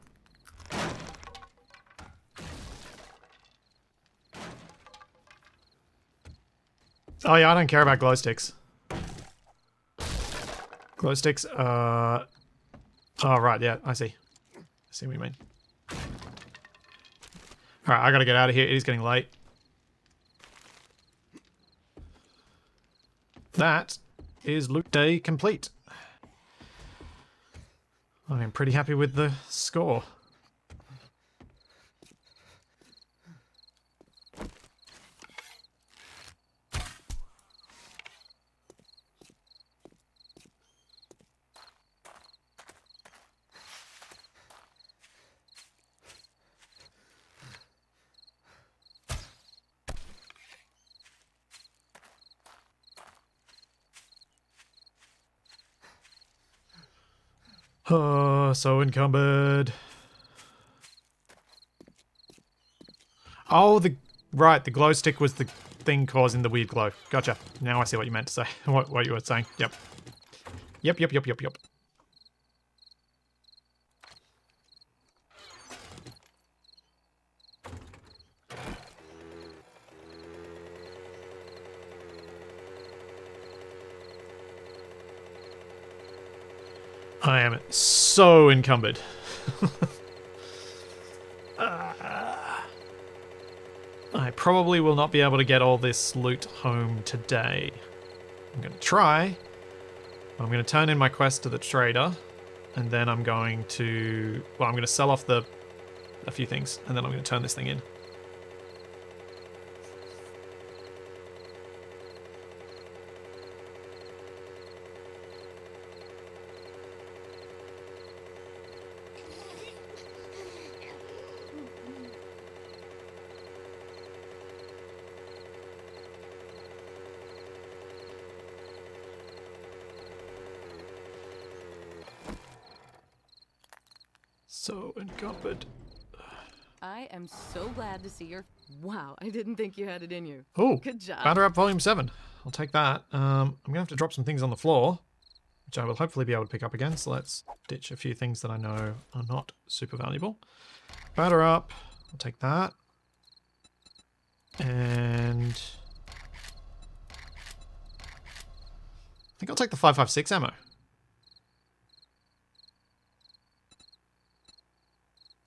Oh yeah, I don't care about glow sticks. Glow sticks, oh right, yeah, I see. I see what you mean. Alright, I gotta get out of here. It is getting late. That is loot day complete. I am pretty happy with the score. Oh, so encumbered. Oh, right, the glow stick was the thing causing the weird glow. Gotcha. Now I see what you meant to say. what you were saying. Yep. Yep. I am so encumbered. I probably will not be able to get all this loot home today. I'm going to try. I'm going to turn in my quest to the trader, and then I'm going to... Well, I'm going to sell off a few things, and then I'm going to turn this thing in. So encumbered. I am so glad to see your... Wow, I didn't think you had it in you. Oh, Good job. Batter Up Volume 7. I'll take that. I'm going to have to drop some things on the floor, which I will hopefully be able to pick up again. So let's ditch a few things that I know are not super valuable. Batter Up. I'll take that. And... I think I'll take the 5.56 ammo.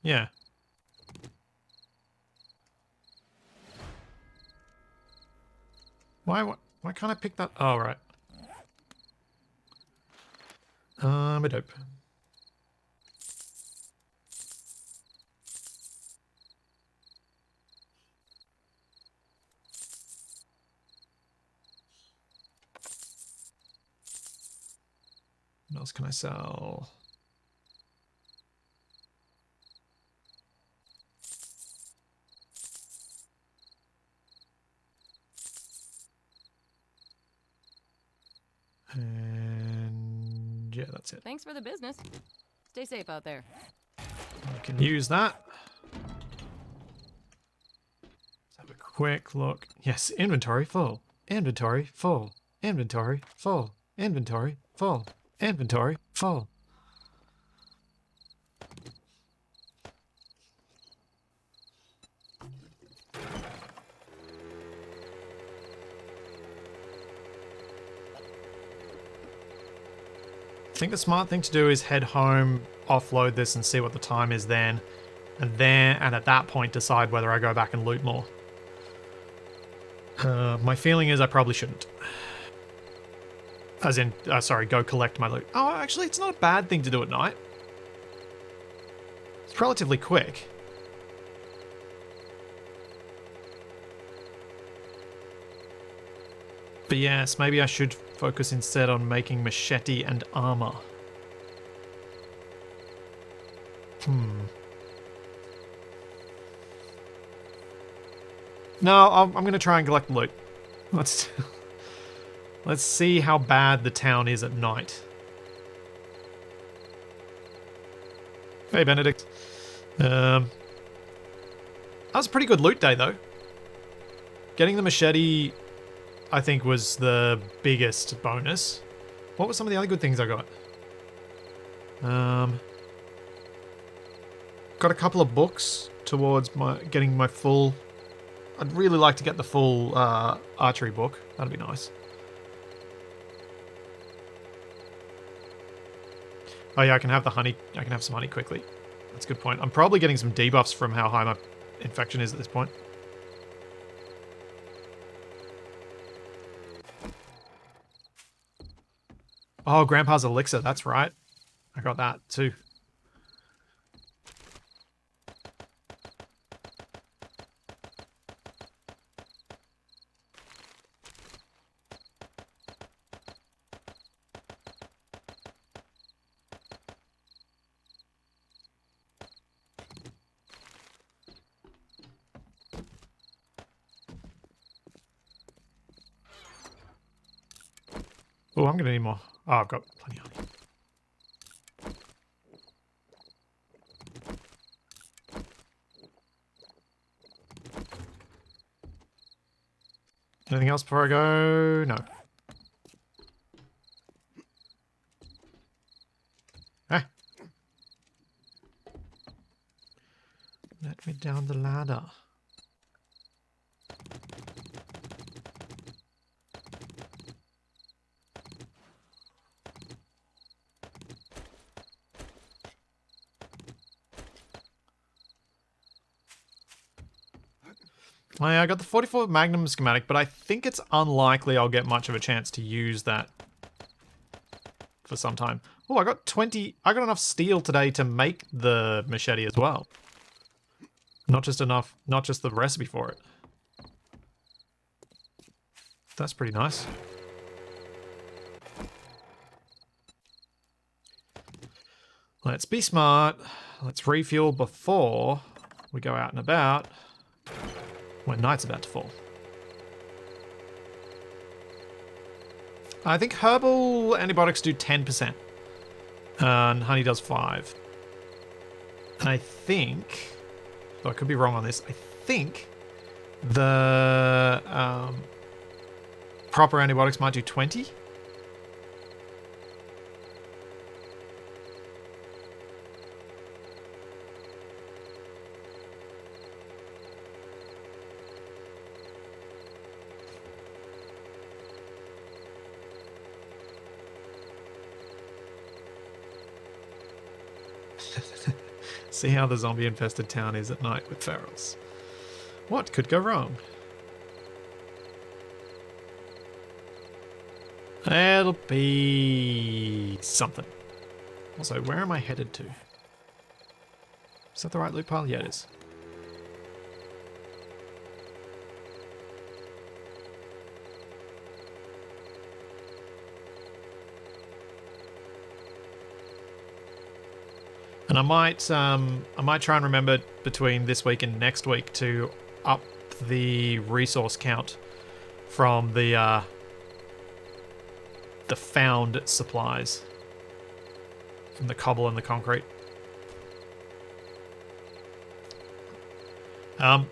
Yeah. Why can't I pick that? Oh, right. A dope. What else can I sell? And yeah, that's it. Thanks for the business. Stay safe out there. I can use that. Let's have a quick look. Yes, inventory full. Inventory full. Inventory full. Inventory full. Inventory full. I think the smart thing to do is head home, offload this and see what the time is then. And at that point decide whether I go back and loot more. My feeling is I probably shouldn't. As in, sorry, go collect my loot. Oh, actually, it's not a bad thing to do at night. It's relatively quick. But yes, maybe I should focus instead on making machete and armor. No, I'm going to try and collect loot. Let's see how bad the town is at night. Hey, Benedict. That was a pretty good loot day, though. Getting the machete, I think, was the biggest bonus. What were some of the other good things I got? Got a couple of books towards getting my full... I'd really like to get the full archery book. That'd be nice. Oh yeah, I can have the honey. I can have some honey quickly. That's a good point. I'm probably getting some debuffs from how high my infection is at this point. Oh, Grandpa's elixir. That's right. I got that too. Oh, I'm going to need more. Oh, I've got plenty of honey. Anything else before I go? No. Ah. Let me down the ladder. I got the 44 Magnum schematic, but I think it's unlikely I'll get much of a chance to use that for some time. Oh, I got 20. I got enough steel today to make the machete as well. Not just enough, not just the recipe for it. That's pretty nice. Let's be smart. Let's refuel before we go out and about when night's about to fall. I think herbal antibiotics do 10%. And honey does 5%. And I think, though I could be wrong on this, I think the proper antibiotics might do 20%. See how the zombie-infested town is at night with ferals. What could go wrong? It'll be something. Also, where am I headed to? Is that the right loot pile? Yeah, it is. And I might try and remember between this week and next week to up the resource count from the found supplies, from the cobble and the concrete. I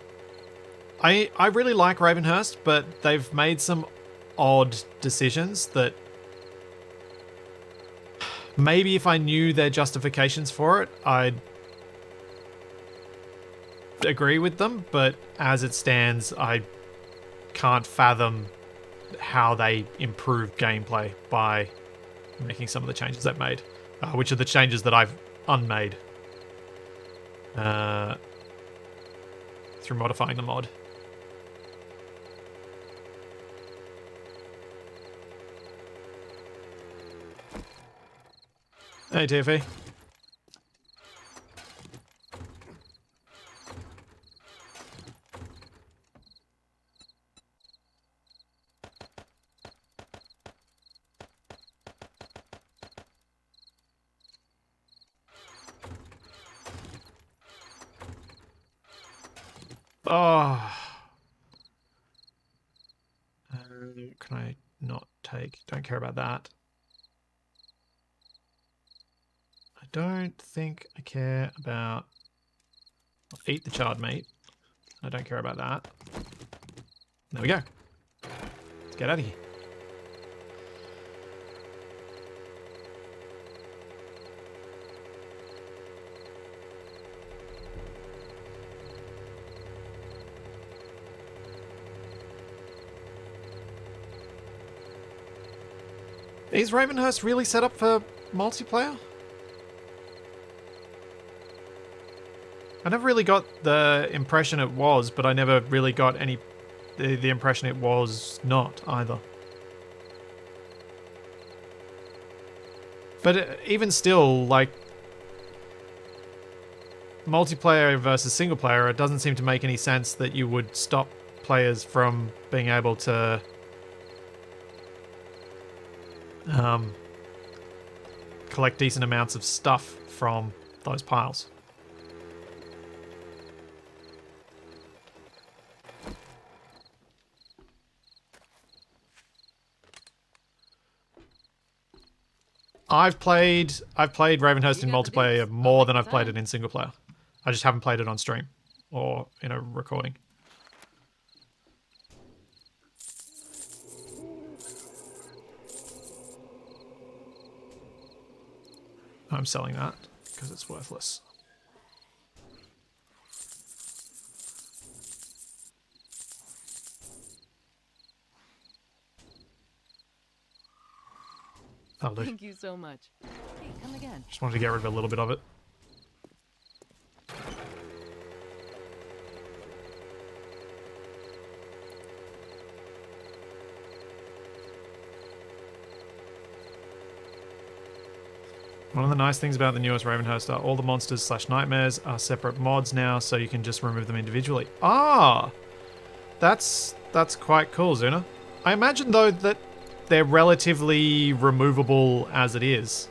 really like Ravenhearst, but they've made some odd decisions that maybe if I knew their justifications for it, I'd agree with them, but as it stands, I can't fathom how they improve gameplay by making some of the changes they've made, which are the changes that I've unmade through modifying the mod. Hey, TFE. Oh. Can I not take? Don't care about that. I don't think I care about... I'll eat the charred meat. I don't care about that. There we go. Let's get out of here. Is Ravenhearst really set up for multiplayer? I never really got the impression it was, but I never really got the impression it was not either. But even still, like, multiplayer versus single player, it doesn't seem to make any sense that you would stop players from being able to collect decent amounts of stuff from those piles. I've played Ravenhearst in multiplayer more than I've played it in single player. I just haven't played it on stream or in a recording. I'm selling that because it's worthless. That'll do. Thank you so much. Hey, come again. Just wanted to get rid of a little bit of it. One of the nice things about the newest Ravenhearst are all the monsters / nightmares are separate mods now, so you can just remove them individually. Ah! That's quite cool, Zuna. I imagine, though, that they're relatively removable as it is.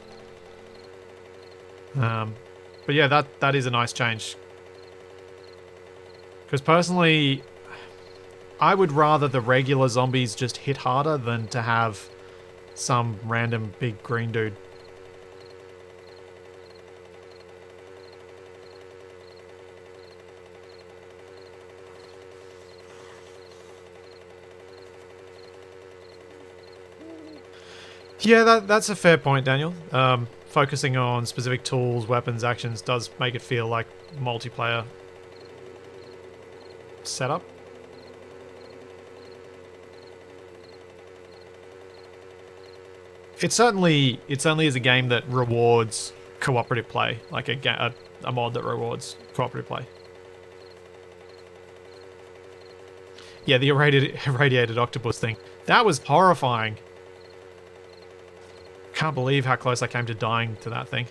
But yeah, that is a nice change. Because personally, I would rather the regular zombies just hit harder than to have some random big green dude. Yeah, that's a fair point, Daniel. Focusing on specific tools, weapons, actions does make it feel like multiplayer setup. It certainly is a game that rewards cooperative play, like a mod that rewards cooperative play. Yeah, the irradiated octopus thing. That was horrifying. Can't believe how close I came to dying to that thing.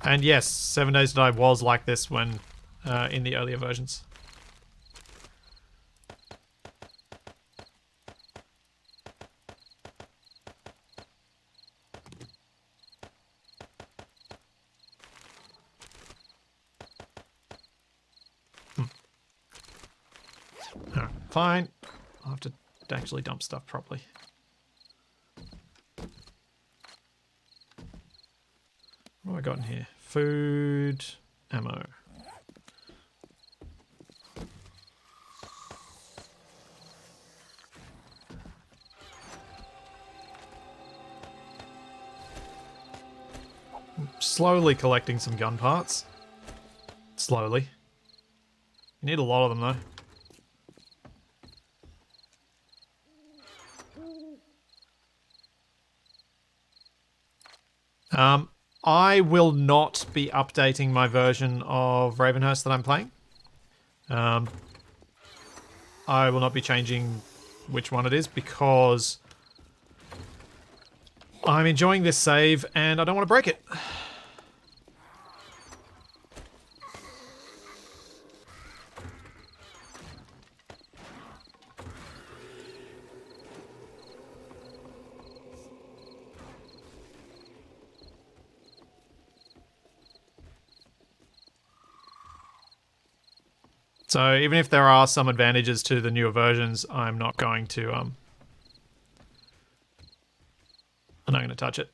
And yes, 7 Days to Die was like this when in the earlier versions. Alright, fine. I'll have to actually dump stuff properly. What have I got in here? Food, ammo. I'm slowly collecting some gun parts. Slowly. You need a lot of them though. I will not be updating my version of Ravenhearst that I'm playing. I will not be changing which one it is because I'm enjoying this save and I don't want to break it. So even if there are some advantages to the newer versions, I'm not going to touch it.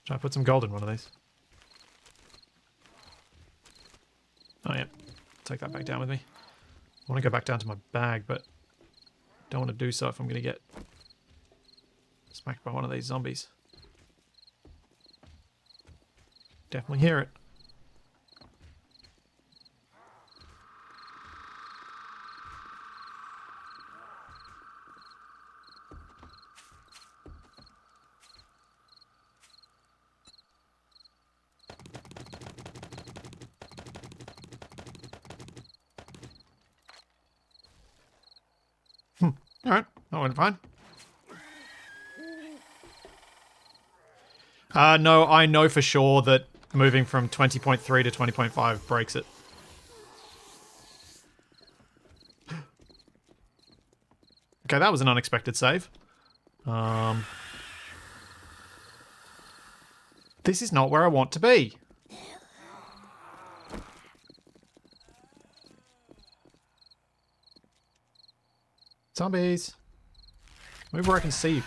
Should I put some gold in one of these? Oh yeah, take that back down with me. I want to go back down to my bag, but don't want to do so if I'm going to get smacked by one of these zombies. Definitely hear it. Alright, that went fine. No, I know for sure that moving from 20.3 to 20.5 breaks it. Okay, that was an unexpected save. This is not where I want to be. Zombies. Move where I can see you.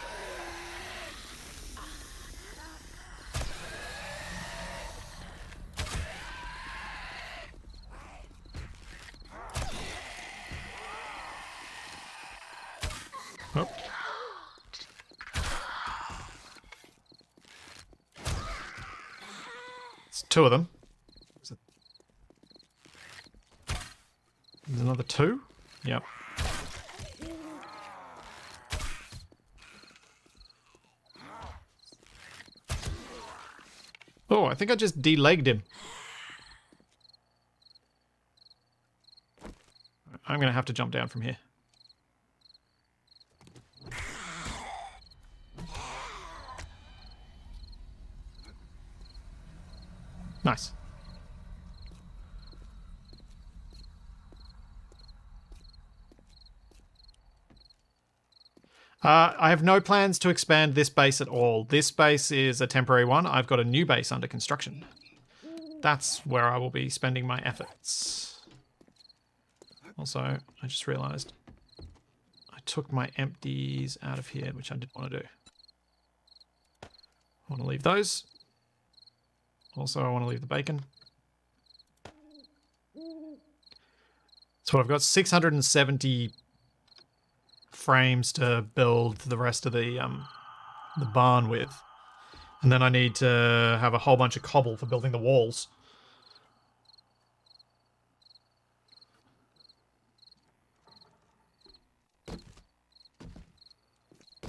Oh. It's two of them. There's another two? Yep. Oh, I think I just de-legged him. I'm going to have to jump down from here. Nice. I have no plans to expand this base at all. This base is a temporary one. I've got a new base under construction. That's where I will be spending my efforts. Also, I just realized I took my empties out of here, which I didn't want to do. I want to leave those. Also, I want to leave the bacon. So I've got 670 frames to build the rest of the barn with. And then I need to have a whole bunch of cobble for building the walls.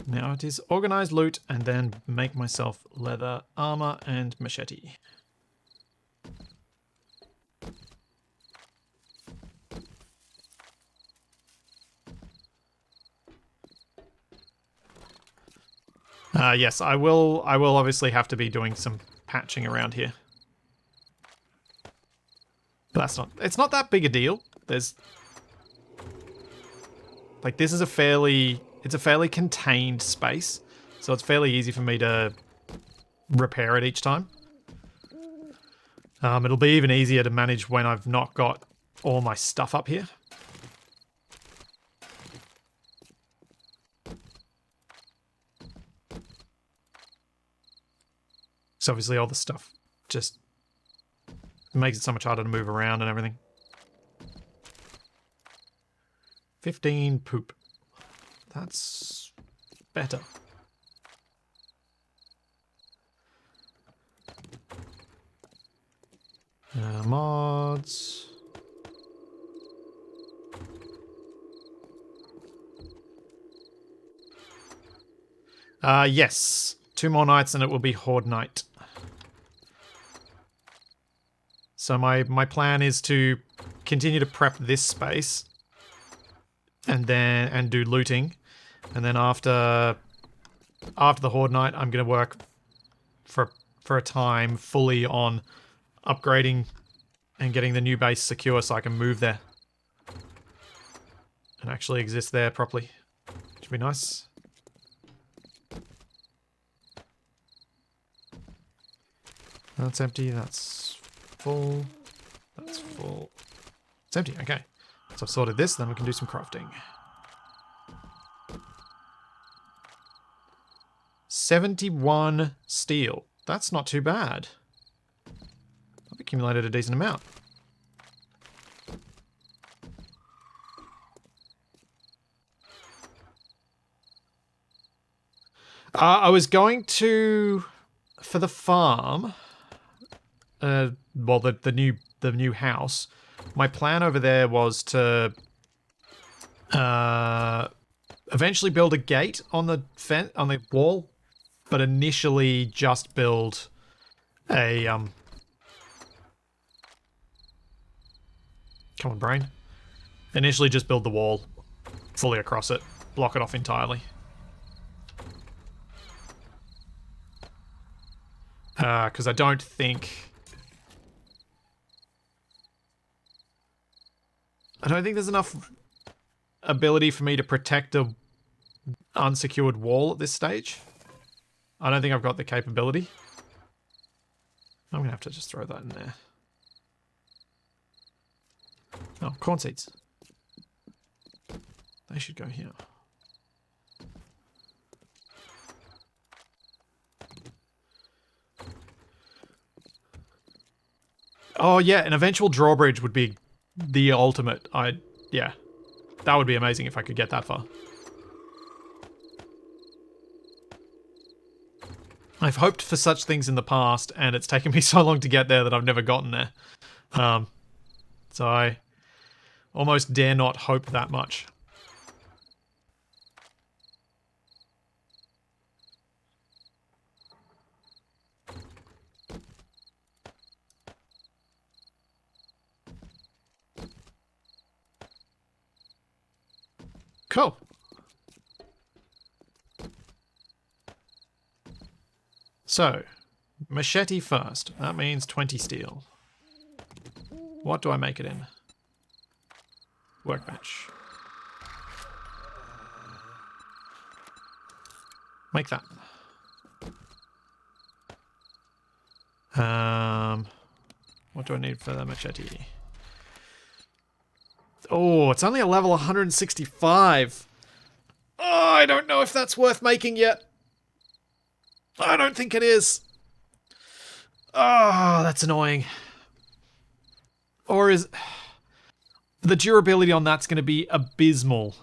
Now it is organize loot and then make myself leather armor and machete. Yes, I will obviously have to be doing some patching around here. But it's not that big a deal. There's like this is a fairly contained space, so it's fairly easy for me to repair it each time. It'll be even easier to manage when I've not got all my stuff up here. So obviously all the stuff just makes it so much harder to move around and everything. 15 poop. That's better. Mods. Yes. 2 more nights and it will be Horde night. So my plan is to continue to prep this space and do looting. And then after the Horde night, I'm going to work for a time fully on upgrading and getting the new base secure so I can move there and actually exist there properly. Should be nice. That's empty, that's full, that's full. It's empty, okay. So I've sorted this, then we can do some crafting. 71 steel. That's not too bad. I've accumulated a decent amount. I was going to, for the farm, well, the new house. My plan over there was to eventually build a gate on the wall, but initially just build a come on, brain. Initially just build the wall fully across it, block it off entirely. Because I don't think there's enough ability for me to protect a unsecured wall at this stage. I don't think I've got the capability. I'm going to have to just throw that in there. Oh, corn seeds. They should go here. Oh yeah, an eventual drawbridge would be the ultimate. Yeah. That would be amazing if I could get that far. I've hoped for such things in the past, and it's taken me so long to get there that I've never gotten there. So I almost dare not hope that much. Cool. So, machete first. That means 20 steel. What do I make it in? Workbench. Make that. What do I need for the machete? Oh, it's only a level 165. Oh, I don't know if that's worth making yet. I don't think it is. Oh, that's annoying. Or is... The durability on that's going to be abysmal.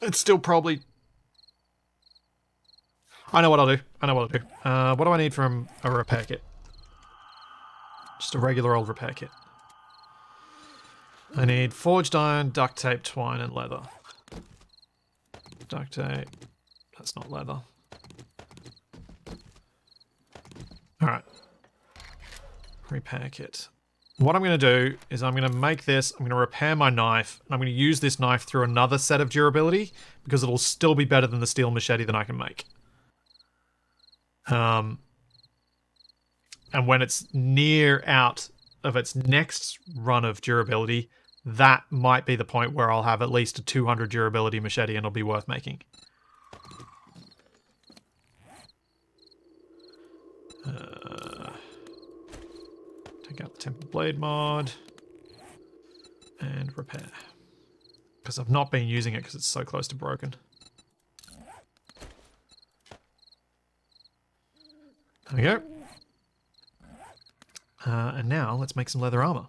It's still probably... I know what I'll do. What do I need from a repair kit? Just a regular old repair kit. I need forged iron, duct tape, twine, and leather. Duct tape. That's not leather. Alright. Repair kit. What I'm going to do is I'm going to make this, I'm going to repair my knife, and I'm going to use this knife through another set of durability, because it'll still be better than the steel machete that I can make. And when it's near out of its next run of durability, that might be the point where I'll have at least a 200 durability machete and it'll be worth making. Take out the temple blade mod and repair, because I've not been using it because it's so close to broken. There we go. And now let's make some leather armor.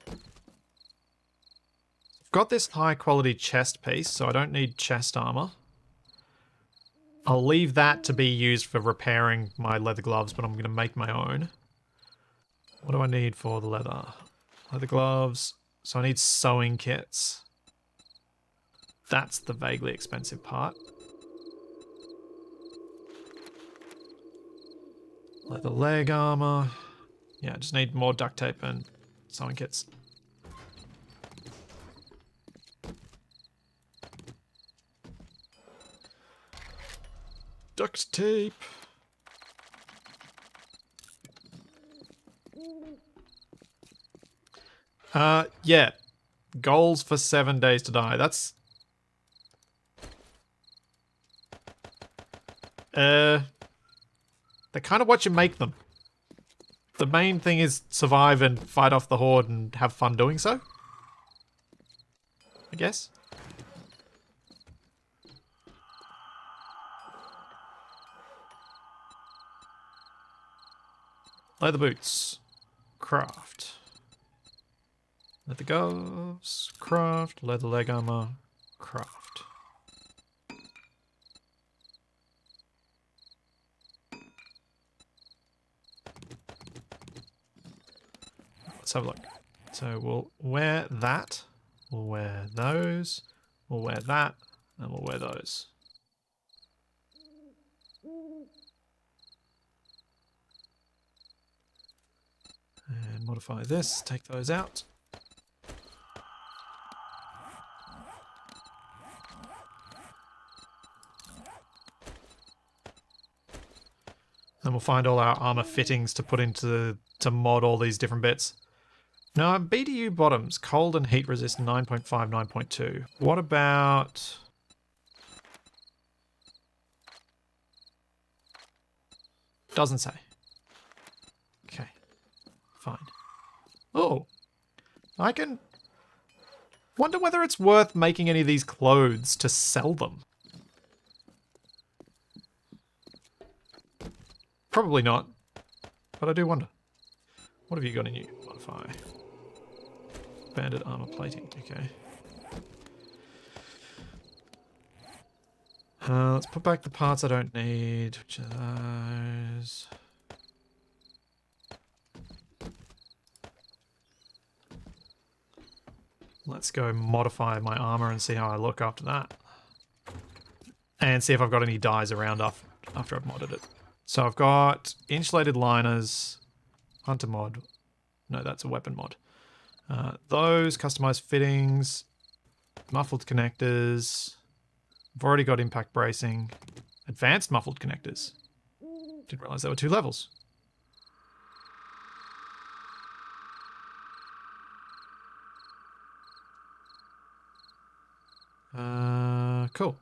I've got this high quality chest piece, so I don't need chest armor. I'll leave that to be used for repairing my leather gloves, but I'm going to make my own. What do I need for the leather? Leather gloves. So I need sewing kits. That's the vaguely expensive part. Leather leg armor. Yeah, I just need more duct tape and sewing kits. Duct tape. Yeah. Goals for 7 days to die. That's... they're kind of what you make them. The main thing is survive and fight off the horde and have fun doing so, I guess. Leather boots. Craft. Leather gloves. Craft. Leather leg armor. Craft. Let's have a look. So we'll wear that. We'll wear those. We'll wear that. And we'll wear those. And modify this. Take those out. Then we'll find all our armor fittings to put into to mod all these different bits. Now, BDU bottoms, cold and heat resist 9.5, 9.2. What about... Doesn't say. Okay, fine. Oh, I can wonder whether it's worth making any of these clothes to sell them. Probably not, but I do wonder. What have you got in you? Modify. Banded armor plating, okay. Let's put back the parts I don't need, which are those. Let's go modify my armor and see how I look after that. And see if I've got any dyes around after I've modded it. So I've got insulated liners, hunter mod. No, that's a weapon mod. Those, customized fittings, muffled connectors. I've already got impact bracing. Advanced muffled connectors. Didn't realize there were 2 levels. Cool.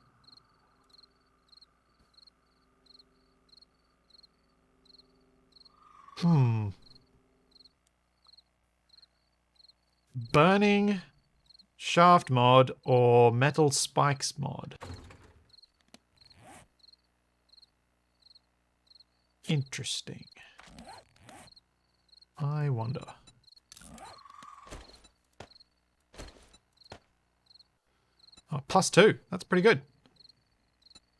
Burning shaft mod or metal spikes mod. Interesting. I wonder. Oh, +2. That's pretty good.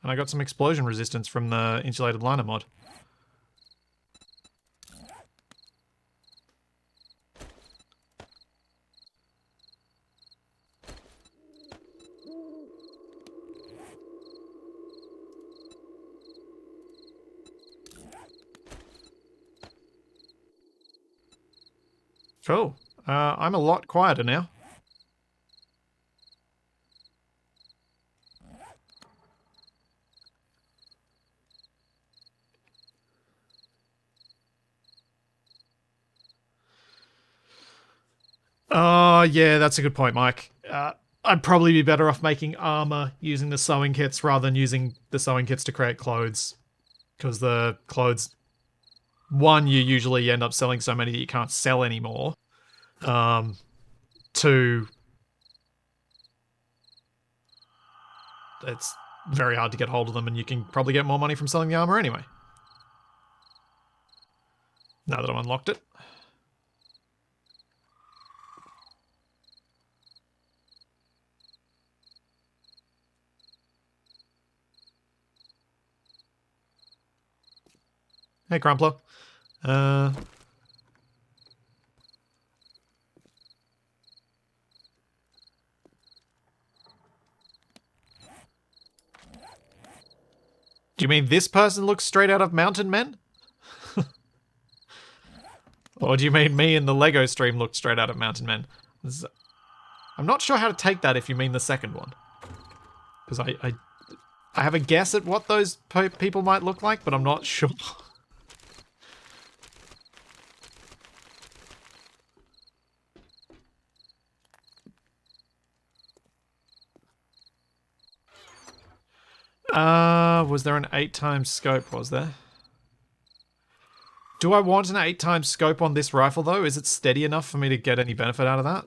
And I got some explosion resistance from the insulated liner mod. Cool. I'm a lot quieter now. Oh, yeah, that's a good point, Mike. I'd probably be better off making armor using the sewing kits rather than using the sewing kits to create clothes. Because the clothes... One, you usually end up selling so many that you can't sell anymore. 2, it's very hard to get hold of them and you can probably get more money from selling the armor anyway. Now that I've unlocked it. Hey, Crumpler. Do you mean this person looks straight out of Mountain Men? Or do you mean me in the Lego stream looked straight out of Mountain Men? I'm not sure how to take that if you mean the second one. Because I have a guess at what those people might look like, but I'm not sure. Was there an 8x scope, was there? Do I want an 8x scope on this rifle, though? Is it steady enough for me to get any benefit out of that?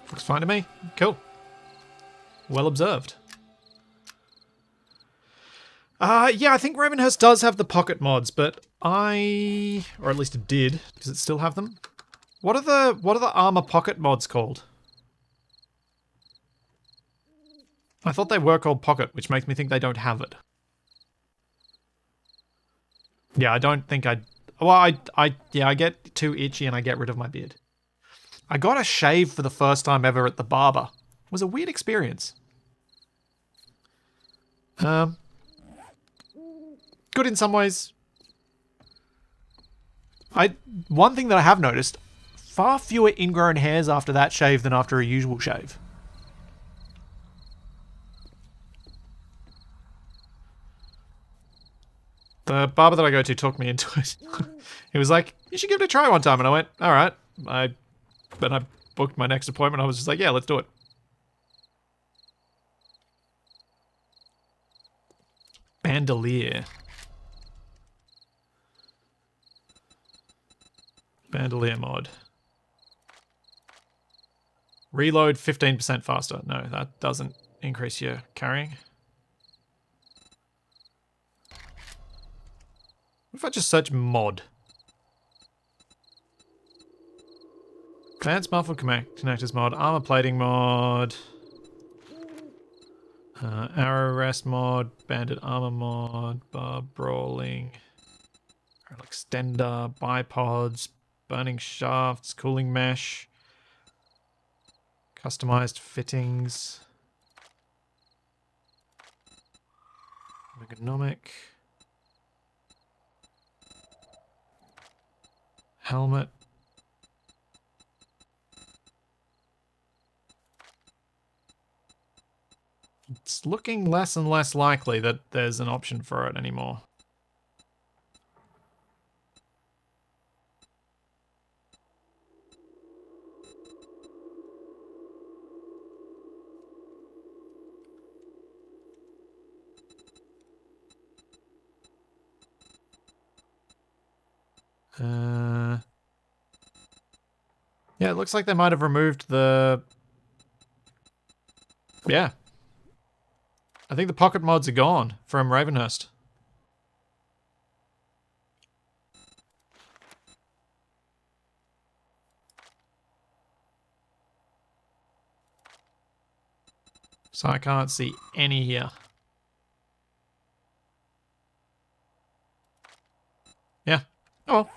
Looks fine to me. Cool. Well observed. Yeah, I think Ravenhearst does have the pocket mods, but or at least it did. Does it still have them? What are the armor pocket mods called? I thought they were called pocket, which makes me think they don't have it. Yeah, I don't think well, I get too itchy and I get rid of my beard. I got a shave for the first time ever at the barber. It was a weird experience. Good in some ways. One thing that I have noticed, far fewer ingrown hairs after that shave than after a usual shave. The barber that I go to talked me into it. He was like, you should give it a try one time. And I went, all right. When I booked my next appointment, I was just like, yeah, let's do it. Bandolier. Bandolier mod. Reload 15% faster. No, that doesn't increase your carrying. What if I just search mod? Advanced muffled connectors mod, armor plating mod, arrow rest mod, banded armor mod, bar brawling, extender, bipods, burning shafts, cooling mesh, customized fittings, ergonomic, helmet. It's looking less and less likely that there's an option for it anymore. Yeah, it looks like they might have removed the... Yeah. I think the pocket mods are gone from Ravenhearst. So I can't see any here. Yeah. Oh well.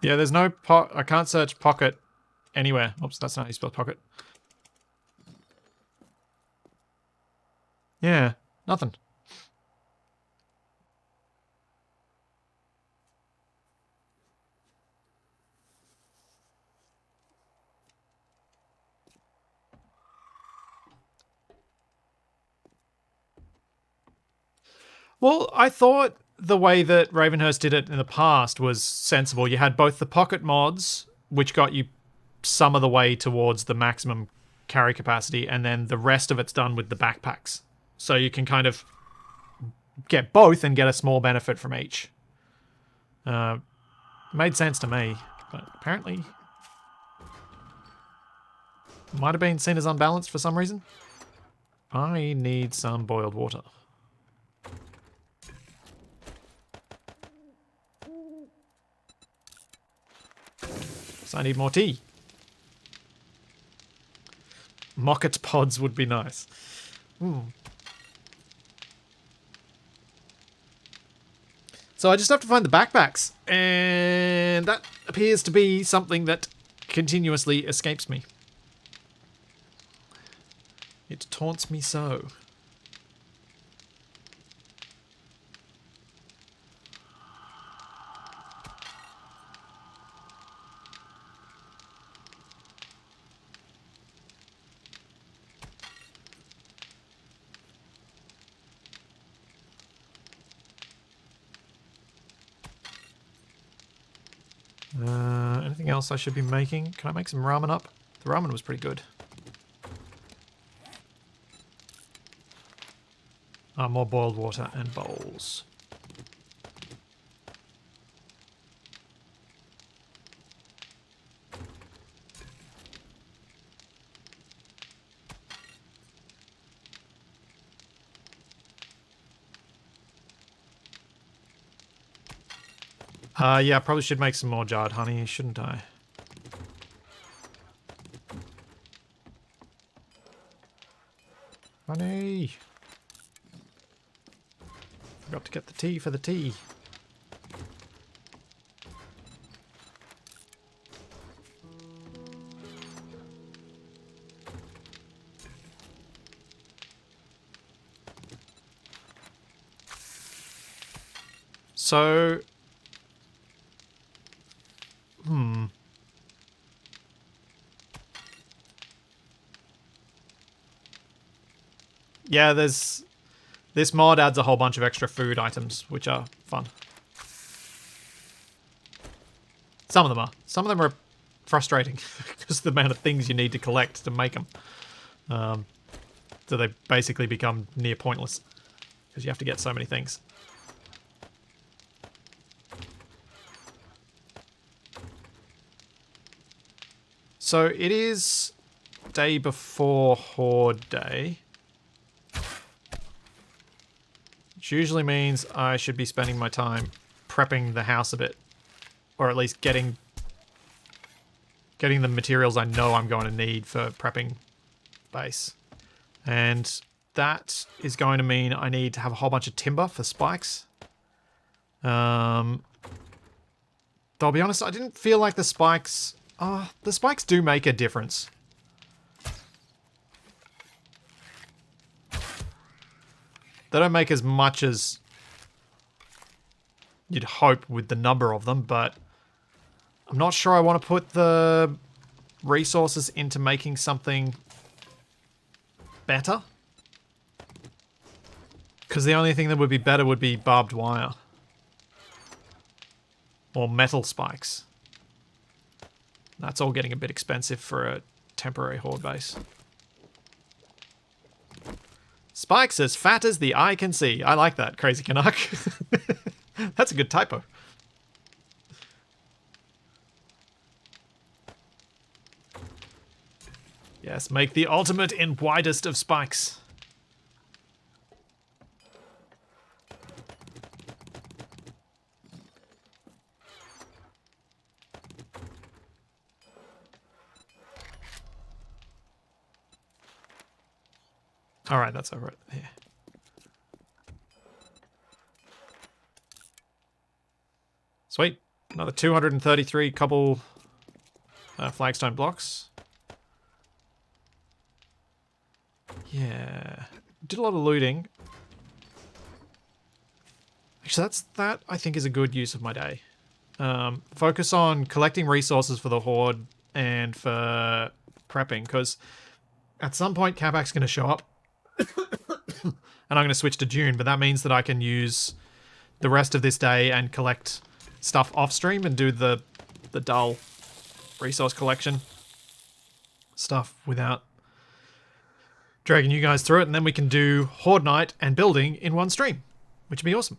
Yeah, there's no I can't search pocket anywhere. Oops, that's not how you spell pocket. Yeah, nothing. Well, I thought the way that Ravenhearst did it in the past was sensible. You had both the pocket mods, which got you some of the way towards the maximum carry capacity, and then the rest of it's done with the backpacks. So you can kind of get both and get a small benefit from each. Made sense to me, but apparently might have been seen as unbalanced for some reason. I need some boiled water. So I need more tea. Mocket pods would be nice. So I just have to find the backpacks, and that appears to be something that continuously escapes me. It taunts me so. Anything else I should be making? Can I make some ramen up? The ramen was pretty good. More boiled water and bowls. Yeah, I probably should make some more jarred honey, shouldn't I? Honey! Forgot to get the tea for the tea. So... yeah, this mod adds a whole bunch of extra food items, which are fun. Some of them are. Some of them are frustrating because of the amount of things you need to collect to make them. So they basically become near pointless because you have to get so many things. So it is day before Horde Day. Which usually means I should be spending my time prepping the house a bit. Or at least getting the materials I know I'm going to need for prepping base. And that is going to mean I need to have a whole bunch of timber for spikes. Though I'll be honest, I didn't feel like the spikes do make a difference. They don't make as much as you'd hope with the number of them, but I'm not sure I want to put the resources into making something better. Because the only thing that would be better would be barbed wire. Or metal spikes. That's all getting a bit expensive for a temporary horde base. Spikes as fat as the eye can see. I like that, Crazy Canuck. That's a good typo. Yes, make the ultimate in widest of spikes. Alright, that's over it. Yeah. Sweet. Another 233 cobble flagstone blocks. Yeah. Did a lot of looting. Actually, that I think is a good use of my day. Focus on collecting resources for the horde and for prepping, because at some point Capac's going to show up. And I'm going to switch to June, but that means that I can use the rest of this day and collect stuff off stream and do the dull resource collection stuff without dragging you guys through it, and then we can do Horde Night and building in one stream, which would be awesome.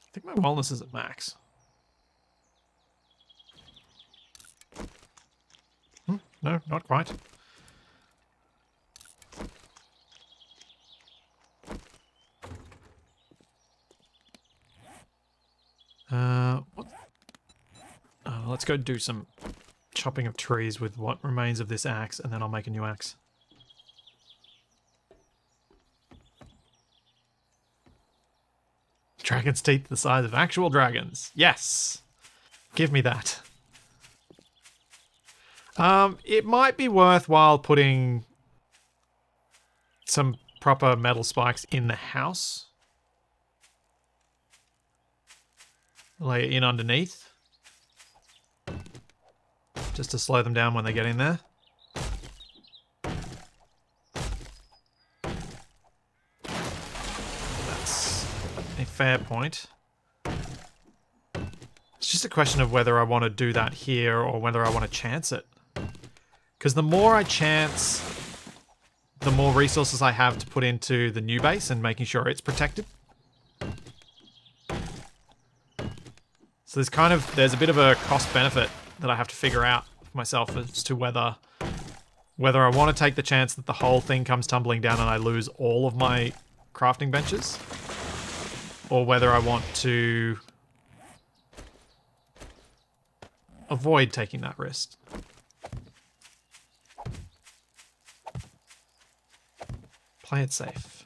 I think my wellness is at max. No, not quite. What? Let's go do some chopping of trees with what remains of this axe, and then I'll make a new axe. Dragon's teeth the size of actual dragons. Yes! Give me that. It might be worthwhile putting some proper metal spikes in the house. Lay it in underneath. Just to slow them down when they get in there. That's a fair point. It's just a question of whether I want to do that here or whether I want to chance it. Because the more I chance, the more resources I have to put into the new base and making sure it's protected. So there's a bit of a cost benefit that I have to figure out for myself as to whether I want to take the chance that the whole thing comes tumbling down and I lose all of my crafting benches, or whether I want to avoid taking that risk. Play it safe.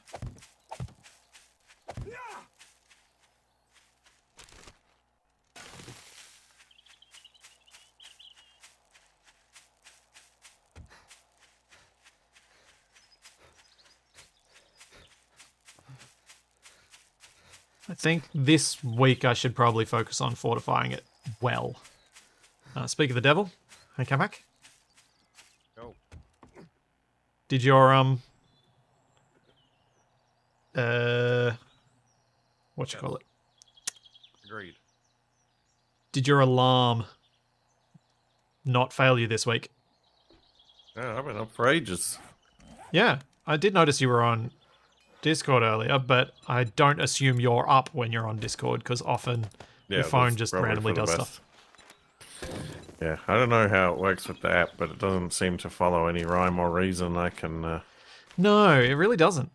I think this week I should probably focus on fortifying it well. Speak of the devil. Hey, come back. Go. Did your what you call it? Agreed. Did your alarm not fail you this week? Yeah, I've been up for ages. Yeah, I did notice you were on Discord earlier, but I don't assume you're up when you're on Discord because often Yeah, your phone that's just probably randomly for the does best. stuff. Yeah, I don't know how it works with the app, but it doesn't seem to follow any rhyme or reason. I can. No, it really doesn't.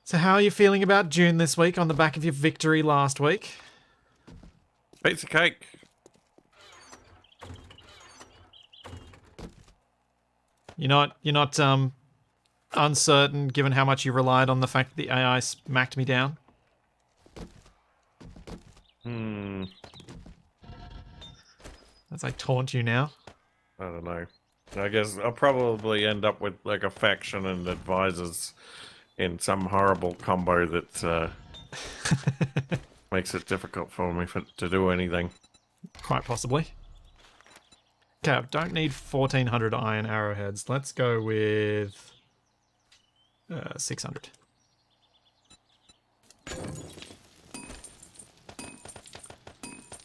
So how are you feeling about June this week on the back of your victory last week? Pizza cake. You're not uncertain given how much you relied on the fact that the AI smacked me down? As I taunt you now. I don't know. I guess I'll probably end up with like a faction and advisors in some horrible combo that makes it difficult for me to do anything. Quite possibly. Okay, I don't need 1,400 iron arrowheads. Let's go with 600.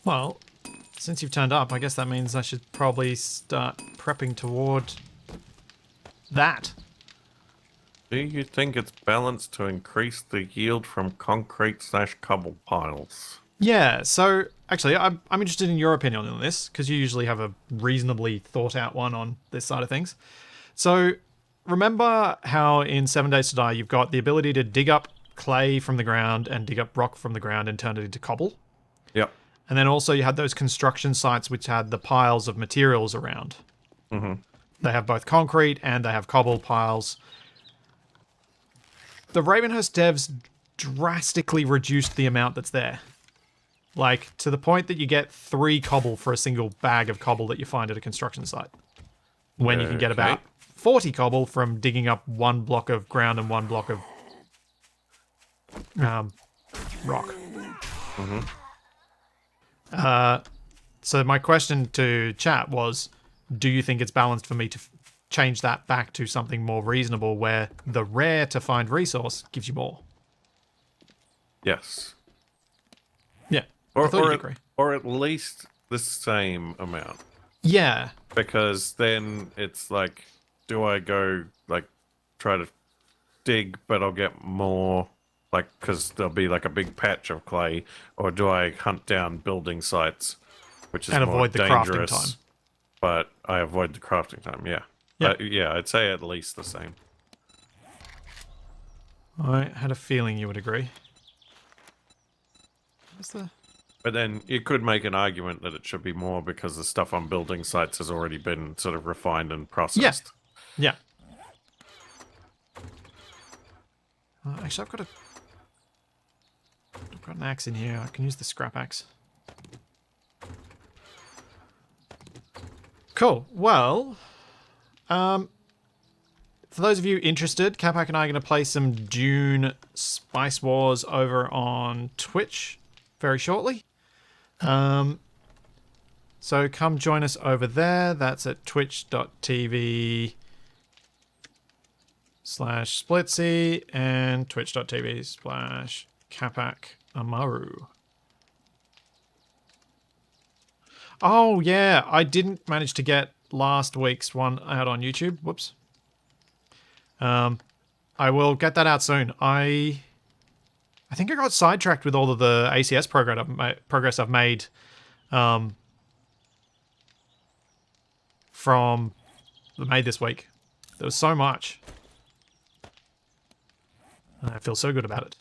Well, since you've turned up, I guess that means I should probably start prepping toward that. Do you think it's balanced to increase the yield from concrete/cobble piles? Yeah, so actually, I'm interested in your opinion on this because you usually have a reasonably thought out one on this side of things. So, remember how in 7 Days to Die you've got the ability to dig up clay from the ground and dig up rock from the ground and turn it into cobble? Yep. And then also you had those construction sites which had the piles of materials around. Mm-hmm. They have both concrete and they have cobble piles. The Ravenhearst devs drastically reduced the amount that's there. Like, to the point that you get 3 cobble for a single bag of cobble that you find at a construction site. When you can get about 40 cobble from digging up 1 block of ground and 1 block of rock. Mm-hmm. So my question to chat was, do you think it's balanced for me to change that back to something more reasonable where the rare to find resource gives you more? Yes. Yeah. I thought you'd agree. Or at least the same amount. Yeah. Because then it's like, do I go, like, try to dig, but I'll get more, like, because there'll be, like, a big patch of clay, or do I hunt down building sites, which is And more avoid the crafting dangerous, time. but I avoid the crafting time, yeah. Yeah. Yeah, I'd say at least the same. I had a feeling you would agree. What's the... But then you could make an argument that it should be more because the stuff on building sites has already been sort of refined and processed. Yeah. Actually, I've got an axe in here. I can use the scrap axe. Cool. Well, for those of you interested, Capac and I are going to play some Dune Spice Wars over on Twitch very shortly. So come join us over there. That's at twitch.tv/splitsy and twitch.tv/CapacAmaru. Oh, yeah. I didn't manage to get last week's one out on YouTube. Whoops. I will get that out soon. I think I got sidetracked with all of the ACS progress I've made from made this week. There was so much. And I feel so good about it.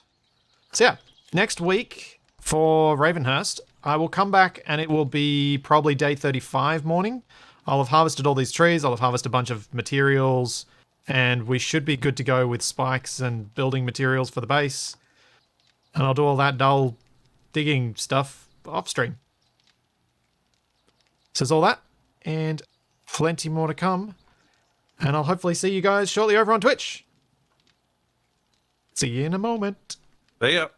So yeah, next week for Ravenhearst, I will come back and it will be probably day 35 morning. I'll have harvested all these trees. I'll have harvested a bunch of materials. And we should be good to go with spikes and building materials for the base. And I'll do all that dull digging stuff off stream. So there's all that. And plenty more to come. And I'll hopefully see you guys shortly over on Twitch. See you in a moment. See ya.